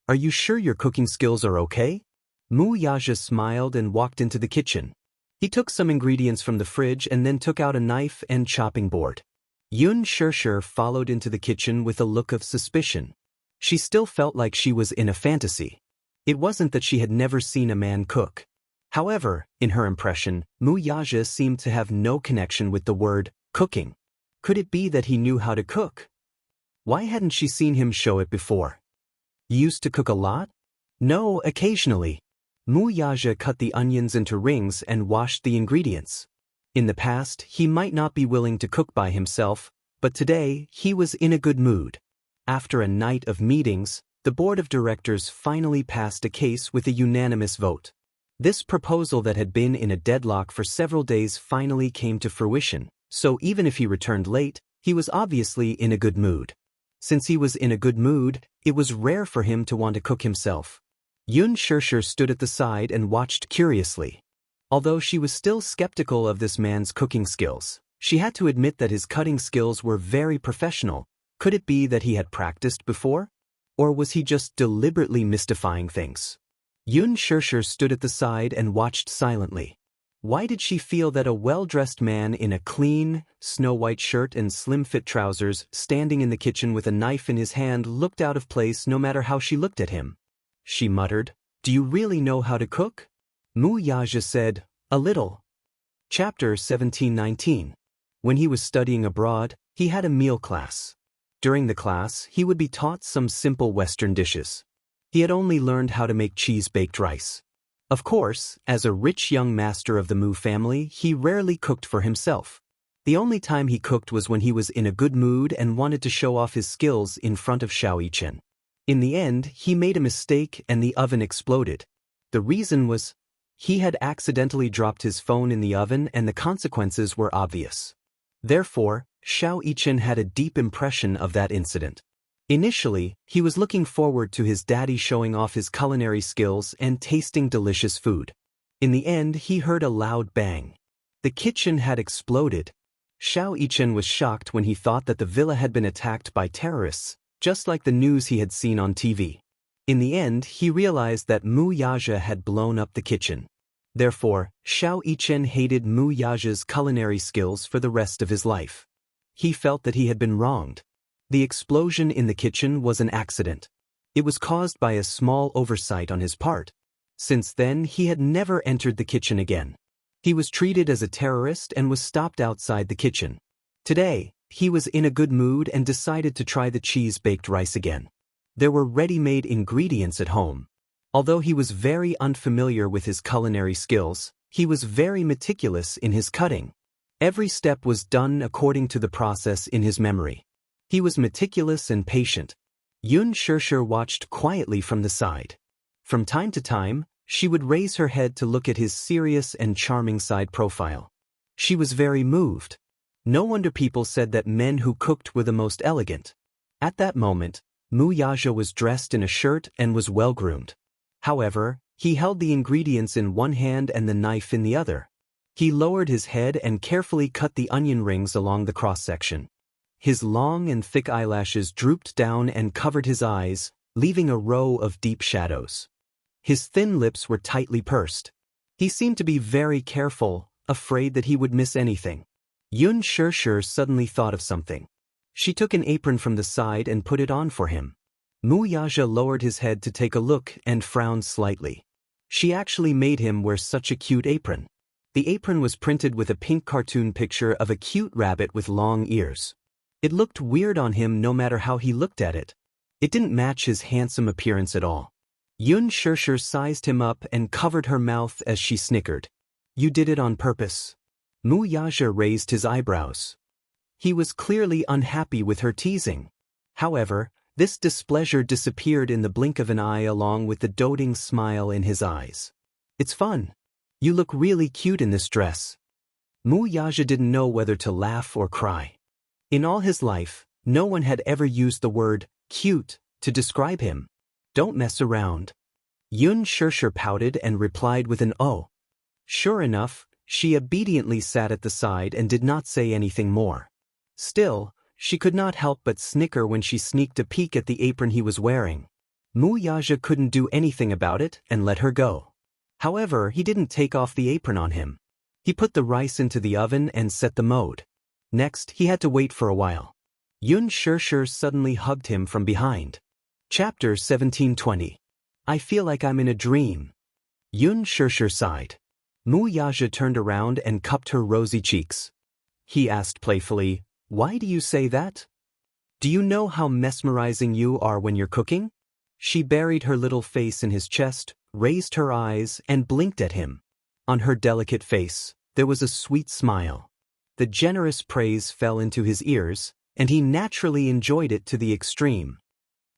A: "Are you sure your cooking skills are okay?" Mu Yaja smiled and walked into the kitchen. He took some ingredients from the fridge and then took out a knife and chopping board. Yun Shirshir followed into the kitchen with a look of suspicion. She still felt like she was in a fantasy. It wasn't that she had never seen a man cook. However, in her impression, Mu Yaja seemed to have no connection with the word cooking. Could it be that he knew how to cook? Why hadn't she seen him show it before? "You used to cook a lot?" "No, occasionally." Mu Yaja cut the onions into rings and washed the ingredients. In the past, he might not be willing to cook by himself, but today, he was in a good mood. After a night of meetings, the board of directors finally passed a case with a unanimous vote. This proposal that had been in a deadlock for several days finally came to fruition, so even if he returned late, he was obviously in a good mood. Since he was in a good mood, it was rare for him to want to cook himself. Yun Shirshir stood at the side and watched curiously. Although she was still skeptical of this man's cooking skills, she had to admit that his cutting skills were very professional. Could it be that he had practiced before? Or was he just deliberately mystifying things? Yun Shirshir stood at the side and watched silently. Why did she feel that a well-dressed man in a clean, snow-white shirt and slim-fit trousers standing in the kitchen with a knife in his hand looked out of place no matter how she looked at him? She muttered, "Do you really know how to cook?" Mu Yaja said, "A little." Chapter 1719. When he was studying abroad, he had a meal class. During the class, he would be taught some simple Western dishes. He had only learned how to make cheese-baked rice. Of course, as a rich young master of the Mu family, he rarely cooked for himself. The only time he cooked was when he was in a good mood and wanted to show off his skills in front of Xianxia. In the end, he made a mistake and the oven exploded. The reason was, he had accidentally dropped his phone in the oven and the consequences were obvious. Therefore, Xianxia had a deep impression of that incident. Initially, he was looking forward to his daddy showing off his culinary skills and tasting delicious food. In the end, he heard a loud bang. The kitchen had exploded. Xianxia was shocked when he thought that the villa had been attacked by terrorists, just like the news he had seen on TV. In the end, he realized that Mu Yaja had blown up the kitchen. Therefore, Xianxia hated Mu Yaja's culinary skills for the rest of his life. He felt that he had been wronged. The explosion in the kitchen was an accident. It was caused by a small oversight on his part. Since then, he had never entered the kitchen again. He was treated as a terrorist and was stopped outside the kitchen. Today, he was in a good mood and decided to try the cheese-baked rice again. There were ready-made ingredients at home. Although he was very unfamiliar with his culinary skills, he was very meticulous in his cutting. Every step was done according to the process in his memory. He was meticulous and patient. Yun Shirshir watched quietly from the side. From time to time, She would raise her head to look at his serious and charming side profile. She was very moved. No wonder people said that men who cooked were the most elegant. At that moment, Wuxia was dressed in a shirt and was well-groomed. However, he held the ingredients in one hand and the knife in the other. He lowered his head and carefully cut the onion rings along the cross-section. His long and thick eyelashes drooped down and covered his eyes, leaving a row of deep shadows. His thin lips were tightly pursed. He seemed to be very careful, afraid that he would miss anything. Xianxia suddenly thought of something. She took an apron from the side and put it on for him. Wuxia lowered his head to take a look and frowned slightly. She actually made him wear such a cute apron. The apron was printed with a pink cartoon picture of a cute rabbit with long ears. It looked weird on him no matter how he looked at it. It didn't match his handsome appearance at all. Xianxia sized him up and covered her mouth as she snickered. "You did it on purpose." Wuxia raised his eyebrows. He was clearly unhappy with her teasing. However, this displeasure disappeared in the blink of an eye along with the doting smile in his eyes. "It's fun. You look really cute in this dress." Wuxia didn't know whether to laugh or cry. In all his life, no one had ever used the word cute to describe him. "Don't mess around." Xianxia pouted and replied with an "oh." Sure enough, she obediently sat at the side and did not say anything more. Still, she could not help but snicker when she sneaked a peek at the apron he was wearing. Wuxia couldn't do anything about it and let her go. However, he didn't take off the apron on him. He put the rice into the oven and set the mode. Next, he had to wait for a while. Xianxia suddenly hugged him from behind. Chapter 17:20. I feel like I'm in a dream. Xianxia sighed. Wuxia turned around and cupped her rosy cheeks. He asked playfully, "Why do you say that? Do you know how mesmerizing you are when you're cooking?" She buried her little face in his chest, raised her eyes, and blinked at him. On her delicate face, there was a sweet smile. The generous praise fell into his ears, and he naturally enjoyed it to the extreme.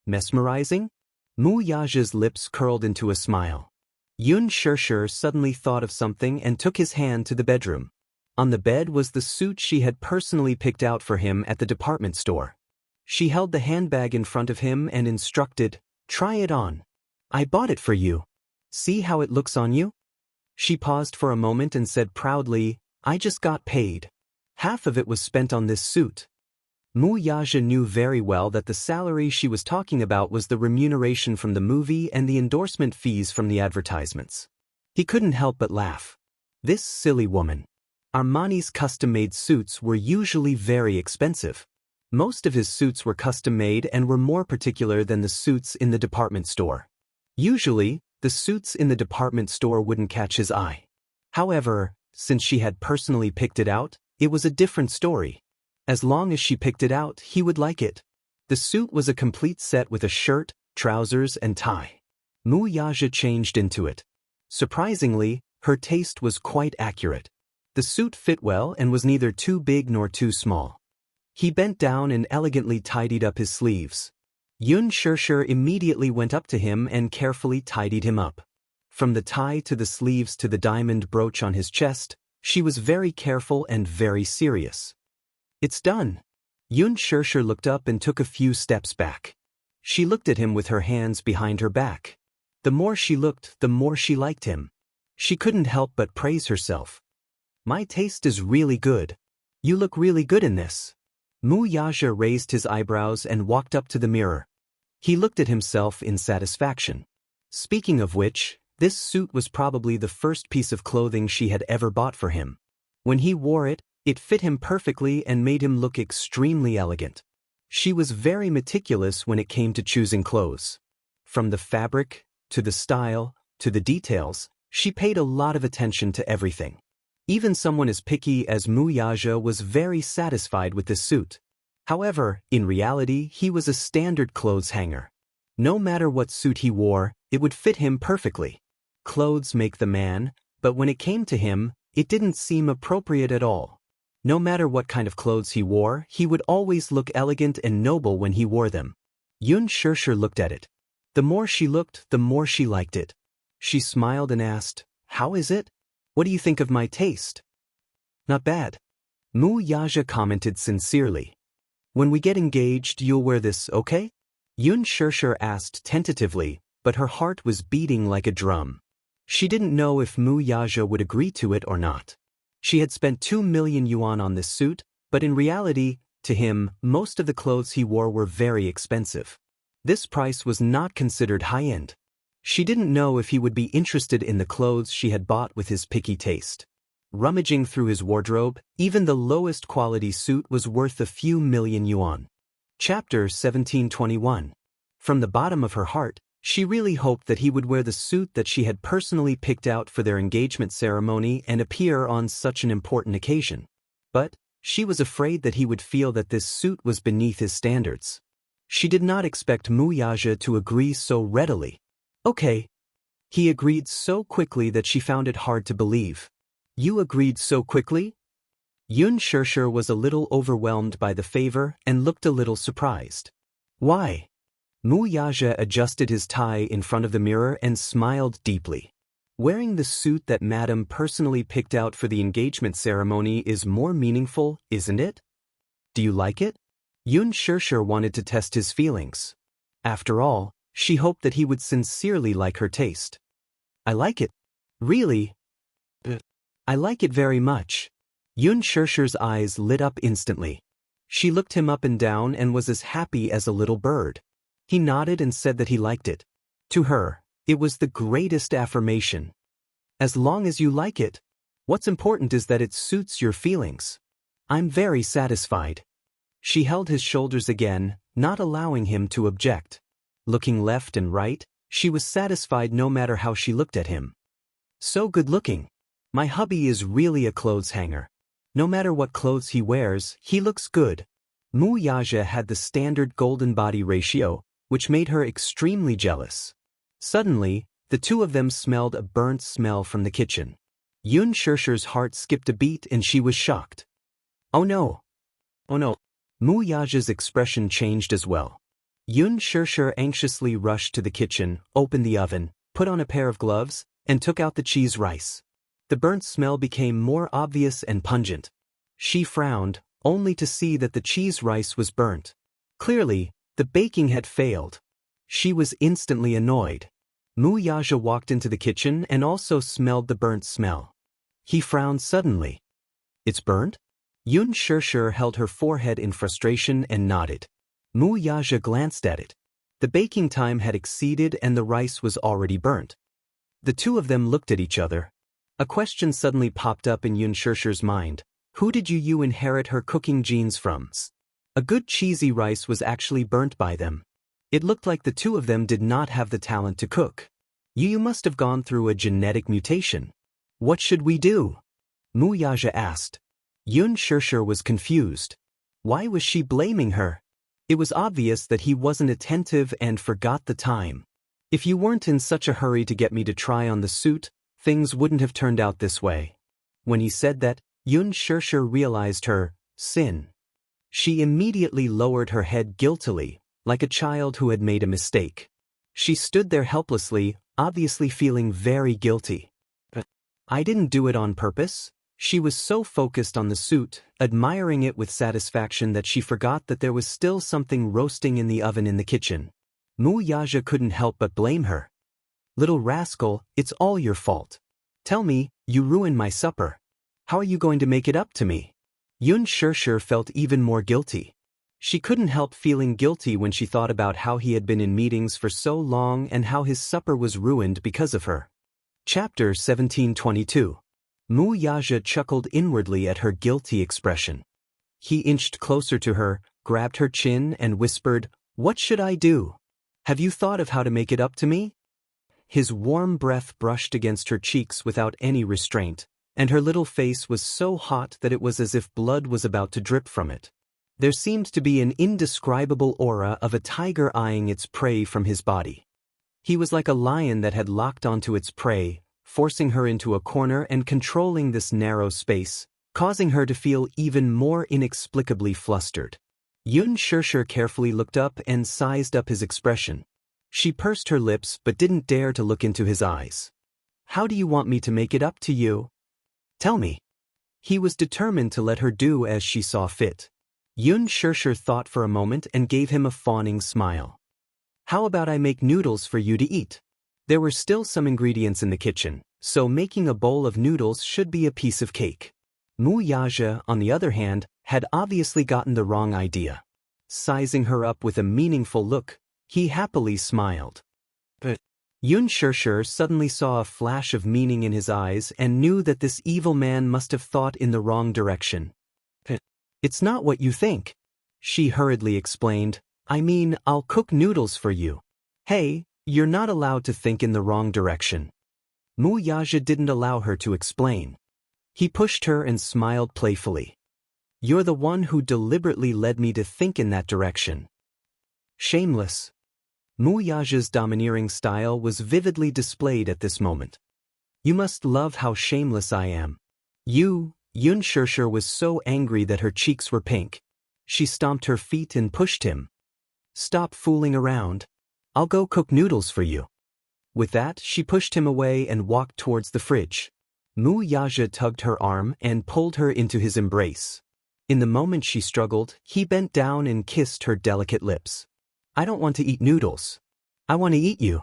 A: Mesmerizing? Wuxia's lips curled into a smile. Xianxia suddenly thought of something and took his hand to the bedroom. On the bed was the suit she had personally picked out for him at the department store. She held the handbag in front of him and instructed, "Try it on. I bought it for you. See how it looks on you?" She paused for a moment and said proudly, "I just got paid. Half of it was spent on this suit." Wuxia knew very well that the salary she was talking about was the remuneration from the movie and the endorsement fees from the advertisements. He couldn't help but laugh. This silly woman. Armani's custom-made suits were usually very expensive. Most of his suits were custom-made and were more particular than the suits in the department store. Usually, the suits in the department store wouldn't catch his eye. However, since she had personally picked it out, it was a different story. As long as she picked it out, he would like it. The suit was a complete set with a shirt, trousers, and tie. Wuxia changed into it. Surprisingly, her taste was quite accurate. The suit fit well and was neither too big nor too small. He bent down and elegantly tidied up his sleeves. Xianxia immediately went up to him and carefully tidied him up. From the tie to the sleeves to the diamond brooch on his chest, she was very careful and very serious. "It's done." Xianxia looked up and took a few steps back. She looked at him with her hands behind her back. The more she looked, the more she liked him. She couldn't help but praise herself. "My taste is really good. You look really good in this." Wuxia raised his eyebrows and walked up to the mirror. He looked at himself in satisfaction. Speaking of which, this suit was probably the first piece of clothing she had ever bought for him. When he wore it, it fit him perfectly and made him look extremely elegant. She was very meticulous when it came to choosing clothes. From the fabric, to the style, to the details, she paid a lot of attention to everything. Even someone as picky as Wuxia was very satisfied with this suit. However, in reality, he was a standard clothes hanger. No matter what suit he wore, it would fit him perfectly. Clothes make the man, but when it came to him, it didn't seem appropriate at all. No matter what kind of clothes he wore, he would always look elegant and noble when he wore them. Xianxia looked at it. The more she looked, the more she liked it. She smiled and asked, "How is it? What do you think of my taste?" "Not bad." Mu Yaja commented sincerely. "When we get engaged, you'll wear this, okay?" Xianxia asked tentatively, but her heart was beating like a drum. She didn't know if Mu Yaja would agree to it or not. She had spent 2 million yuan on this suit, but in reality, to him, most of the clothes he wore were very expensive. This price was not considered high-end. She didn't know if he would be interested in the clothes she had bought with his picky taste. Rummaging through his wardrobe, even the lowest quality suit was worth a few million yuan. Chapter 1721. From the bottom of her heart, she really hoped that he would wear the suit that she had personally picked out for their engagement ceremony and appear on such an important occasion. But she was afraid that he would feel that this suit was beneath his standards. She did not expect Mu Yaja to agree so readily. "Okay." He agreed so quickly that she found it hard to believe. "You agreed so quickly?" Xianxia was a little overwhelmed by the favor and looked a little surprised. "Why?" Mu Yaja adjusted his tie in front of the mirror and smiled deeply. "Wearing the suit that Madame personally picked out for the engagement ceremony is more meaningful, isn't it? Do you like it?" Xianxia wanted to test his feelings. After all, she hoped that he would sincerely like her taste. "I like it." "Really?" "I like it very much." Xianxia's eyes lit up instantly. She looked him up and down and was as happy as a little bird. He nodded and said that he liked it. To her, it was the greatest affirmation. "As long as you like it. What's important is that it suits your feelings. I'm very satisfied." She held his shoulders again, not allowing him to object. Looking left and right, she was satisfied no matter how she looked at him. "So good-looking. My hubby is really a clothes hanger. No matter what clothes he wears, he looks good." Mu Yaja had the standard golden body ratio, which made her extremely jealous. Suddenly, the two of them smelled a burnt smell from the kitchen. Xianxia's heart skipped a beat and she was shocked. "Oh no. Oh no." Mu Yaja's expression changed as well. Xianxia anxiously rushed to the kitchen, opened the oven, put on a pair of gloves, and took out the cheese rice. The burnt smell became more obvious and pungent. She frowned, only to see that the cheese rice was burnt. Clearly, the baking had failed. She was instantly annoyed. Mu Yaja walked into the kitchen and also smelled the burnt smell. He frowned suddenly. "It's burnt?" Xianxia held her forehead in frustration and nodded. Mu Yaja glanced at it. The baking time had exceeded and the rice was already burnt. The two of them looked at each other. A question suddenly popped up in Xianxia's mind. Who did you inherit her cooking genes from? A good cheesy rice was actually burnt by them. It looked like the two of them did not have the talent to cook. You must have gone through a genetic mutation. What should we do?" Mu Yaja asked. Xianxia was confused. Why was she blaming her? It was obvious that he wasn't attentive and forgot the time. "If you weren't in such a hurry to get me to try on the suit, things wouldn't have turned out this way." When he said that, Xianxia realized her sin. She immediately lowered her head guiltily, like a child who had made a mistake. She stood there helplessly, obviously feeling very guilty. "But I didn't do it on purpose." She was so focused on the suit, admiring it with satisfaction that she forgot that there was still something roasting in the oven in the kitchen. Mu Yaja couldn't help but blame her. "Little rascal, it's all your fault. Tell me, you ruined my supper. How are you going to make it up to me?" Xianxia felt even more guilty. She couldn't help feeling guilty when she thought about how he had been in meetings for so long and how his supper was ruined because of her. Chapter 1722. Mu Yaja chuckled inwardly at her guilty expression. He inched closer to her, grabbed her chin and whispered, "What should I do? Have you thought of how to make it up to me?" His warm breath brushed against her cheeks without any restraint, and her little face was so hot that it was as if blood was about to drip from it. There seemed to be an indescribable aura of a tiger eyeing its prey from his body. He was like a lion that had locked onto its prey, forcing her into a corner and controlling this narrow space, causing her to feel even more inexplicably flustered. Xianxia carefully looked up and sized up his expression. She pursed her lips but didn't dare to look into his eyes. How do you want me to make it up to you? Tell me. He was determined to let her do as she saw fit. Xianxia thought for a moment and gave him a fawning smile. How about I make noodles for you to eat? There were still some ingredients in the kitchen, so making a bowl of noodles should be a piece of cake. Wuxia, on the other hand, had obviously gotten the wrong idea. Sizing her up with a meaningful look, he happily smiled. But Xianxia suddenly saw a flash of meaning in his eyes and knew that this evil man must have thought in the wrong direction. It's not what you think. She hurriedly explained. I mean, I'll cook noodles for you. Hey, you're not allowed to think in the wrong direction. Wuxia didn't allow her to explain. He pushed her and smiled playfully. You're the one who deliberately led me to think in that direction. Shameless. Wuxia's domineering style was vividly displayed at this moment. You must love how shameless I am. Xianxia was so angry that her cheeks were pink. She stomped her feet and pushed him. Stop fooling around. I'll go cook noodles for you. With that, she pushed him away and walked towards the fridge. Wuxia tugged her arm and pulled her into his embrace. In the moment she struggled, he bent down and kissed her delicate lips. I don't want to eat noodles. I want to eat you.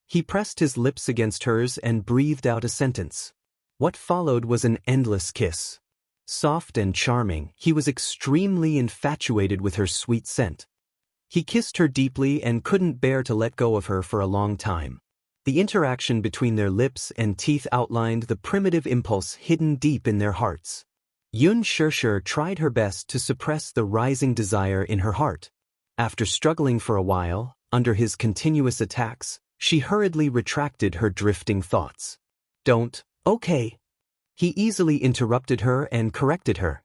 A: He pressed his lips against hers and breathed out a sentence. What followed was an endless kiss. Soft and charming, he was extremely infatuated with her sweet scent. He kissed her deeply and couldn't bear to let go of her for a long time. The interaction between their lips and teeth outlined the primitive impulse hidden deep in their hearts. Xianxia tried her best to suppress the rising desire in her heart. After struggling for a while, under his continuous attacks, she hurriedly retracted her drifting thoughts. Don't, okay. He easily interrupted her and corrected her.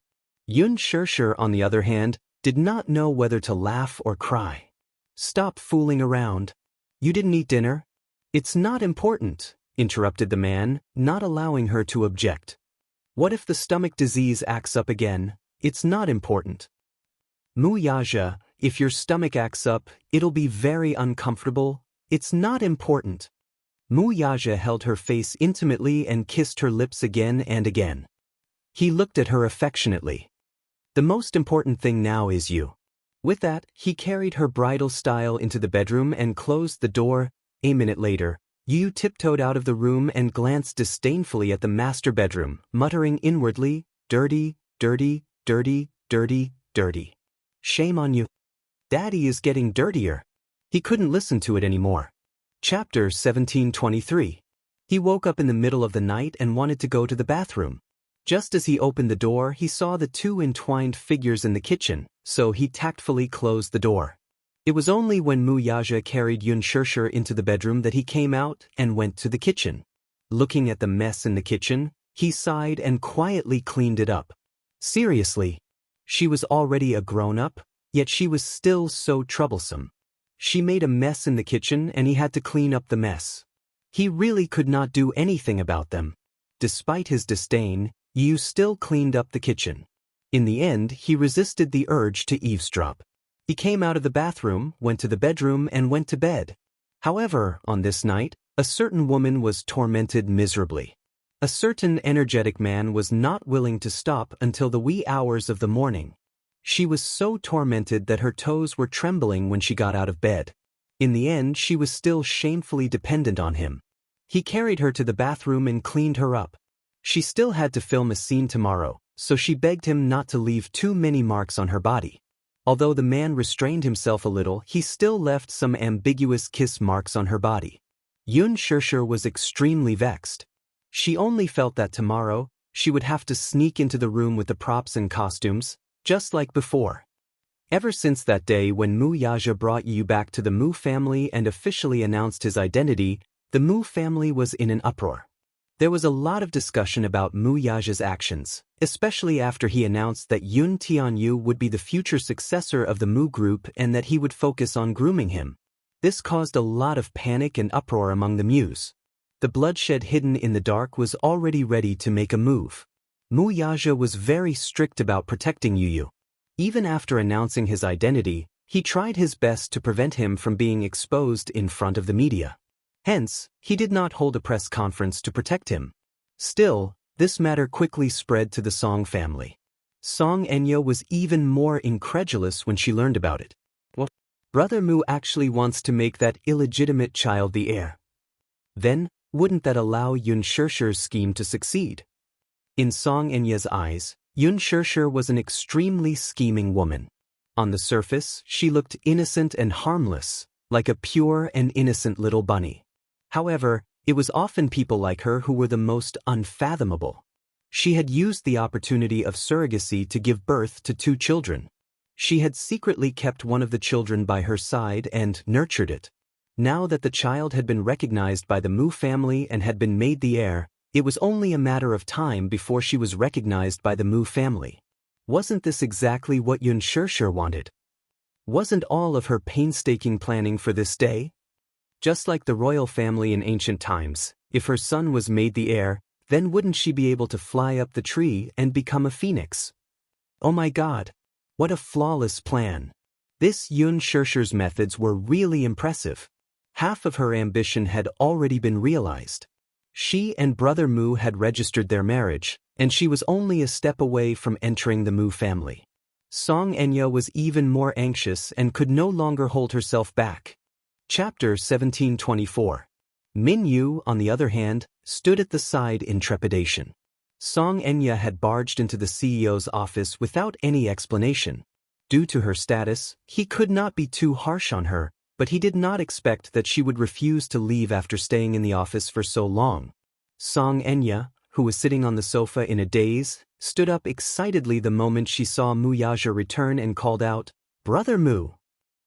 A: Xianxia, on the other hand, did not know whether to laugh or cry. Stop fooling around. You didn't eat dinner? It's not important, interrupted the man, not allowing her to object. What if the stomach disease acts up again? It's not important. Wuxia, if your stomach acts up, it'll be very uncomfortable. It's not important. Wuxia held her face intimately and kissed her lips again and again. He looked at her affectionately. The most important thing now is you. With that, he carried her bridal style into the bedroom and closed the door. A minute later, Yu tiptoed out of the room and glanced disdainfully at the master bedroom, muttering inwardly, dirty, dirty, dirty, dirty, dirty. Shame on you. Daddy is getting dirtier. He couldn't listen to it anymore. Chapter 1723. He woke up in the middle of the night and wanted to go to the bathroom. Just as he opened the door, he saw the two entwined figures in the kitchen, so he tactfully closed the door. It was only when Wuxia carried Xianxia into the bedroom that he came out and went to the kitchen. Looking at the mess in the kitchen, he sighed and quietly cleaned it up. Seriously. She was already a grown-up, yet she was still so troublesome. She made a mess in the kitchen and he had to clean up the mess. He really could not do anything about them. Despite his disdain, Yu still cleaned up the kitchen. In the end, he resisted the urge to eavesdrop. He came out of the bathroom, went to the bedroom, and went to bed. However, on this night, a certain woman was tormented miserably. A certain energetic man was not willing to stop until the wee hours of the morning. She was so tormented that her toes were trembling when she got out of bed. In the end, she was still shamefully dependent on him. He carried her to the bathroom and cleaned her up. She still had to film a scene tomorrow, so she begged him not to leave too many marks on her body. Although the man restrained himself a little, he still left some ambiguous kiss marks on her body. Xianxia was extremely vexed. She only felt that tomorrow, she would have to sneak into the room with the props and costumes, just like before. Ever since that day when Wuxia brought Yu back to the Mu family and officially announced his identity, the Mu family was in an uproar. There was a lot of discussion about Wuxia's actions, especially after he announced that Yun Tianyu would be the future successor of the Mu group and that he would focus on grooming him. This caused a lot of panic and uproar among the Mus. The bloodshed hidden in the dark was already ready to make a move. Wuxia was very strict about protecting Yu. Even after announcing his identity, He tried his best to prevent him from being exposed in front of the media. Hence, he did not hold a press conference to protect him. Still, this matter quickly spread to the Song family. Xianxia was even more incredulous when she learned about it. What? Brother Mu actually wants to make that illegitimate child the heir. Then, wouldn't that allow Yun Shishir's scheme to succeed? In Xianxia's eyes, Yun Shishir was an extremely scheming woman. On the surface, she looked innocent and harmless, like a pure and innocent little bunny. However, it was often people like her who were the most unfathomable. She had used the opportunity of surrogacy to give birth to 2 children. She had secretly kept one of the children by her side and nurtured it. Now that the child had been recognized by the Mu family and had been made the heir, it was only a matter of time before she was recognized by the Mu family. Wasn't this exactly what Yun Shishir wanted? Wasn't all of her painstaking planning for this day? Just like the royal family in ancient times, if her son was made the heir, then wouldn't she be able to fly up the tree and become a phoenix? Oh my God! What a flawless plan! This Yun Shishir's methods were really impressive. Half of her ambition had already been realized. She and Brother Mu had registered their marriage, and she was only a step away from entering the Mu family. Xianxia was even more anxious and could no longer hold herself back. Chapter 1724. Min Yu, on the other hand, stood at the side in trepidation. Xianxia had barged into the CEO's office without any explanation. Due to her status, he could not be too harsh on her, but he did not expect that she would refuse to leave after staying in the office for so long. Xianxia, who was sitting on the sofa in a daze, stood up excitedly the moment she saw Mu Yaja return and called out, "Brother Mu!"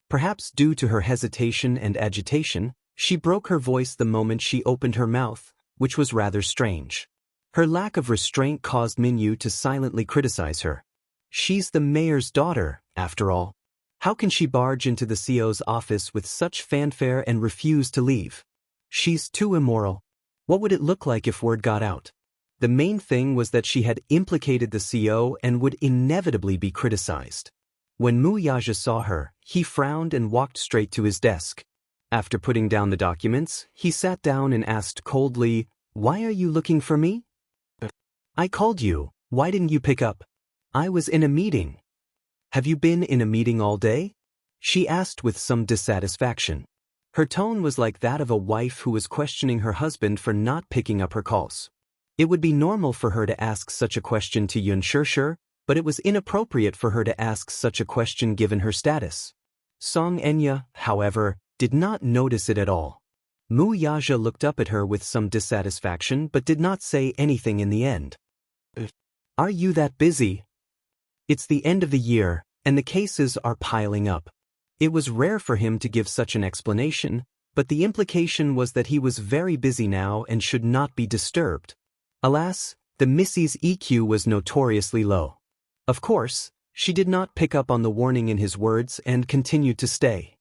A: Perhaps due to her hesitation and agitation, she broke her voice the moment she opened her mouth, which was rather strange. Her lack of restraint caused Min Yu to silently criticize her. She's the mayor's daughter, after all. How can she barge into the CEO's office with such fanfare and refuse to leave? She's too immoral. What would it look like if word got out? The main thing was that she had implicated the CEO and would inevitably be criticized. When Mu Yaja saw her, he frowned and walked straight to his desk. After putting down the documents, he sat down and asked coldly, "Why are you looking for me?" "I called you. Why didn't you pick up?" "I was in a meeting." "Have you been in a meeting all day?" she asked with some dissatisfaction. Her tone was like that of a wife who was questioning her husband for not picking up her calls. It would be normal for her to ask such a question to Yun Shishir, but it was inappropriate for her to ask such a question given her status. Xianxia, however, did not notice it at all. Mu Yaja looked up at her with some dissatisfaction but did not say anything in the end. "Are you that busy?" It's the end of the year, and the cases are piling up. It was rare for him to give such an explanation, but the implication was that he was very busy now and should not be disturbed. Alas, the Missy's EQ was notoriously low. Of course, she did not pick up on the warning in his words and continued to stay.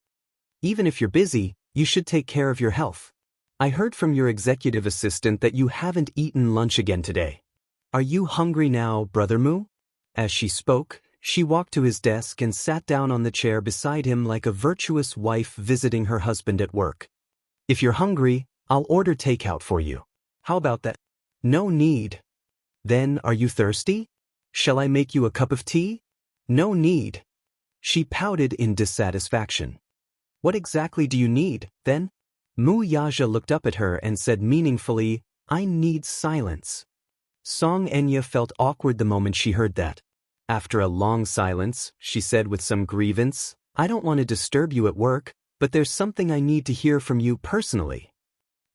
A: "Even if you're busy, you should take care of your health. I heard from your executive assistant that you haven't eaten lunch again today. Are you hungry now, Brother Mu?" As she spoke, she walked to his desk and sat down on the chair beside him like a virtuous wife visiting her husband at work. "If you're hungry, I'll order takeout for you. How about that?" "No need." "Then are you thirsty? Shall I make you a cup of tea?" "No need." She pouted in dissatisfaction. "What exactly do you need, then?" Mu Yaja looked up at her and said meaningfully, "I need silence." Xianxia felt awkward the moment she heard that. After a long silence, she said with some grievance, "I don't want to disturb you at work, but there's something I need to hear from you personally."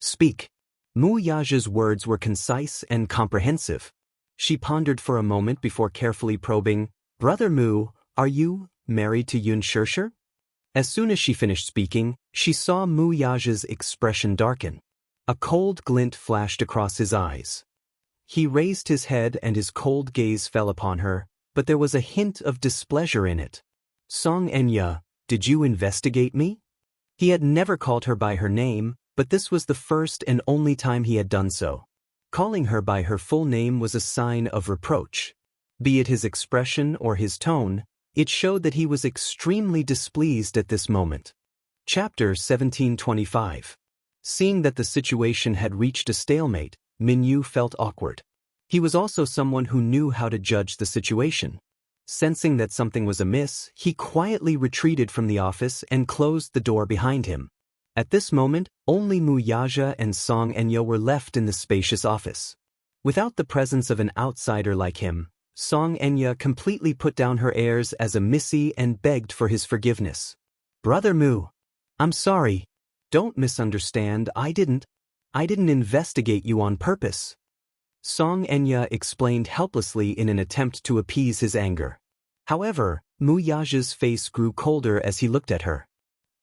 A: "Speak." Mu Yaja's words were concise and comprehensive. She pondered for a moment before carefully probing, "Brother Mu, are you married to Yun Shishir?" As soon as she finished speaking, she saw Mu Yaja's expression darken. A cold glint flashed across his eyes. He raised his head and his cold gaze fell upon her, but there was a hint of displeasure in it. "Xianxia, did you investigate me?" He had never called her by her name, but this was the first and only time he had done so. Calling her by her full name was a sign of reproach. Be it his expression or his tone, It showed that he was extremely displeased at this moment. Chapter 1725. Seeing that the situation had reached a stalemate, Minyu felt awkward. He was also someone who knew how to judge the situation. Sensing that something was amiss, he quietly retreated from the office and closed the door behind him. At this moment, only Wuxia and Xianxia were left in the spacious office. Without the presence of an outsider like him, Xianxia completely put down her airs as a missy and begged for his forgiveness. "Brother Mu, I'm sorry. Don't misunderstand, I didn't investigate you on purpose." Xianxia explained helplessly in an attempt to appease his anger. However, Wuxia's face grew colder as he looked at her.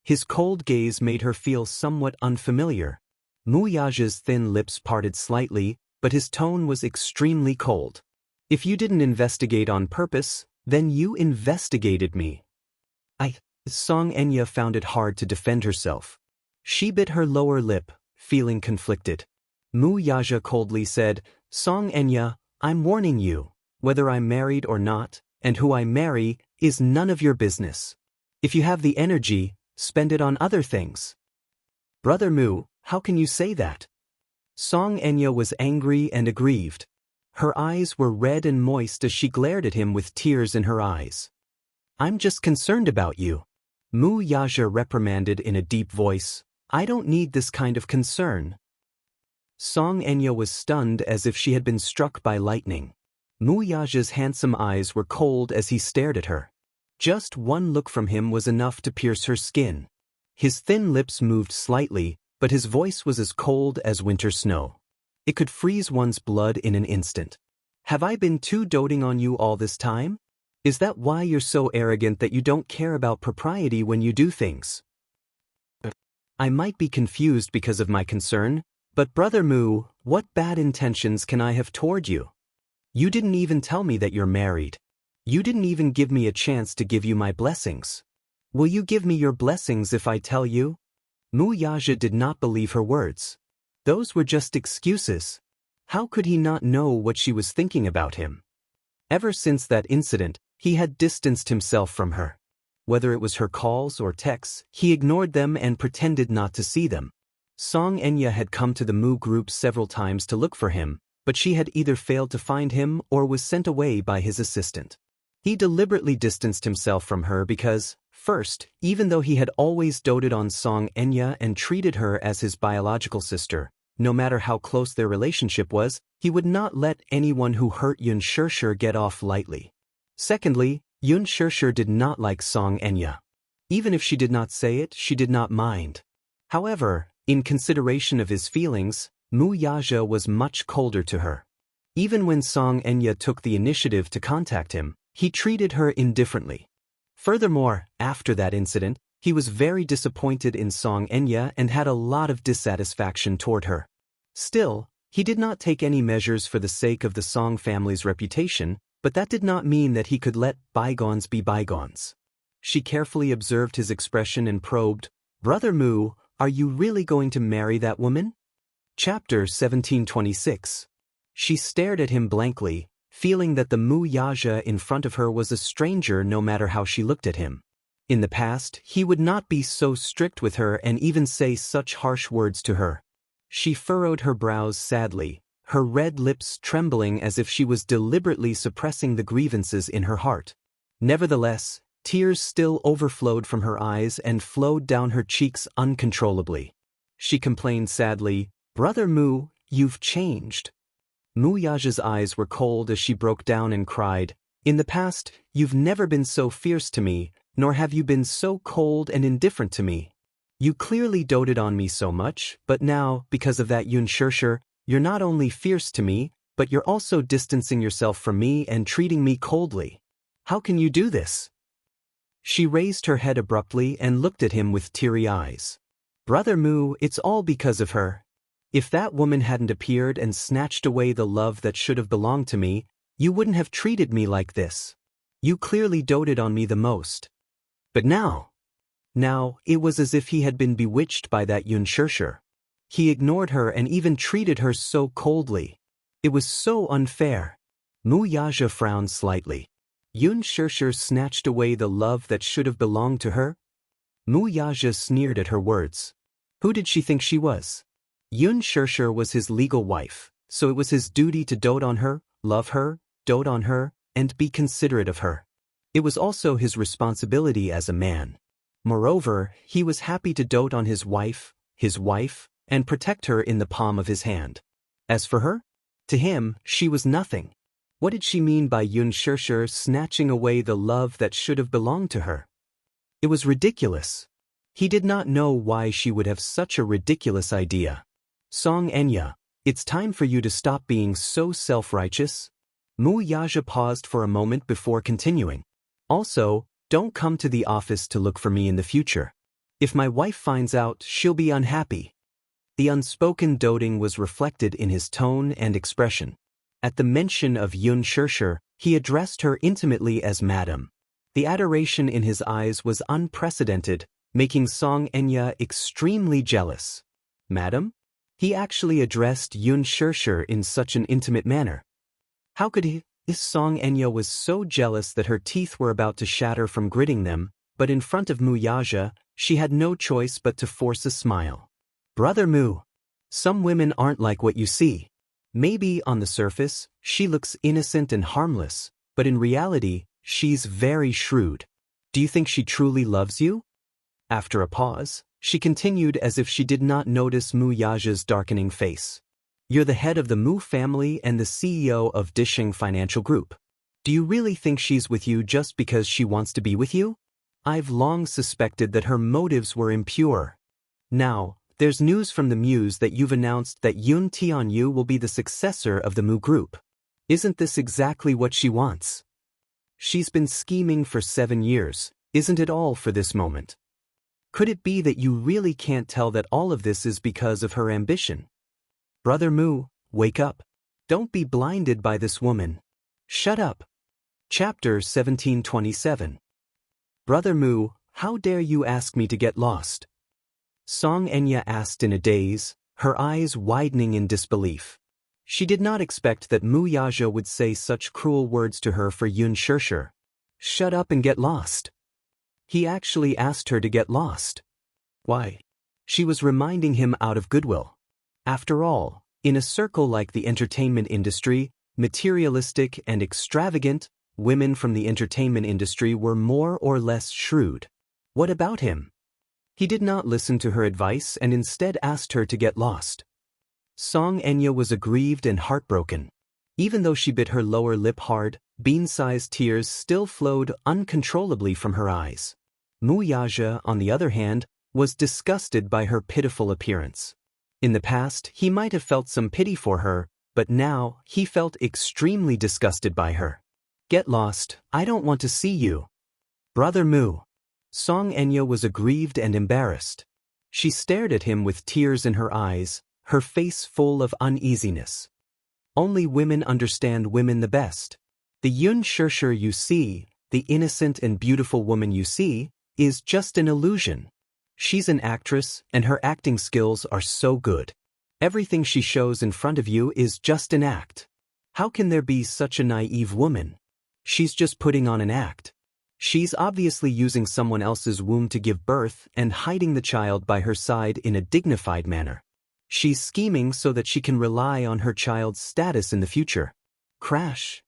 A: His cold gaze made her feel somewhat unfamiliar. Wuxia's thin lips parted slightly, but his tone was extremely cold. "If you didn't investigate on purpose, then you investigated me." Xianxia found it hard to defend herself. She bit her lower lip, feeling conflicted. Wuxia coldly said, "Xianxia, I'm warning you, whether I'm married or not, and who I marry, is none of your business. If you have the energy, spend it on other things." "Brother Mu, how can you say that?" Xianxia was angry and aggrieved. Her eyes were red and moist as she glared at him with tears in her eyes. "I'm just concerned about you." Wuxia reprimanded in a deep voice, "I don't need this kind of concern." Xianxia was stunned as if she had been struck by lightning. Wuxia's handsome eyes were cold as he stared at her. Just one look from him was enough to pierce her skin. His thin lips moved slightly, but his voice was as cold as winter snow. It could freeze one's blood in an instant. "Have I been too doting on you all this time? Is that why you're so arrogant that you don't care about propriety when you do things?" "I might be confused because of my concern, but Brother Mu, what bad intentions can I have toward you? You didn't even tell me that you're married. You didn't even give me a chance to give you my blessings. Will you give me your blessings if I tell you?" Wuxia did not believe her words. Those were just excuses. How could he not know what she was thinking about him? Ever since that incident, he had distanced himself from her. Whether it was her calls or texts, he ignored them and pretended not to see them. Xianxia had come to the Mu group several times to look for him, but she had either failed to find him or was sent away by his assistant. He deliberately distanced himself from her because, first, even though he had always doted on Xianxia and treated her as his biological sister, no matter how close their relationship was, he would not let anyone who hurt Xianxia get off lightly. Secondly, Xianxia did not like Xianxia. Even if she did not say it, she did not mind. However, in consideration of his feelings, Wuxia was much colder to her. Even when Xianxia took the initiative to contact him, he treated her indifferently. Furthermore, after that incident, he was very disappointed in Xianxia and had a lot of dissatisfaction toward her. Still, he did not take any measures for the sake of the Song family's reputation, but that did not mean that he could let bygones be bygones. She carefully observed his expression and probed, "Brother Mu, are you really going to marry that woman?" Chapter 1726. She stared at him blankly, feeling that the Wuxia in front of her was a stranger no matter how she looked at him. In the past, he would not be so strict with her and even say such harsh words to her. She furrowed her brows sadly, her red lips trembling as if she was deliberately suppressing the grievances in her heart. Nevertheless, tears still overflowed from her eyes and flowed down her cheeks uncontrollably. She complained sadly, "Brother Mu, you've changed." Wuxia's eyes were cold as she broke down and cried, "In the past, you've never been so fierce to me, nor have you been so cold and indifferent to me. You clearly doted on me so much, but now, because of that Xianxia, you're not only fierce to me, but you're also distancing yourself from me and treating me coldly. How can you do this?" She raised her head abruptly and looked at him with teary eyes. "Brother Mu, it's all because of her. If that woman hadn't appeared and snatched away the love that should have belonged to me, you wouldn't have treated me like this. You clearly doted on me the most. But now, it was as if he had been bewitched by that Xianxia. He ignored her and even treated her so coldly. It was so unfair." Wuxia frowned slightly. Xianxia snatched away the love that should have belonged to her? Wuxia sneered at her words. Who did she think she was? Xianxia was his legal wife, so it was his duty to dote on her, love her, dote on her, and be considerate of her. It was also his responsibility as a man. Moreover, he was happy to dote on his wife, and protect her in the palm of his hand. As for her, to him, she was nothing. What did she mean by Xianxia snatching away the love that should have belonged to her? It was ridiculous. He did not know why she would have such a ridiculous idea. Xianxia, it's time for you to stop being so self-righteous. Wuxia paused for a moment before continuing. Also, don't come to the office to look for me in the future. If my wife finds out, she'll be unhappy. The unspoken doting was reflected in his tone and expression. At the mention of Xianxia, he addressed her intimately as Madam. The adoration in his eyes was unprecedented, making Xianxia extremely jealous. Madam? He actually addressed Xianxia in such an intimate manner. How could he? Xianxia was so jealous that her teeth were about to shatter from gritting them, but in front of Wuxia, she had no choice but to force a smile. Brother Mu, some women aren't like what you see. Maybe on the surface, she looks innocent and harmless, but in reality, she's very shrewd. Do you think she truly loves you? After a pause, she continued as if she did not notice Wuxia's darkening face. You're the head of the Mu family and the CEO of Disheng Financial Group. Do you really think she's with you just because she wants to be with you? I've long suspected that her motives were impure. Now, there's news from the Muse that you've announced that Yun Tianyu will be the successor of the Mu Group. Isn't this exactly what she wants? She's been scheming for 7 years, isn't it all for this moment? Could it be that you really can't tell that all of this is because of her ambition? Brother Mu, wake up. Don't be blinded by this woman. Shut up. Chapter 1727. Brother Mu, how dare you ask me to get lost? Xianxia asked in a daze, her eyes widening in disbelief. She did not expect that Wuxia would say such cruel words to her for Xianxia. Shut up and get lost. He actually asked her to get lost. Why? She was reminding him out of goodwill. After all, in a circle like the entertainment industry, materialistic and extravagant, women from the entertainment industry were more or less shrewd. What about him? He did not listen to her advice and instead asked her to get lost. Xianxia was aggrieved and heartbroken. Even though she bit her lower lip hard, bean-sized tears still flowed uncontrollably from her eyes. Wuxia, on the other hand, was disgusted by her pitiful appearance. In the past, he might have felt some pity for her, but now he felt extremely disgusted by her. Get lost, I don't want to see you. Brother Mu. Xianxia was aggrieved and embarrassed. She stared at him with tears in her eyes, her face full of uneasiness. Only women understand women the best. The Xianxia you see, the innocent and beautiful woman you see, is just an illusion. She's an actress, and her acting skills are so good. Everything she shows in front of you is just an act. How can there be such a naive woman? She's just putting on an act. She's obviously using someone else's womb to give birth and hiding the child by her side in a dignified manner. She's scheming so that she can rely on her child's status in the future. Crash.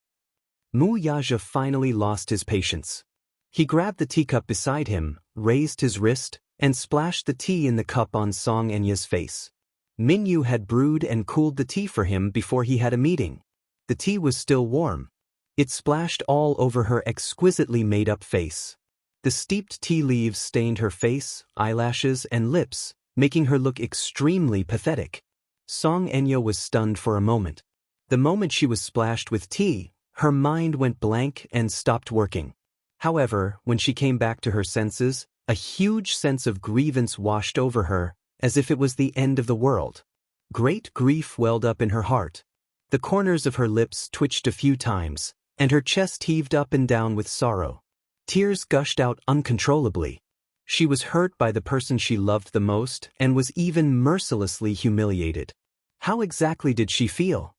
A: Wuxia finally lost his patience. He grabbed the teacup beside him, raised his wrist, and splashed the tea in the cup on Xianxia's face. Minyu had brewed and cooled the tea for him before he had a meeting. The tea was still warm. It splashed all over her exquisitely made-up face. The steeped tea leaves stained her face, eyelashes, and lips, making her look extremely pathetic. Xianxia was stunned for a moment. The moment she was splashed with tea, her mind went blank and stopped working. However, when she came back to her senses, a huge sense of grievance washed over her, as if it was the end of the world. Great grief welled up in her heart. The corners of her lips twitched a few times, and her chest heaved up and down with sorrow. Tears gushed out uncontrollably. She was hurt by the person she loved the most and was even mercilessly humiliated. How exactly did she feel?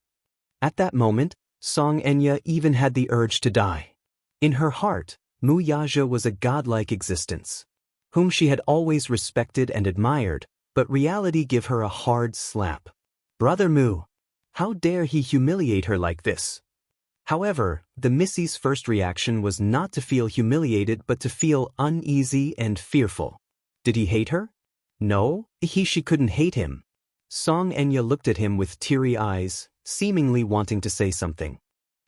A: At that moment, Xianxia even had the urge to die. In her heart, Mu Yaja was a godlike existence, whom she had always respected and admired, but reality gave her a hard slap. Brother Mu! How dare he humiliate her like this? However, the Missy's first reaction was not to feel humiliated but to feel uneasy and fearful. Did he hate her? No, she couldn't hate him. Song Enya looked at him with teary eyes, seemingly wanting to say something.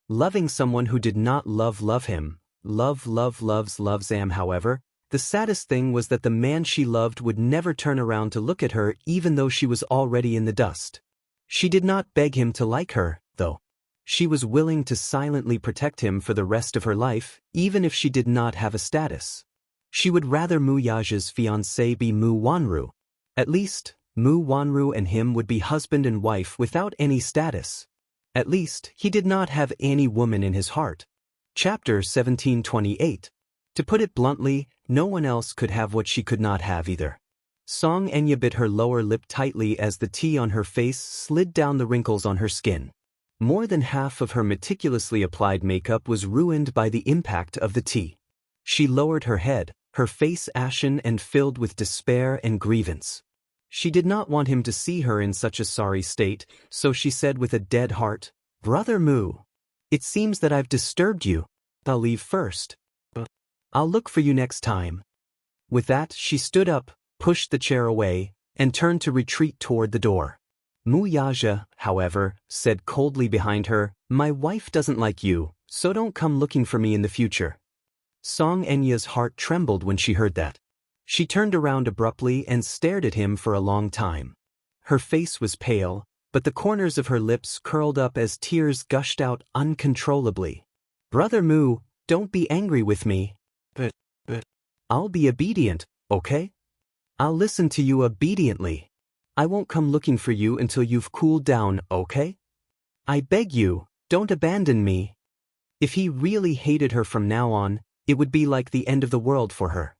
A: Loving someone who did not love him, loves him. However, the saddest thing was that the man she loved would never turn around to look at her even though she was already in the dust. She did not beg him to like her, though. She was willing to silently protect him for the rest of her life, even if she did not have a status. She would rather Mu Yaja's fiancé be Mu Wanru. At least, Mu Wanru and him would be husband and wife without any status. At least, he did not have any woman in his heart. Chapter 1728. To put it bluntly, no one else could have what she could not have either. Song Enya bit her lower lip tightly as the tea on her face slid down the wrinkles on her skin. More than half of her meticulously applied makeup was ruined by the impact of the tea. She lowered her head, her face ashen and filled with despair and grievance. She did not want him to see her in such a sorry state, so she said with a dead heart, "Brother Mu, it seems that I've disturbed you. I'll leave first. But I'll look for you next time." With that, she stood up, pushed the chair away, and turned to retreat toward the door. Mu Yaja, however, said coldly behind her, "My wife doesn't like you, so don't come looking for me in the future." Song Enya's heart trembled when she heard that. She turned around abruptly and stared at him for a long time. Her face was pale, but the corners of her lips curled up as tears gushed out uncontrollably. "Brother Mu, don't be angry with me. But I'll be obedient, okay? I'll listen to you obediently. I won't come looking for you until you've cooled down, okay? I beg you, don't abandon me." If he really hated her from now on, it would be like the end of the world for her.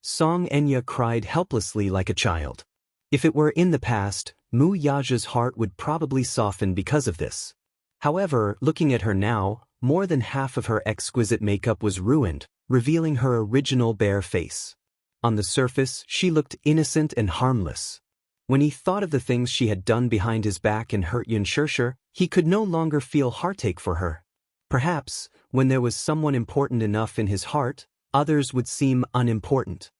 A: Song Enya cried helplessly like a child. If it were in the past, Mu Yaja's heart would probably soften because of this. However, looking at her now, more than half of her exquisite makeup was ruined, revealing her original bare face. On the surface, she looked innocent and harmless. When he thought of the things she had done behind his back and hurt Xianxia, he could no longer feel heartache for her. Perhaps, when there was someone important enough in his heart, others would seem unimportant.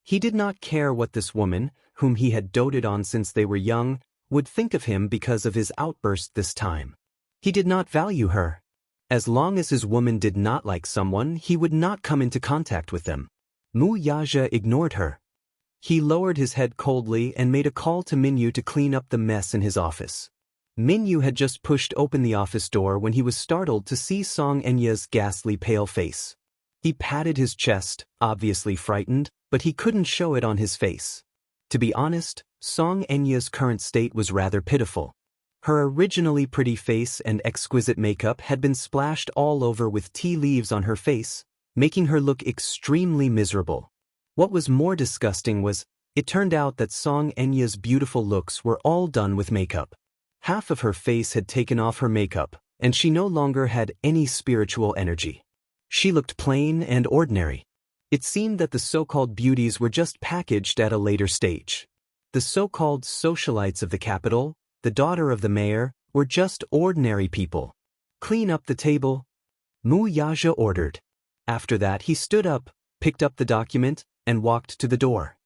A: He did not care what this woman, whom he had doted on since they were young, would think of him because of his outburst this time. He did not value her. As long as his woman did not like someone, he would not come into contact with them. Mu Yaja ignored her. He lowered his head coldly and made a call to Minyu to clean up the mess in his office. Minyu had just pushed open the office door when he was startled to see Song Enya's ghastly pale face. He patted his chest, obviously frightened, but he couldn't show it on his face. To be honest, Song Enya's current state was rather pitiful. Her originally pretty face and exquisite makeup had been splashed all over with tea leaves on her face, making her look extremely miserable. What was more disgusting was, it turned out that Song Enya's beautiful looks were all done with makeup. Half of her face had taken off her makeup, and she no longer had any spiritual energy. She looked plain and ordinary. It seemed that the so-called beauties were just packaged at a later stage. The so-called socialites of the capital, the daughter of the mayor, were just ordinary people. "Clean up the table," Mu Yaja ordered. After that he stood up, picked up the document, and walked to the door.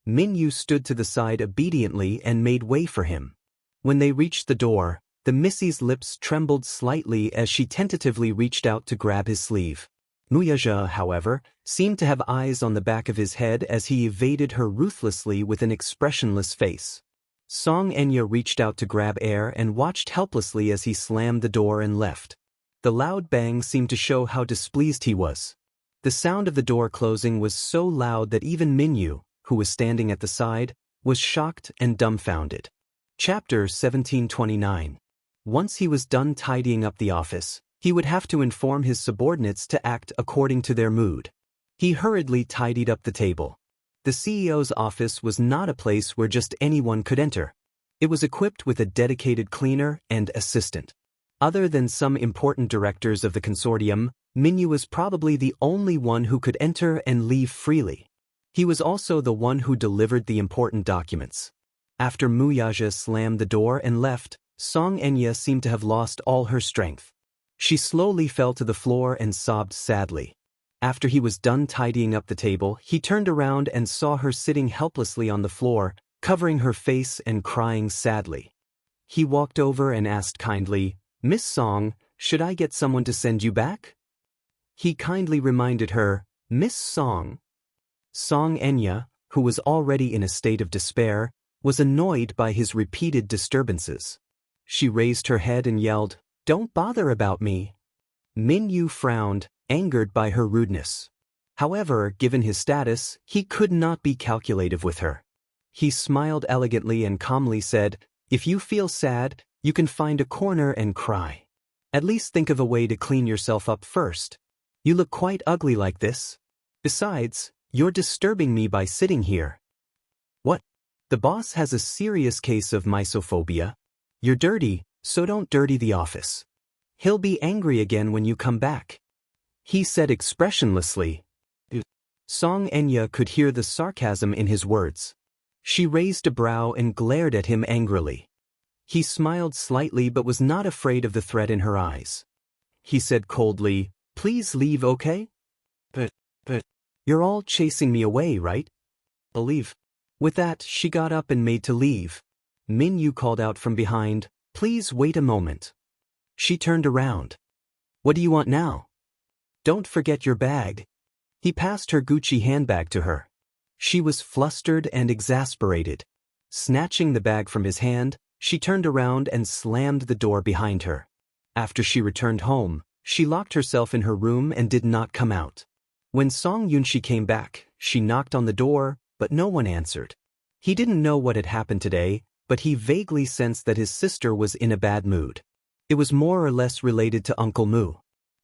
A: Minyu stood to the side obediently and made way for him. When they reached the door, the Missy's lips trembled slightly as she tentatively reached out to grab his sleeve. Mu Yaja, however, seemed to have eyes on the back of his head as he evaded her ruthlessly with an expressionless face. Song Enya reached out to grab air and watched helplessly as he slammed the door and left. The loud bang seemed to show how displeased he was. The sound of the door closing was so loud that even Minyu, who was standing at the side, was shocked and dumbfounded. Chapter 1729. Once he was done tidying up the office, he would have to inform his subordinates to act according to their mood. He hurriedly tidied up the table. The CEO's office was not a place where just anyone could enter. It was equipped with a dedicated cleaner and assistant. Other than some important directors of the consortium, Minyu was probably the only one who could enter and leave freely. He was also the one who delivered the important documents. After Wuxia slammed the door and left, Xianxia seemed to have lost all her strength. She slowly fell to the floor and sobbed sadly. After he was done tidying up the table, he turned around and saw her sitting helplessly on the floor, covering her face and crying sadly. He walked over and asked kindly, "Miss Song, should I get someone to send you back?" He kindly reminded her, "Miss Song." Xianxia, who was already in a state of despair, was annoyed by his repeated disturbances. She raised her head and yelled, "Don't bother about me." Minyu frowned, angered by her rudeness. However, given his status, he could not be calculative with her. He smiled elegantly and calmly said, "If you feel sad, you can find a corner and cry. At least think of a way to clean yourself up first. You look quite ugly like this. Besides, you're disturbing me by sitting here." "What? The boss has a serious case of misophobia. You're dirty, so don't dirty the office. He'll be angry again when you come back," he said expressionlessly. Xianxia could hear the sarcasm in his words. She raised a brow and glared at him angrily. He smiled slightly but was not afraid of the threat in her eyes. He said coldly, "Please leave, okay? But, you're all chasing me away, right? Leave." With that, she got up and made to leave. Minyu called out from behind, "Please wait a moment." She turned around. "What do you want now?" "Don't forget your bag." He passed her Gucci handbag to her. She was flustered and exasperated. Snatching the bag from his hand, she turned around and slammed the door behind her. After she returned home, she locked herself in her room and did not come out. When Song Yunxi came back, she knocked on the door, but no one answered. He didn't know what had happened today, but he vaguely sensed that his sister was in a bad mood. It was more or less related to Uncle Mu.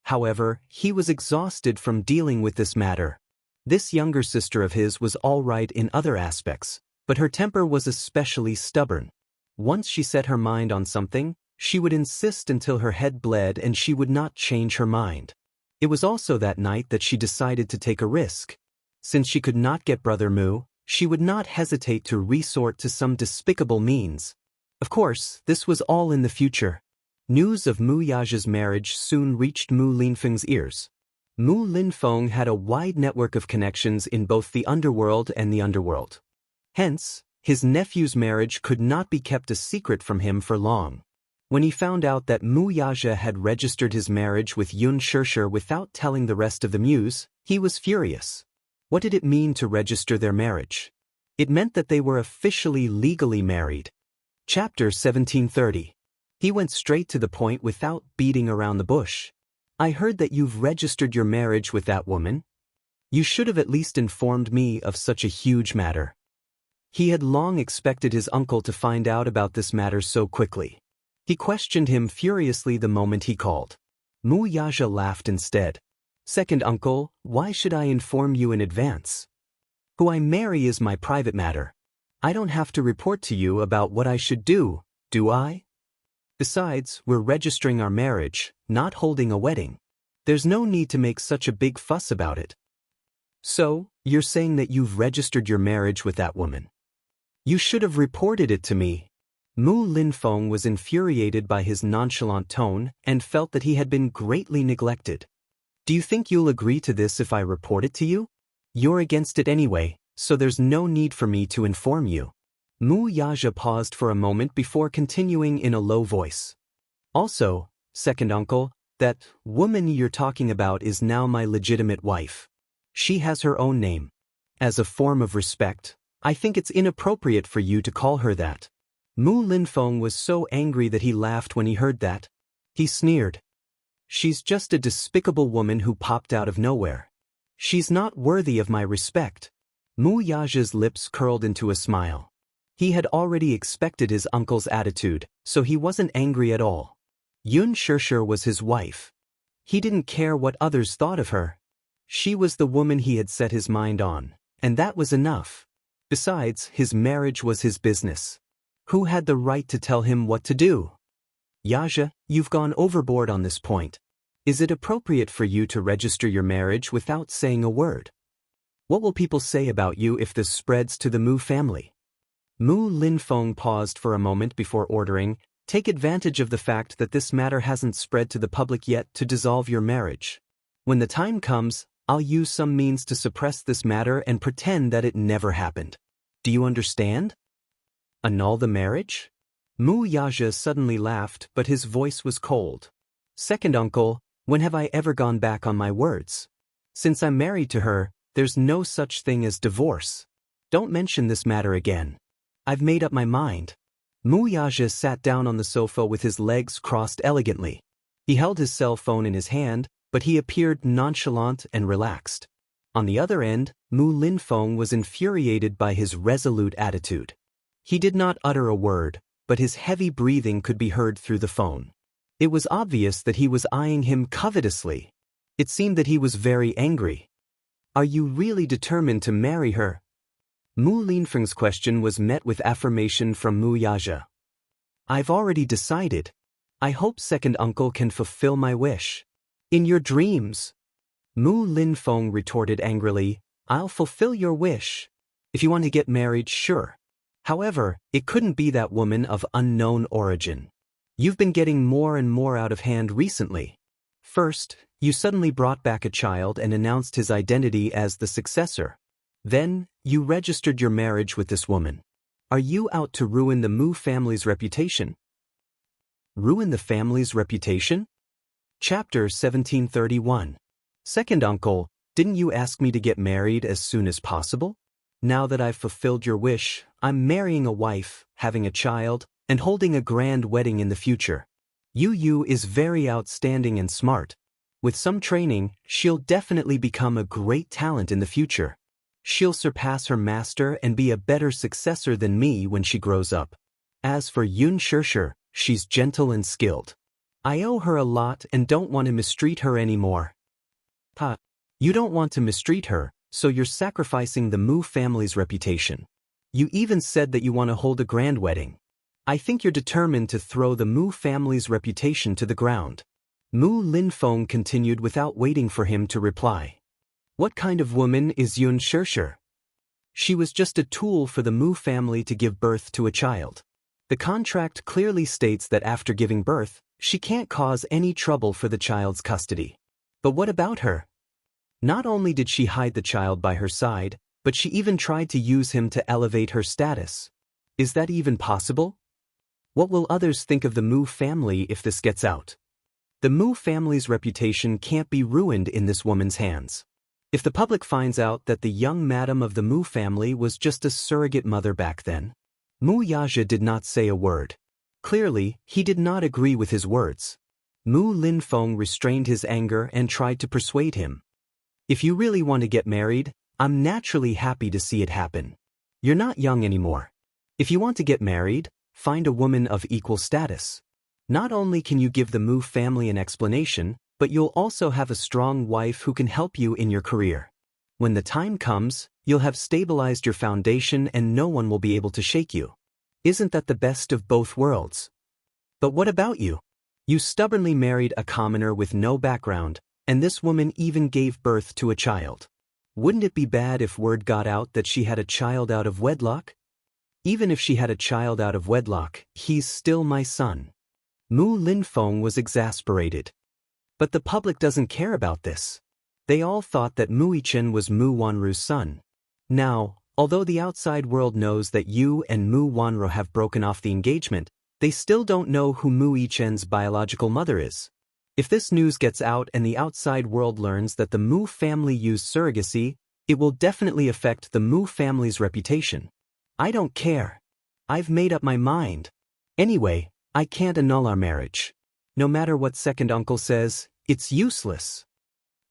A: However, he was exhausted from dealing with this matter. This younger sister of his was all right in other aspects, but her temper was especially stubborn. Once she set her mind on something, she would insist until her head bled and she would not change her mind. It was also that night that she decided to take a risk. Since she could not get Brother Mu, she would not hesitate to resort to some despicable means. Of course, this was all in the future. News of Mu Yaja's marriage soon reached Mu Linfeng's ears. Mu Linfeng had a wide network of connections in both the underworld and the underworld. Hence, his nephew's marriage could not be kept a secret from him for long. When he found out that Mu Yaja had registered his marriage with Xianxia without telling the rest of the Muse, he was furious. What did it mean to register their marriage? It meant that they were officially legally married. Chapter 1730. He went straight to the point without beating around the bush. "I heard that you've registered your marriage with that woman. You should have at least informed me of such a huge matter." He had long expected his uncle to find out about this matter so quickly. He questioned him furiously the moment he called. Mu Yaja laughed instead. "Second uncle, why should I inform you in advance? Who I marry is my private matter. I don't have to report to you about what I should do I? Besides, we're registering our marriage, not holding a wedding. There's no need to make such a big fuss about it." "So, you're saying that you've registered your marriage with that woman? You should have reported it to me." Mu Linfeng was infuriated by his nonchalant tone and felt that he had been greatly neglected. "Do you think you'll agree to this if I report it to you? You're against it anyway, so there's no need for me to inform you." Mu Yaja paused for a moment before continuing in a low voice. "Also, second uncle, that woman you're talking about is now my legitimate wife. She has her own name. As a form of respect, I think it's inappropriate for you to call her that." Mu Linfeng was so angry that he laughed when he heard that. He sneered. "She's just a despicable woman who popped out of nowhere. She's not worthy of my respect." Mu Yaja's lips curled into a smile. He had already expected his uncle's attitude, so he wasn't angry at all. Xianxia was his wife. He didn't care what others thought of her. She was the woman he had set his mind on, and that was enough. Besides, his marriage was his business. Who had the right to tell him what to do? Xianxia, you've gone overboard on this point. Is it appropriate for you to register your marriage without saying a word? What will people say about you if this spreads to the Mu family? Mu Linfeng paused for a moment before ordering, take advantage of the fact that this matter hasn't spread to the public yet to dissolve your marriage. When the time comes, I'll use some means to suppress this matter and pretend that it never happened. Do you understand? Annul the marriage? Mu Xianxia suddenly laughed, but his voice was cold. Second uncle, when have I ever gone back on my words? Since I'm married to her, there's no such thing as divorce. Don't mention this matter again. I've made up my mind. Mu Xianxia sat down on the sofa with his legs crossed elegantly. He held his cell phone in his hand, but he appeared nonchalant and relaxed. On the other end, Mu Linfeng was infuriated by his resolute attitude. He did not utter a word, but his heavy breathing could be heard through the phone. It was obvious that he was eyeing him covetously. It seemed that he was very angry. Are you really determined to marry her? Mu Linfeng's question was met with affirmation from Mu Xianxia. I've already decided. I hope second uncle can fulfill my wish. In your dreams. Mu Linfeng retorted angrily, I'll fulfill your wish. If you want to get married, sure. However, it couldn't be that woman of unknown origin. You've been getting more and more out of hand recently. First, you suddenly brought back a child and announced his identity as the successor. Then, you registered your marriage with this woman. Are you out to ruin the Mu family's reputation? Ruin the family's reputation? Chapter 1731. Second uncle, didn't you ask me to get married as soon as possible? Now that I've fulfilled your wish, I'm marrying a wife, having a child, and holding a grand wedding in the future. Yu is very outstanding and smart. With some training, she'll definitely become a great talent in the future. She'll surpass her master and be a better successor than me when she grows up. As for Xianxia, she's gentle and skilled. I owe her a lot and don't want to mistreat her anymore. Ha! You don't want to mistreat her, so you're sacrificing the Mu family's reputation. You even said that you want to hold a grand wedding. I think you're determined to throw the Mu family's reputation to the ground. Mu Linfeng continued without waiting for him to reply. What kind of woman is Xianxia? She was just a tool for the Mu family to give birth to a child. The contract clearly states that after giving birth, she can't cause any trouble for the child's custody. But what about her? Not only did she hide the child by her side, but she even tried to use him to elevate her status. Is that even possible? What will others think of the Mu family if this gets out? The Mu family's reputation can't be ruined in this woman's hands. If the public finds out that the young madam of the Mu family was just a surrogate mother back then. Mu Xianxia did not say a word. Clearly, he did not agree with his words. Mu Linfeng restrained his anger and tried to persuade him. If you really want to get married, I'm naturally happy to see it happen. You're not young anymore. If you want to get married, find a woman of equal status. Not only can you give the Mu family an explanation, but you'll also have a strong wife who can help you in your career. When the time comes, you'll have stabilized your foundation and no one will be able to shake you. Isn't that the best of both worlds? But what about you? You stubbornly married a commoner with no background, and this woman even gave birth to a child. Wouldn't it be bad if word got out that she had a child out of wedlock? Even if she had a child out of wedlock, he's still my son. Mu Linfeng was exasperated. But the public doesn't care about this. They all thought that Mu Yichen was Mu Wanru's son. Now, although the outside world knows that you and Mu Wanru have broken off the engagement, they still don't know who Mu Yichen's biological mother is. If this news gets out and the outside world learns that the Mu family used surrogacy, it will definitely affect the Mu family's reputation. I don't care. I've made up my mind. Anyway, I can't annul our marriage. No matter what second uncle says, it's useless.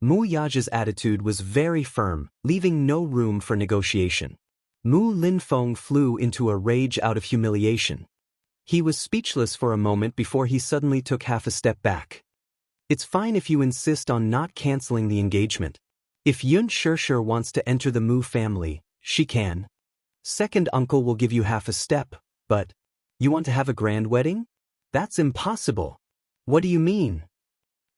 A: Mu Xianxia's attitude was very firm, leaving no room for negotiation. Mu Linfeng flew into a rage out of humiliation. He was speechless for a moment before he suddenly took half a step back. It's fine if you insist on not canceling the engagement. If Xianxia wants to enter the Mu family, she can. Second uncle will give you half a step, but you want to have a grand wedding? That's impossible. What do you mean?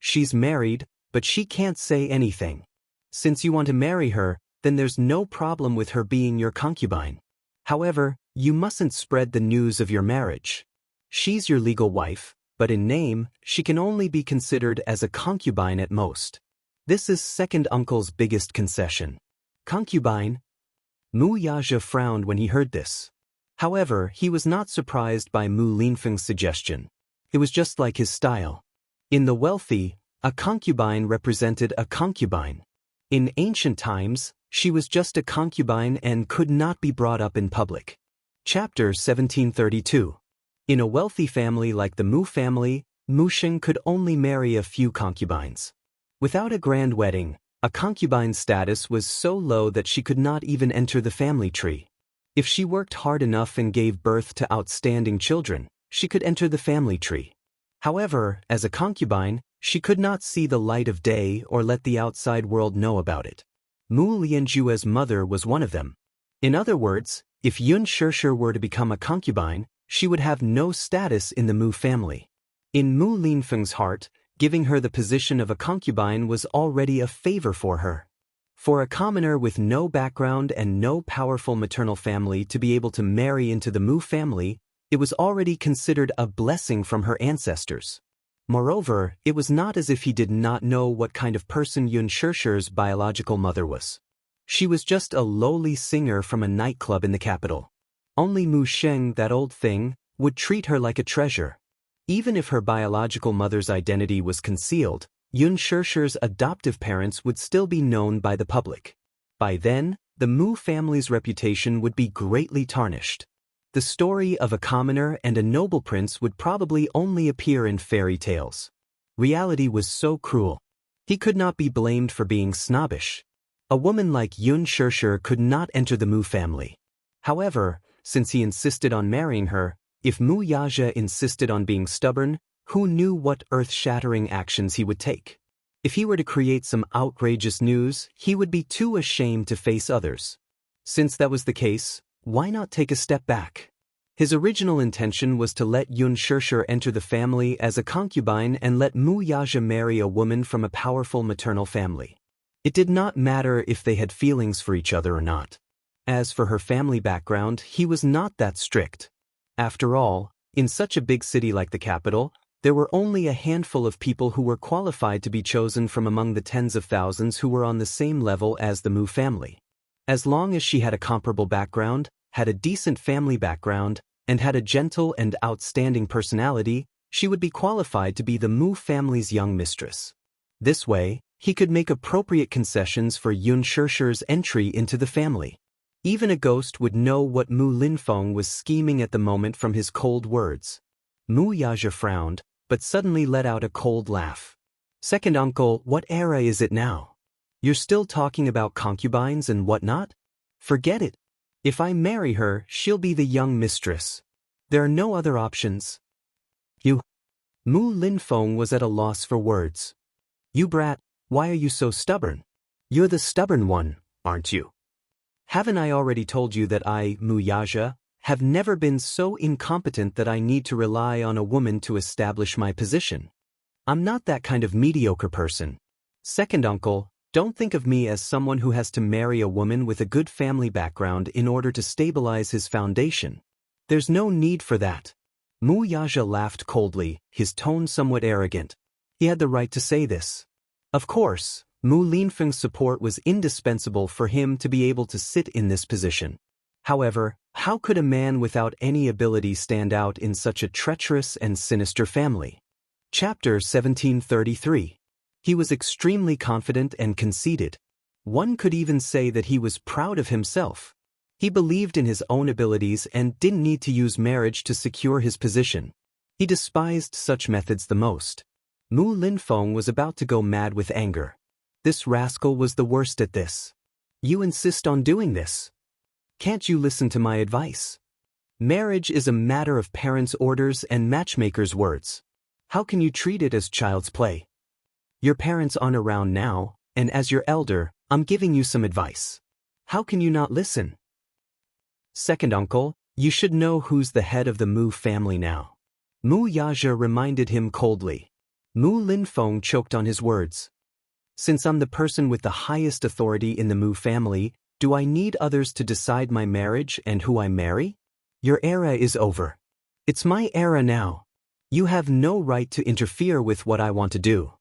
A: She's married, but she can't say anything. Since you want to marry her, then there's no problem with her being your concubine. However, you mustn't spread the news of your marriage. She's your legal wife, but in name, she can only be considered as a concubine at most. This is second uncle's biggest concession. Concubine? Mu Yazhe frowned when he heard this. However, he was not surprised by Mu Linfeng's suggestion. It was just like his style. In the wealthy, a concubine represented a concubine. In ancient times, she was just a concubine and could not be brought up in public. Chapter 1732. In a wealthy family like the Mu family, Mu Xing could only marry a few concubines. Without a grand wedding, a concubine's status was so low that she could not even enter the family tree. If she worked hard enough and gave birth to outstanding children, she could enter the family tree. However, as a concubine, she could not see the light of day or let the outside world know about it. Mu Lianjue's mother was one of them. In other words, if Xianxia were to become a concubine, she would have no status in the Mu family. In Mu Linfeng's heart, giving her the position of a concubine was already a favor for her. For a commoner with no background and no powerful maternal family to be able to marry into the Mu family, it was already considered a blessing from her ancestors. Moreover, it was not as if he did not know what kind of person Xianxia's biological mother was. She was just a lowly singer from a nightclub in the capital. Only Mu Sheng, that old thing, would treat her like a treasure. Even if her biological mother's identity was concealed, Xianxia's adoptive parents would still be known by the public. By then, the Mu family's reputation would be greatly tarnished. The story of a commoner and a noble prince would probably only appear in fairy tales. Reality was so cruel. He could not be blamed for being snobbish. A woman like Xianxia could not enter the Mu family. However, since he insisted on marrying her, if Mu Yazhe insisted on being stubborn, who knew what earth-shattering actions he would take? If he were to create some outrageous news, he would be too ashamed to face others. Since that was the case, why not take a step back? His original intention was to let Xianxia enter the family as a concubine and let Mu Yazhe marry a woman from a powerful maternal family. It did not matter if they had feelings for each other or not. As for her family background, he was not that strict. After all, in such a big city like the capital, there were only a handful of people who were qualified to be chosen from among the tens of thousands who were on the same level as the Mu family. As long as she had a comparable background, had a decent family background, and had a gentle and outstanding personality, she would be qualified to be the Mu family's young mistress. This way, he could make appropriate concessions for Xianxia's entry into the family. Even a ghost would know what Mu Linfeng was scheming at the moment from his cold words. Mu Yazhe frowned, but suddenly let out a cold laugh. Second uncle, what era is it now? You're still talking about concubines and whatnot? Forget it. If I marry her, she'll be the young mistress. There are no other options. You. Mu Linfeng was at a loss for words. You brat, why are you so stubborn? You're the stubborn one, aren't you? Haven't I already told you that I, Mu Yazhe, have never been so incompetent that I need to rely on a woman to establish my position? I'm not that kind of mediocre person. Second uncle, don't think of me as someone who has to marry a woman with a good family background in order to stabilize his foundation. There's no need for that. Mu Yazhe laughed coldly, his tone somewhat arrogant. He had the right to say this. Of course, Mu Linfeng's support was indispensable for him to be able to sit in this position. However, how could a man without any ability stand out in such a treacherous and sinister family? Chapter 1733. He was extremely confident and conceited. One could even say that he was proud of himself. He believed in his own abilities and didn't need to use marriage to secure his position. He despised such methods the most. Mu Linfeng was about to go mad with anger. This rascal was the worst at this. You insist on doing this. Can't you listen to my advice? Marriage is a matter of parents' orders and matchmakers' words. How can you treat it as child's play? Your parents aren't around now, and as your elder, I'm giving you some advice. How can you not listen? Second uncle, you should know who's the head of the Mu family now. Mu Yaja reminded him coldly. Mu Linfeng choked on his words. Since I'm the person with the highest authority in the Mu family, do I need others to decide my marriage and who I marry? Your era is over. It's my era now. You have no right to interfere with what I want to do.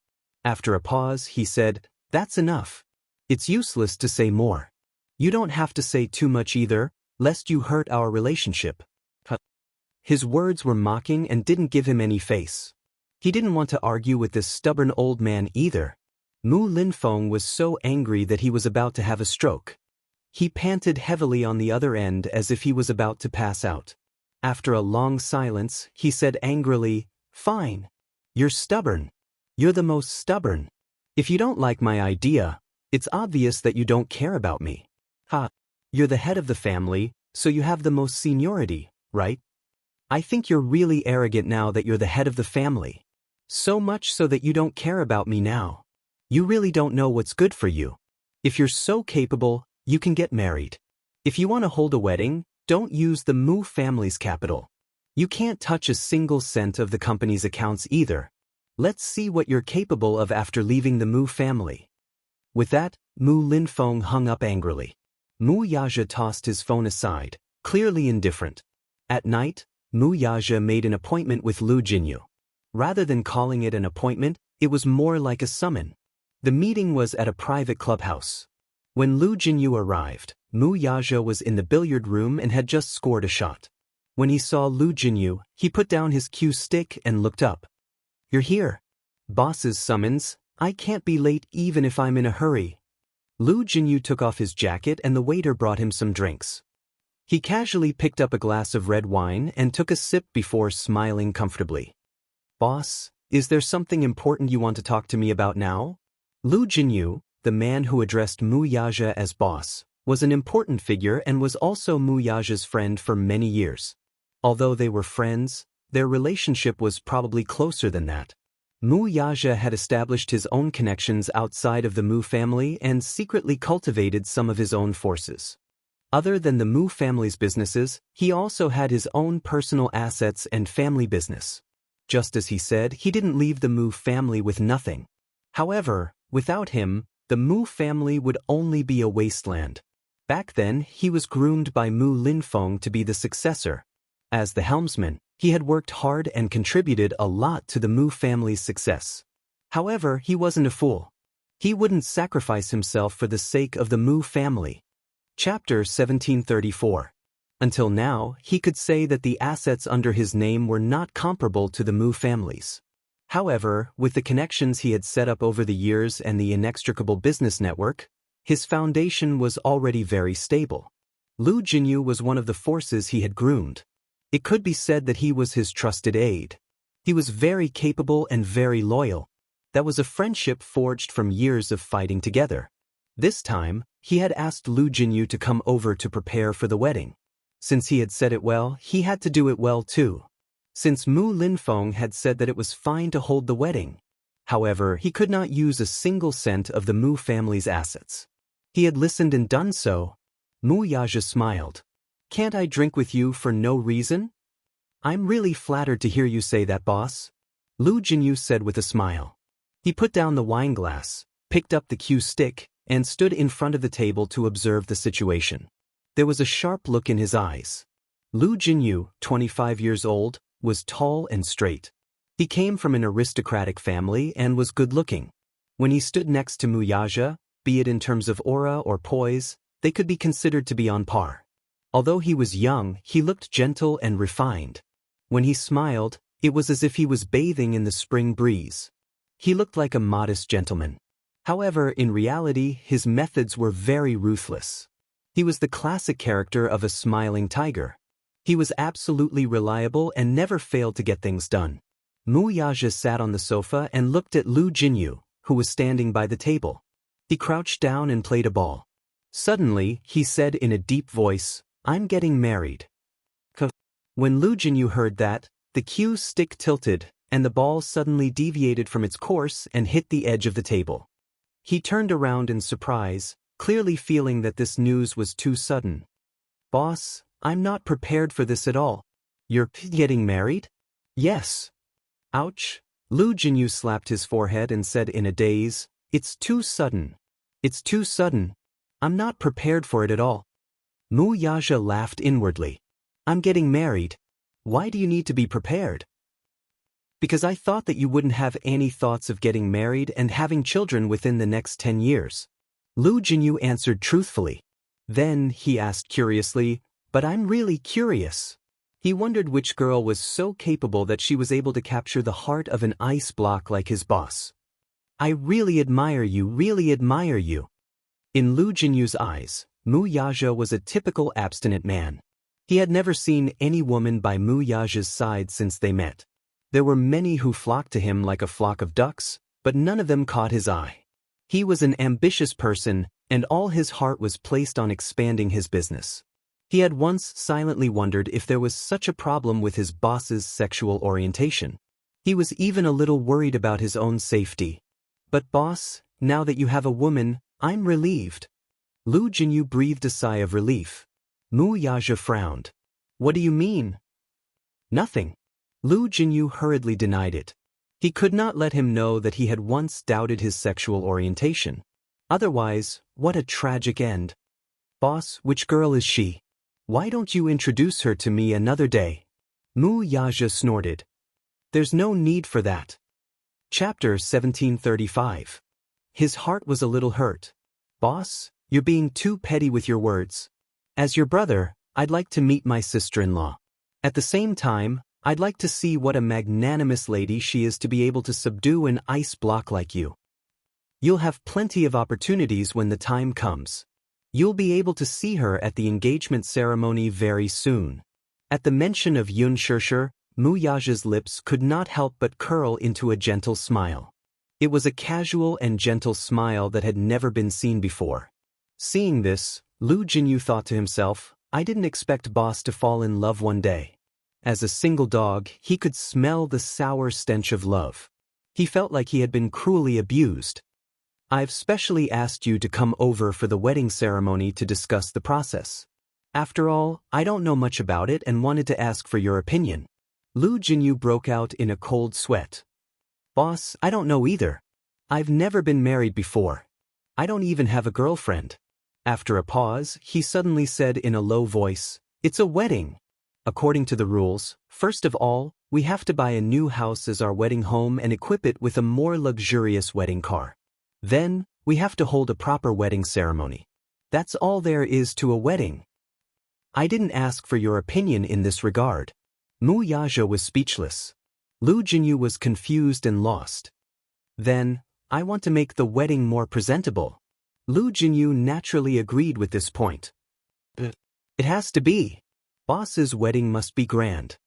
A: After a pause, he said, That's enough. It's useless to say more. You don't have to say too much either, lest you hurt our relationship. His words were mocking and didn't give him any face. He didn't want to argue with this stubborn old man either. Mu Linfeng was so angry that he was about to have a stroke. He panted heavily on the other end as if he was about to pass out. After a long silence, he said angrily, Fine. You're stubborn. You're the most stubborn. If you don't like my idea, it's obvious that you don't care about me. You're the head of the family, so you have the most seniority, right? I think you're really arrogant now that you're the head of the family. So much so that you don't care about me now. You really don't know what's good for you. If you're so capable, you can get married. If you want to hold a wedding, don't use the Mu family's capital. You can't touch a single cent of the company's accounts either. Let's see what you're capable of after leaving the Mu family. With that, Mu Linfeng hung up angrily. Mu Yaja tossed his phone aside, clearly indifferent. At night, Mu Yaja made an appointment with Lu Jinyu. Rather than calling it an appointment, it was more like a summon. The meeting was at a private clubhouse. When Lu Jinyu arrived, Mu Yaja was in the billiard room and had just scored a shot. When he saw Lu Jinyu, he put down his cue stick and looked up. You're here. Boss's summons. I can't be late even if I'm in a hurry. Lu Jinyu took off his jacket and the waiter brought him some drinks. He casually picked up a glass of red wine and took a sip before smiling comfortably. Boss, is there something important you want to talk to me about now? Lu Jinyu, the man who addressed Mu Yaja as boss, was an important figure and was also Mu Yaja's friend for many years. Although they were friends, their relationship was probably closer than that. Mu Yaja had established his own connections outside of the Mu family and secretly cultivated some of his own forces. Other than the Mu family's businesses, he also had his own personal assets and family business. Just as he said, he didn't leave the Mu family with nothing. However, without him, the Mu family would only be a wasteland. Back then, he was groomed by Mu Linfeng to be the successor. As the helmsman, he had worked hard and contributed a lot to the Mu family's success. However, he wasn't a fool. He wouldn't sacrifice himself for the sake of the Mu family. Chapter 1734. Until now, he could say that the assets under his name were not comparable to the Mu family's. However, with the connections he had set up over the years and the inextricable business network, his foundation was already very stable. Lu Jinyu was one of the forces he had groomed. It could be said that he was his trusted aide. He was very capable and very loyal. That was a friendship forged from years of fighting together. This time, he had asked Lu Jinyu to come over to prepare for the wedding. Since he had said it well, he had to do it well too. Since Mu Linfeng had said that it was fine to hold the wedding. However, he could not use a single cent of the Mu family's assets. He had listened and done so. Mu Yaja smiled. Can't I drink with you for no reason? I'm really flattered to hear you say that, boss. Lu Jinyu said with a smile. He put down the wine glass, picked up the cue stick, and stood in front of the table to observe the situation. There was a sharp look in his eyes. Lu Jinyu, 25 years old, was tall and straight. He came from an aristocratic family and was good-looking. When he stood next to Mu Yaja, be it in terms of aura or poise, they could be considered to be on par. Although he was young, he looked gentle and refined. When he smiled, it was as if he was bathing in the spring breeze. He looked like a modest gentleman. However, in reality, his methods were very ruthless. He was the classic character of a smiling tiger. He was absolutely reliable and never failed to get things done. Mu Yaja sat on the sofa and looked at Lu Jinyu, who was standing by the table. He crouched down and played a ball. Suddenly, he said in a deep voice, I'm getting married. When Lu Jinyu heard that, the cue stick tilted, and the ball suddenly deviated from its course and hit the edge of the table. He turned around in surprise, clearly feeling that this news was too sudden. Boss, I'm not prepared for this at all. You're getting married? Yes. Ouch. Lu Jinyu slapped his forehead and said in a daze, "It's too sudden. It's too sudden. I'm not prepared for it at all." Mu Yaja laughed inwardly. "I'm getting married. Why do you need to be prepared?" "Because I thought that you wouldn't have any thoughts of getting married and having children within the next 10 years. Lu Jinyu answered truthfully. Then he asked curiously, "But I'm really curious." He wondered which girl was so capable that she was able to capture the heart of an ice block like his boss. "I really admire you, really admire you." In Lu Jinyu's eyes, Mu Yaja was a typical abstinent man. He had never seen any woman by Mu Yaja's side since they met. There were many who flocked to him like a flock of ducks, but none of them caught his eye. He was an ambitious person, and all his heart was placed on expanding his business. He had once silently wondered if there was such a problem with his boss's sexual orientation. He was even a little worried about his own safety. "But boss, now that you have a woman, I'm relieved." Lu Jinyu breathed a sigh of relief. Mu Yaja frowned. "What do you mean?" "Nothing." Lu Jinyu hurriedly denied it. He could not let him know that he had once doubted his sexual orientation. Otherwise, what a tragic end. "Boss, which girl is she? Why don't you introduce her to me another day?" Mu Yaja snorted. "There's no need for that." Chapter 1735. His heart was a little hurt. "Boss, you're being too petty with your words. As your brother, I'd like to meet my sister-in-law. At the same time, I'd like to see what a magnanimous lady she is to be able to subdue an ice block like you. You'll have plenty of opportunities when the time comes. You'll be able to see her at the engagement ceremony very soon." At the mention of Xianxia, Mu Yaja's lips could not help but curl into a gentle smile. It was a casual and gentle smile that had never been seen before. Seeing this, Lu Jinyu thought to himself, "I didn't expect boss to fall in love one day." As a single dog, he could smell the sour stench of love. He felt like he had been cruelly abused. "I've specially asked you to come over for the wedding ceremony to discuss the process. After all, I don't know much about it and wanted to ask for your opinion." Lu Jinyu broke out in a cold sweat. "Boss, I don't know either. I've never been married before. I don't even have a girlfriend." After a pause, he suddenly said in a low voice, "It's a wedding. According to the rules, first of all, we have to buy a new house as our wedding home and equip it with a more luxurious wedding car. Then, we have to hold a proper wedding ceremony. That's all there is to a wedding. I didn't ask for your opinion in this regard." Mu Yaja was speechless. Lu Jinyu was confused and lost. "Then, I want to make the wedding more presentable." Lu Jinyu naturally agreed with this point. "It has to be. Boss's wedding must be grand.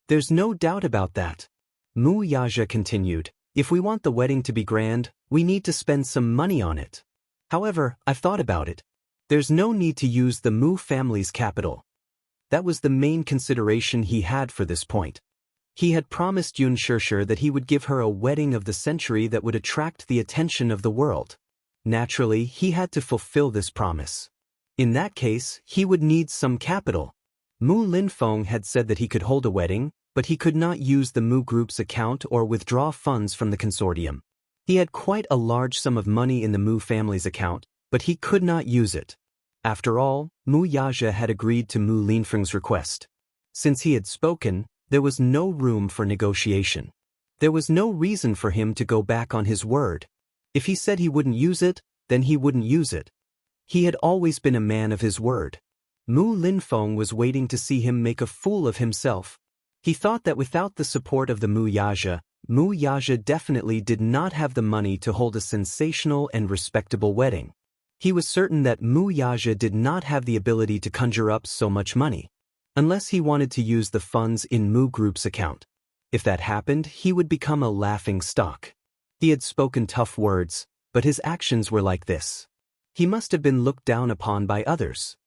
A: There's no doubt about that." Mu Yaja continued, "If we want the wedding to be grand, we need to spend some money on it. However, I've thought about it. There's no need to use the Mu family's capital." That was the main consideration he had for this point. He had promised Xianxia that he would give her a wedding of the century that would attract the attention of the world. Naturally, he had to fulfill this promise. In that case, he would need some capital. Mu Linfeng had said that he could hold a wedding, but he could not use the Mu Group's account or withdraw funds from the consortium. He had quite a large sum of money in the Mu family's account, but he could not use it. After all, Mu Yaja had agreed to Mu Linfeng's request. Since he had spoken, there was no room for negotiation. There was no reason for him to go back on his word. If he said he wouldn't use it, then he wouldn't use it. He had always been a man of his word. Mu Linfeng was waiting to see him make a fool of himself. He thought that without the support of the Mu Yaja definitely did not have the money to hold a sensational and respectable wedding. He was certain that Mu Yaja did not have the ability to conjure up so much money, unless he wanted to use the funds in Mu Group's account. If that happened, he would become a laughing stock. He had spoken tough words, but his actions were like this. He must have been looked down upon by others.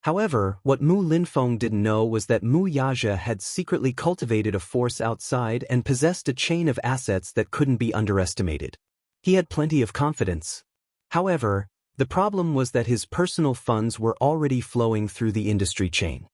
A: However, what Mu Linfeng didn't know was that Mu Yaja had secretly cultivated a force outside and possessed a chain of assets that couldn't be underestimated. He had plenty of confidence. However, the problem was that his personal funds were already flowing through the industry chain.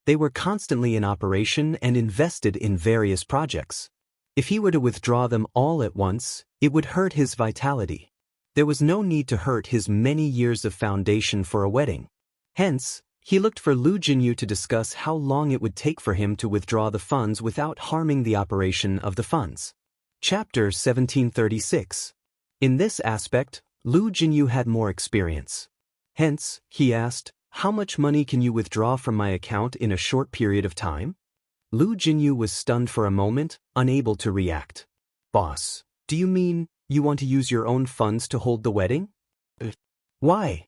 A: They were constantly in operation and invested in various projects. If he were to withdraw them all at once, it would hurt his vitality. There was no need to hurt his many years of foundation for a wedding. Hence, he looked for Lu Jinyu to discuss how long it would take for him to withdraw the funds without harming the operation of the funds. Chapter 1736. In this aspect, Lu Jinyu had more experience. Hence, he asked, "How much money can you withdraw from my account in a short period of time?" Lu Jinyu was stunned for a moment, unable to react. "Boss, do you mean you want to use your own funds to hold the wedding?" "Why?"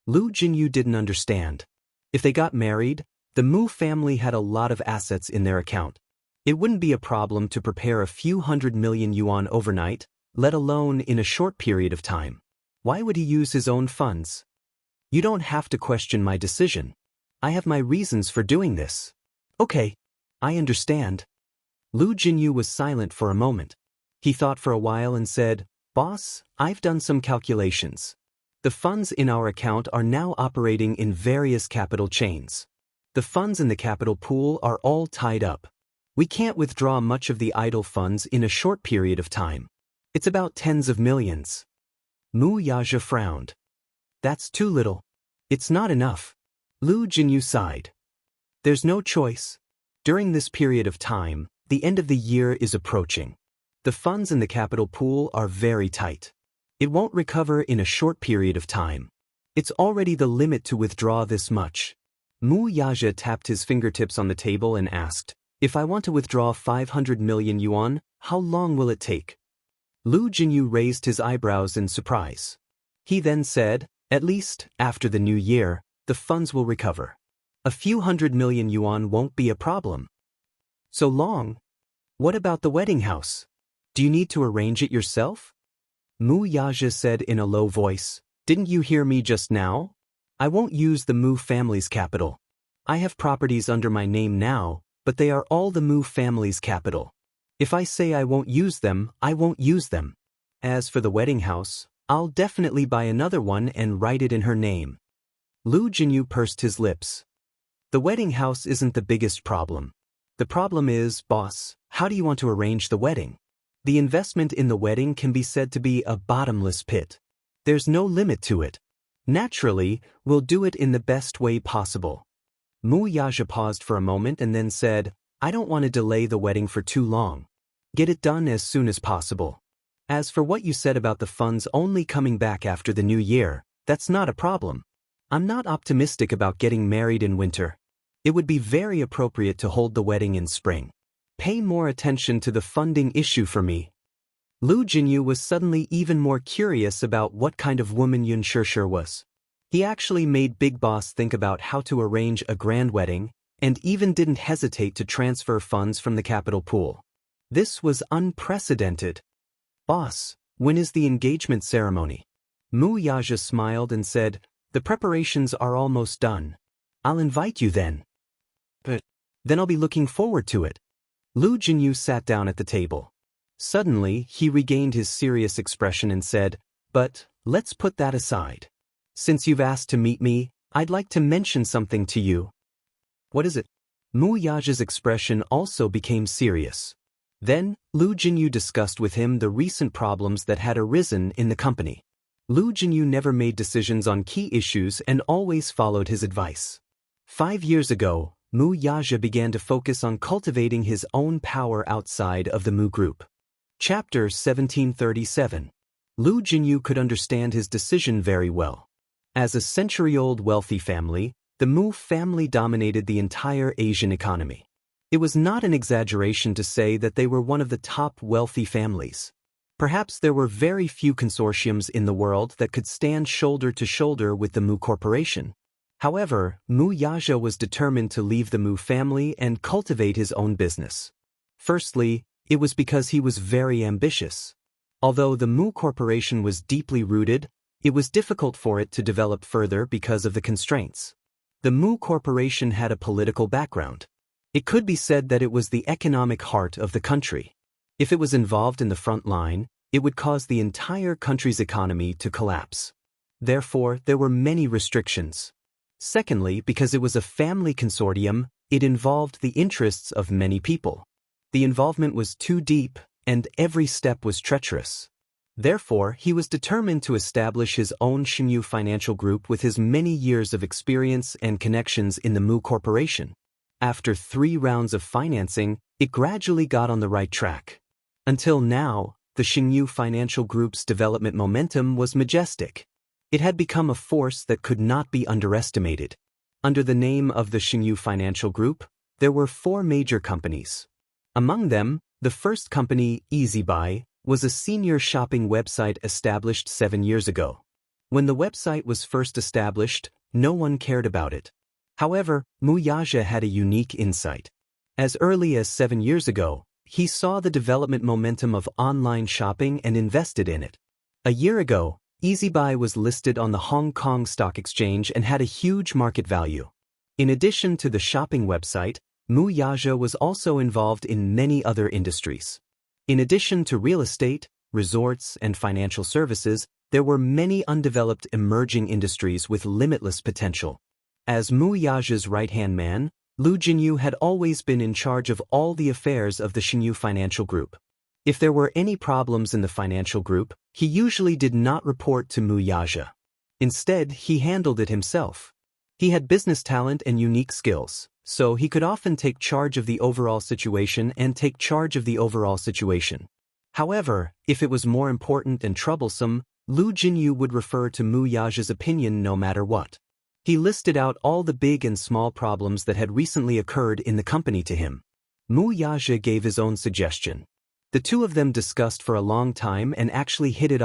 A: Lu Jinyu didn't understand. If they got married, the Mu family had a lot of assets in their account. It wouldn't be a problem to prepare a few 100 million yuan overnight, let alone in a short period of time. Why would he use his own funds? "You don't have to question my decision. I have my reasons for doing this." "Okay, I understand." Lu Jinyu was silent for a moment. He thought for a while and said, "Boss, I've done some calculations. The funds in our account are now operating in various capital chains. The funds in the capital pool are all tied up. We can't withdraw much of the idle funds in a short period of time. It's about tens of millions." Mu Yaja frowned. "That's too little. It's not enough." Lu Jinyu sighed. "There's no choice. During this period of time, the end of the year is approaching. The funds in the capital pool are very tight. It won't recover in a short period of time. It's already the limit to withdraw this much." Mu Yaja tapped his fingertips on the table and asked, "If I want to withdraw 500 million yuan, how long will it take?" Lu Jinyu raised his eyebrows in surprise. He then said, "At least, after the new year, the funds will recover. A few 100 million yuan won't be a problem." "So long? What about the wedding house? Do you need to arrange it yourself?" Mu Yaja said in a low voice, "Didn't you hear me just now? I won't use the Mu family's capital. I have properties under my name now, but they are all the Mu family's capital. If I say I won't use them, I won't use them. As for the wedding house, I'll definitely buy another one and write it in her name." Lu Jinyu pursed his lips. "The wedding house isn't the biggest problem. The problem is, boss, how do you want to arrange the wedding? The investment in the wedding can be said to be a bottomless pit. There's no limit to it. Naturally, we'll do it in the best way possible." Mu Yaja paused for a moment and then said, "I don't want to delay the wedding for too long. Get it done as soon as possible. As for what you said about the funds only coming back after the new year, that's not a problem. I'm not optimistic about getting married in winter. It would be very appropriate to hold the wedding in spring. Pay more attention to the funding issue for me." Lu Jinyu was suddenly even more curious about what kind of woman Xianxia was. He actually made Big Boss think about how to arrange a grand wedding, and even didn't hesitate to transfer funds from the capital pool. This was unprecedented. "Boss, when is the engagement ceremony?" Mu Yaja smiled and said, "The preparations are almost done. I'll invite you then." "But then I'll be looking forward to it." Lu Jinyu sat down at the table. Suddenly, he regained his serious expression and said, "But let's put that aside. Since you've asked to meet me, I'd like to mention something to you." "What is it?" Mu Yaja's expression also became serious. Then, Lu Jinyu discussed with him the recent problems that had arisen in the company. Lu Jinyu never made decisions on key issues and always followed his advice. 5 years ago, Mu Yaja began to focus on cultivating his own power outside of the Mu group. Chapter 1737. Lu Jinyu could understand his decision very well. As a century-old wealthy family, the Mu family dominated the entire Asian economy. It was not an exaggeration to say that they were one of the top wealthy families. Perhaps there were very few consortiums in the world that could stand shoulder to shoulder with the Mu Corporation. However, Mu Yaja was determined to leave the Mu family and cultivate his own business. Firstly, it was because he was very ambitious. Although the Mu Corporation was deeply rooted, it was difficult for it to develop further because of the constraints. The Mu Corporation had a political background. It could be said that it was the economic heart of the country. If it was involved in the front line, it would cause the entire country's economy to collapse. Therefore, there were many restrictions. Secondly, because it was a family consortium, It involved the interests of many people. The involvement was too deep, and every step was treacherous. Therefore, he was determined to establish his own Xianxia financial group with his many years of experience and connections in the Mu Corporation. After 3 rounds of financing, it gradually got on the right track. Until now, the Xianxia financial group's development momentum was majestic. It had become a force that could not be underestimated. Under the name of the Xianxia Financial Group, there were 4 major companies. Among them, the first company, EasyBuy, was a senior shopping website established 7 years ago. When the website was first established, no one cared about it. However, Wuxia had a unique insight. As early as 7 years ago, he saw the development momentum of online shopping and invested in it. A year ago, EasyBuy was listed on the Hong Kong Stock Exchange and had a huge market value. In addition to the shopping website, Wuxia was also involved in many other industries. In addition to real estate, resorts, and financial services, there were many undeveloped emerging industries with limitless potential. As Wuxia's right-hand man, Lu Jinyu had always been in charge of all the affairs of the Xianxia Financial Group. If there were any problems in the financial group, he usually did not report to Wuxia. Instead, he handled it himself. He had business talent and unique skills, so he could often take charge of the overall situation. However, if it was more important and troublesome, Lu Jinyu would refer to Wuxia's opinion no matter what. He listed out all the big and small problems that had recently occurred in the company to him. Wuxia gave his own suggestion. The two of them discussed for a long time and actually hit it